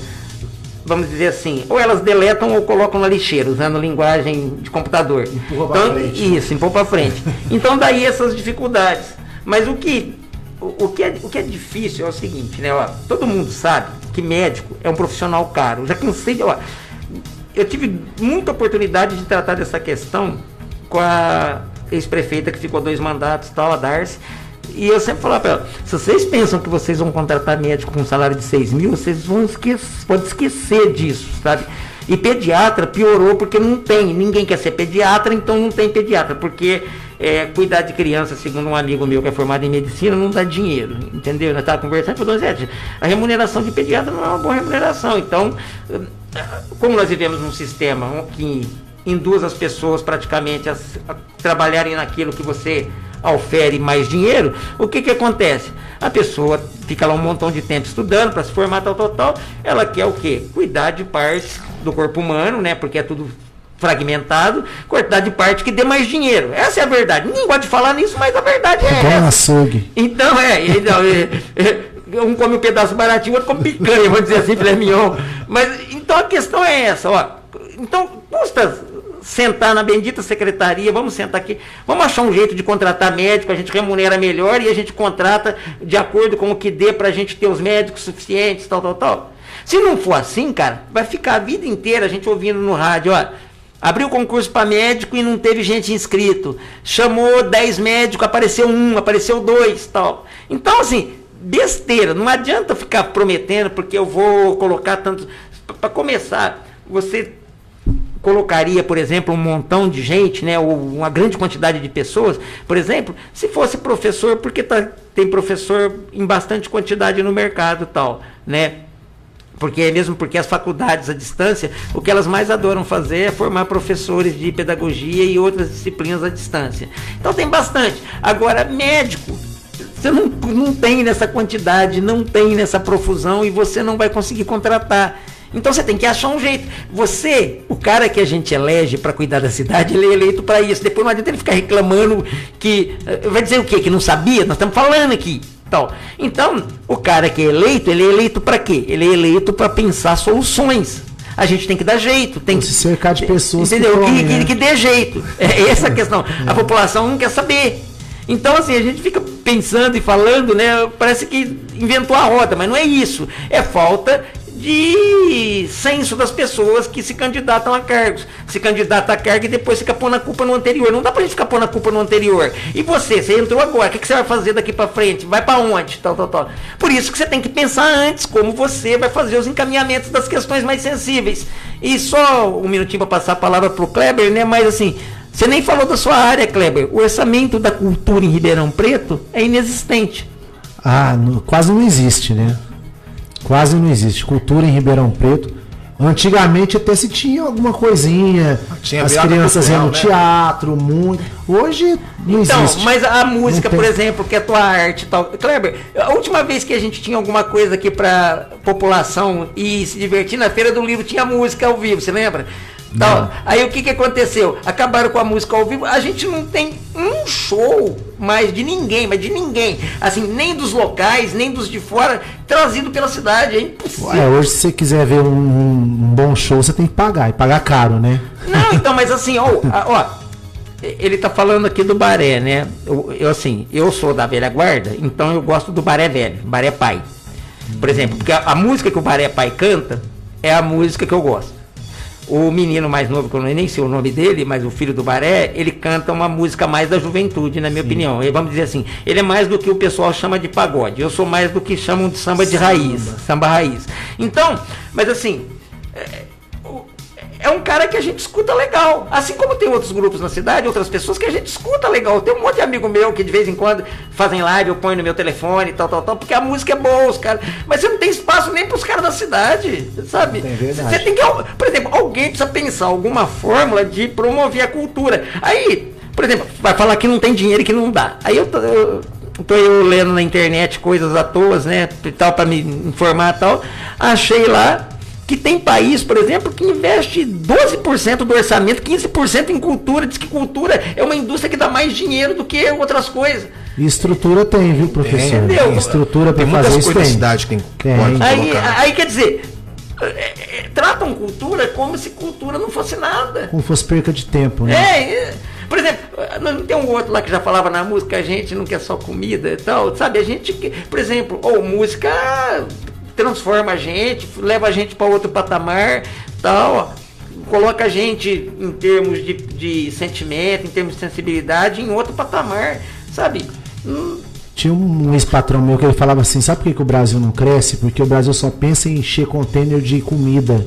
vamos dizer assim, ou elas deletam ou colocam na lixeira, usando linguagem de computador. Empurra pra frente. Isso, empurra para frente. Então daí essas dificuldades. Mas o que é difícil é o seguinte, né? Todo mundo sabe que médico é um profissional caro. Já cansei de... eu tive muita oportunidade de tratar dessa questão com a ex-prefeita que ficou 2 mandatos, tal, a Darcy. E eu sempre falava para ela, se vocês pensam que vocês vão contratar médico com um salário de 6 mil, vocês podem esquecer disso, sabe? E pediatra piorou porque não tem, ninguém quer ser pediatra, então não tem pediatra, porque cuidar de criança, segundo um amigo meu que é formado em medicina, não dá dinheiro, entendeu? Nós estávamos conversando e falou, Zé, a remuneração de pediatra não é uma boa remuneração. Então, como nós vivemos num sistema que induz as pessoas praticamente a trabalharem naquilo que você ofere mais dinheiro, o que acontece? A pessoa fica lá um montão de tempo estudando para se formar, tal, ela quer o quê? Cuidar de partes do corpo humano, né? Porque é tudo fragmentado, cortar de parte que dê mais dinheiro. Essa é a verdade. Ninguém gosta de falar nisso, mas a verdade é igual essa. Açougue. Então, um come um pedaço baratinho, outro come picanha, vamos dizer assim, filé mignon. Mas, então a questão é essa, Então, custa sentar na bendita secretaria, vamos sentar aqui, vamos achar um jeito de contratar médico, a gente remunera melhor e a gente contrata de acordo com o que dê pra gente ter os médicos suficientes, tal. Se não for assim, cara, vai ficar a vida inteira a gente ouvindo no rádio, abriu concurso para médico e não teve gente inscrito, chamou 10 médicos, apareceu 1, apareceu 2, tal. Então, assim, besteira, não adianta ficar prometendo porque eu vou colocar tanto. Para começar, você colocaria, por exemplo, um montão de gente, né, ou uma grande quantidade de pessoas, por exemplo, se fosse professor, porque tem professor em bastante quantidade no mercado, tal, né? Mesmo porque as faculdades à distância, o que elas mais adoram fazer é formar professores de pedagogia e outras disciplinas à distância. Então tem bastante. Agora, médico, você não tem nessa quantidade, não tem nessa profusão e você não vai conseguir contratar. Então você tem que achar um jeito. O cara que a gente elege para cuidar da cidade, ele é eleito para isso. Depois não adianta ele ficar reclamando que... Vai dizer o quê? Que não sabia? Nós estamos falando aqui. Então, o cara que é eleito, ele é eleito para quê? Ele é eleito para pensar soluções. A gente tem que dar jeito. Tem que se cercar de pessoas que dê jeito. É essa a questão. A população não quer saber. Então, assim, a gente fica pensando e falando, né? Parece que inventou a roda, mas não é isso. É falta de senso das pessoas que se candidatam a cargos. Se candidata a cargo e depois fica pondo a culpa no anterior. Não dá pra gente ficar pondo a culpa no anterior. E você entrou agora, o que você vai fazer daqui pra frente? Vai pra onde? Tal. Por isso que você tem que pensar antes como você vai fazer os encaminhamentos das questões mais sensíveis. E só um minutinho pra passar a palavra pro Kleber, né? Mas assim, você nem falou da sua área, Kleber. O orçamento da cultura em Ribeirão Preto é inexistente. Quase não existe, né? Quase não existe. Cultura em Ribeirão Preto. Antigamente até se tinha alguma coisinha. As crianças iam no teatro, muito. Hoje não existe. Mas a música, por exemplo, que é a tua arte e tal. Kleber, a última vez que a gente tinha alguma coisa aqui pra população e se divertir na Feira do Livro, tinha música ao vivo, você lembra? Tal. Aí o que aconteceu? Acabaram com a música ao vivo. A gente não tem um show mais de ninguém, assim, nem dos locais, nem dos de fora, trazido pela cidade. É impossível. Hoje, se você quiser ver um bom show, você tem que pagar, e pagar caro, né? Não, então, mas assim, ó, ele tá falando aqui do Baré, né? Eu sou da velha guarda, então eu gosto do Baré velho, Baré pai. Por exemplo, porque a música que o Baré pai canta é a música que eu gosto. O menino mais novo, que eu nem sei o nome dele, mas o filho do Baré, ele canta uma música mais da juventude, na minha opinião. E vamos dizer assim, ele é mais do que o pessoal chama de pagode. Eu sou mais do que chamam de samba de raiz, samba raiz. Então, mas assim, é um cara que a gente escuta legal. Assim como tem outros grupos na cidade, outras pessoas que a gente escuta legal. Tem um monte de amigo meu que de vez em quando fazem live, eu ponho no meu telefone, tal, porque a música é boa, os caras. Mas você não tem espaço nem pros caras da cidade, sabe? Você tem que, por exemplo, alguém precisa pensar alguma fórmula de promover a cultura. Aí, por exemplo, vai falar que não tem dinheiro e que não dá. Aí eu tô lendo na internet coisas à toa, né, e tal, para me informar e tal. Achei lá que tem país, por exemplo, que investe 12% do orçamento, 15% em cultura. Diz que cultura é uma indústria que dá mais dinheiro do que outras coisas. E estrutura tem, viu, professor? Entendeu? Tem estrutura para fazer isso, tem. Cidade que tem. Aí quer dizer, tratam cultura como se cultura não fosse nada. Como fosse perca de tempo, né? Por exemplo, não tem um outro lá que já falava na música, a gente não quer só comida e tal, sabe? A gente, por exemplo, música transforma a gente, leva a gente para outro patamar, tal, coloca a gente em termos de sentimento, em termos de sensibilidade, em outro patamar, sabe? Tinha um ex-patrão meu que ele falava assim, sabe por que o Brasil não cresce? Porque o Brasil só pensa em encher container de comida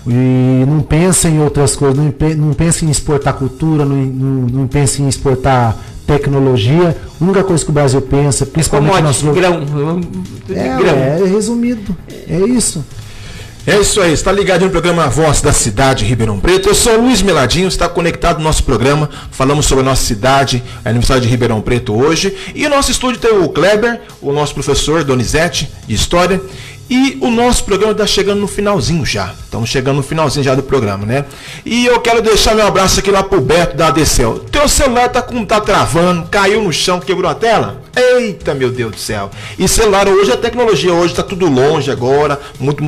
e não pensa em outras coisas, não pensa em exportar cultura, não pensa em exportar tecnologia. A única coisa que o Brasil pensa, principalmente nosso grão. Resumido, é isso. É isso aí, está ligado no programa Voz da Cidade Ribeirão Preto. Eu sou o Luiz Meladinho, está conectado no nosso programa. Falamos sobre a nossa cidade, a aniversário de Ribeirão Preto hoje. E o nosso estúdio tem o Kleber, o nosso professor Donizete, de História. E o nosso programa está chegando no finalzinho já. Estamos chegando no finalzinho já do programa, né? E eu quero deixar meu abraço aqui lá pro Beto da ADCEL. Teu celular tá travando, caiu no chão, quebrou a tela? Eita, meu Deus do céu. E celular hoje, a tecnologia hoje está tudo longe agora,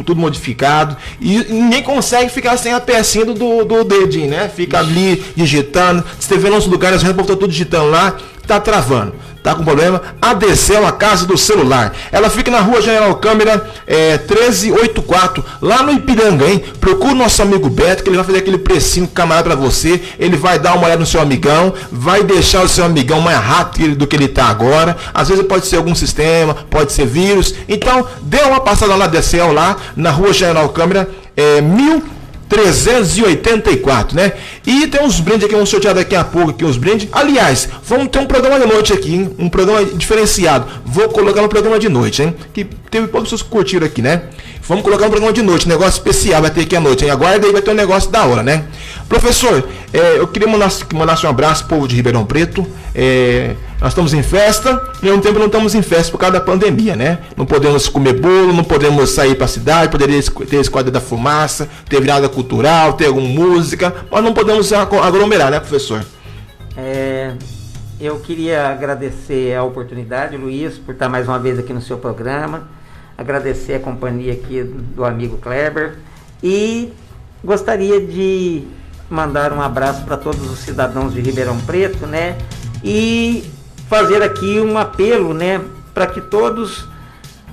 tudo modificado. E ninguém consegue ficar sem a pecinha do dedinho, né? Fica ali digitando. Se você vê nos lugares, a gente tá tudo digitando lá, tá travando. Tá com problema? ADCEL, a casa do celular. Ela fica na rua General Câmara 1384, lá no Ipiranga, hein? Procura o nosso amigo Beto, que ele vai fazer aquele precinho camarada pra você. Ele vai dar uma olhada no seu amigão, vai deixar o seu amigão mais rápido do que ele tá agora. Às vezes pode ser algum sistema, pode ser vírus. Então, dê uma passada lá na ADCEL, lá na rua General Câmara 1384, né? E tem uns brindes aqui, vamos sortear daqui a pouco aqui uns brindes. Aliás, vamos ter um programa de noite aqui, hein? Um programa diferenciado. Vou colocar no programa de noite, hein? Que teve poucas pessoas que curtiram aqui, né? Vamos colocar um programa de noite, um negócio especial vai ter aqui à noite, hein? Aguarda aí, vai ter um negócio da hora, né? Professor, eu queria mandar um abraço pro povo de Ribeirão Preto. Nós estamos em festa e ao mesmo tempo não estamos em festa por causa da pandemia, né? Não podemos comer bolo, não podemos sair para a cidade, poderia ter Esquadra da Fumaça, ter virada cultural, ter alguma música, mas não podemos aglomerar, né, professor? Eu queria agradecer a oportunidade, Luiz, por estar mais uma vez aqui no seu programa, agradecer a companhia aqui do amigo Kleber e gostaria de mandar um abraço para todos os cidadãos de Ribeirão Preto, né? E fazer aqui um apelo, né, para que todos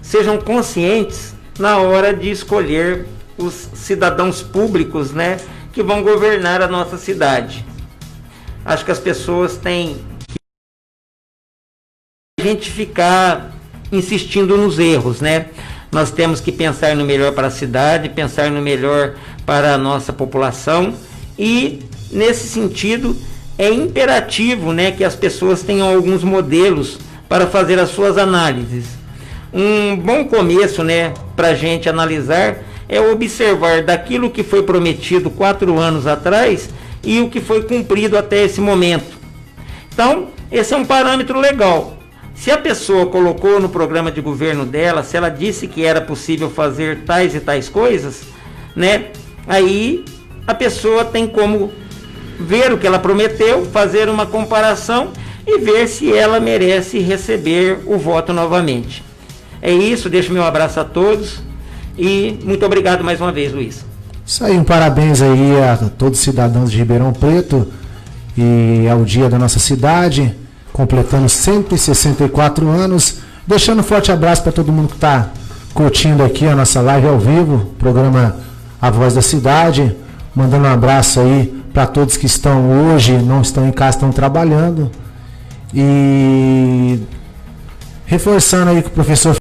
sejam conscientes na hora de escolher os cidadãos públicos, né, que vão governar a nossa cidade. Acho que as pessoas têm que a gente ficar insistindo nos erros, né? Nós temos que pensar no melhor para a cidade, pensar no melhor para a nossa população e, nesse sentido, é imperativo, né, que as pessoas tenham alguns modelos para fazer as suas análises. Um bom começo, né, para a gente analisar é observar daquilo que foi prometido 4 anos atrás e o que foi cumprido até esse momento. Então, esse é um parâmetro legal. Se a pessoa colocou no programa de governo dela, se ela disse que era possível fazer tais e tais coisas, né, aí a pessoa tem como ver o que ela prometeu, fazer uma comparação e ver se ela merece receber o voto novamente. É isso, deixo meu abraço a todos e muito obrigado mais uma vez, Luiz. Isso aí, um parabéns aí a todos os cidadãos de Ribeirão Preto e ao dia da nossa cidade, completando 164 anos. Deixando um forte abraço para todo mundo que está curtindo aqui a nossa live ao vivo, programa A Voz da Cidade. Mandando um abraço aí para todos que estão hoje, não estão em casa, estão trabalhando. E reforçando aí que o professor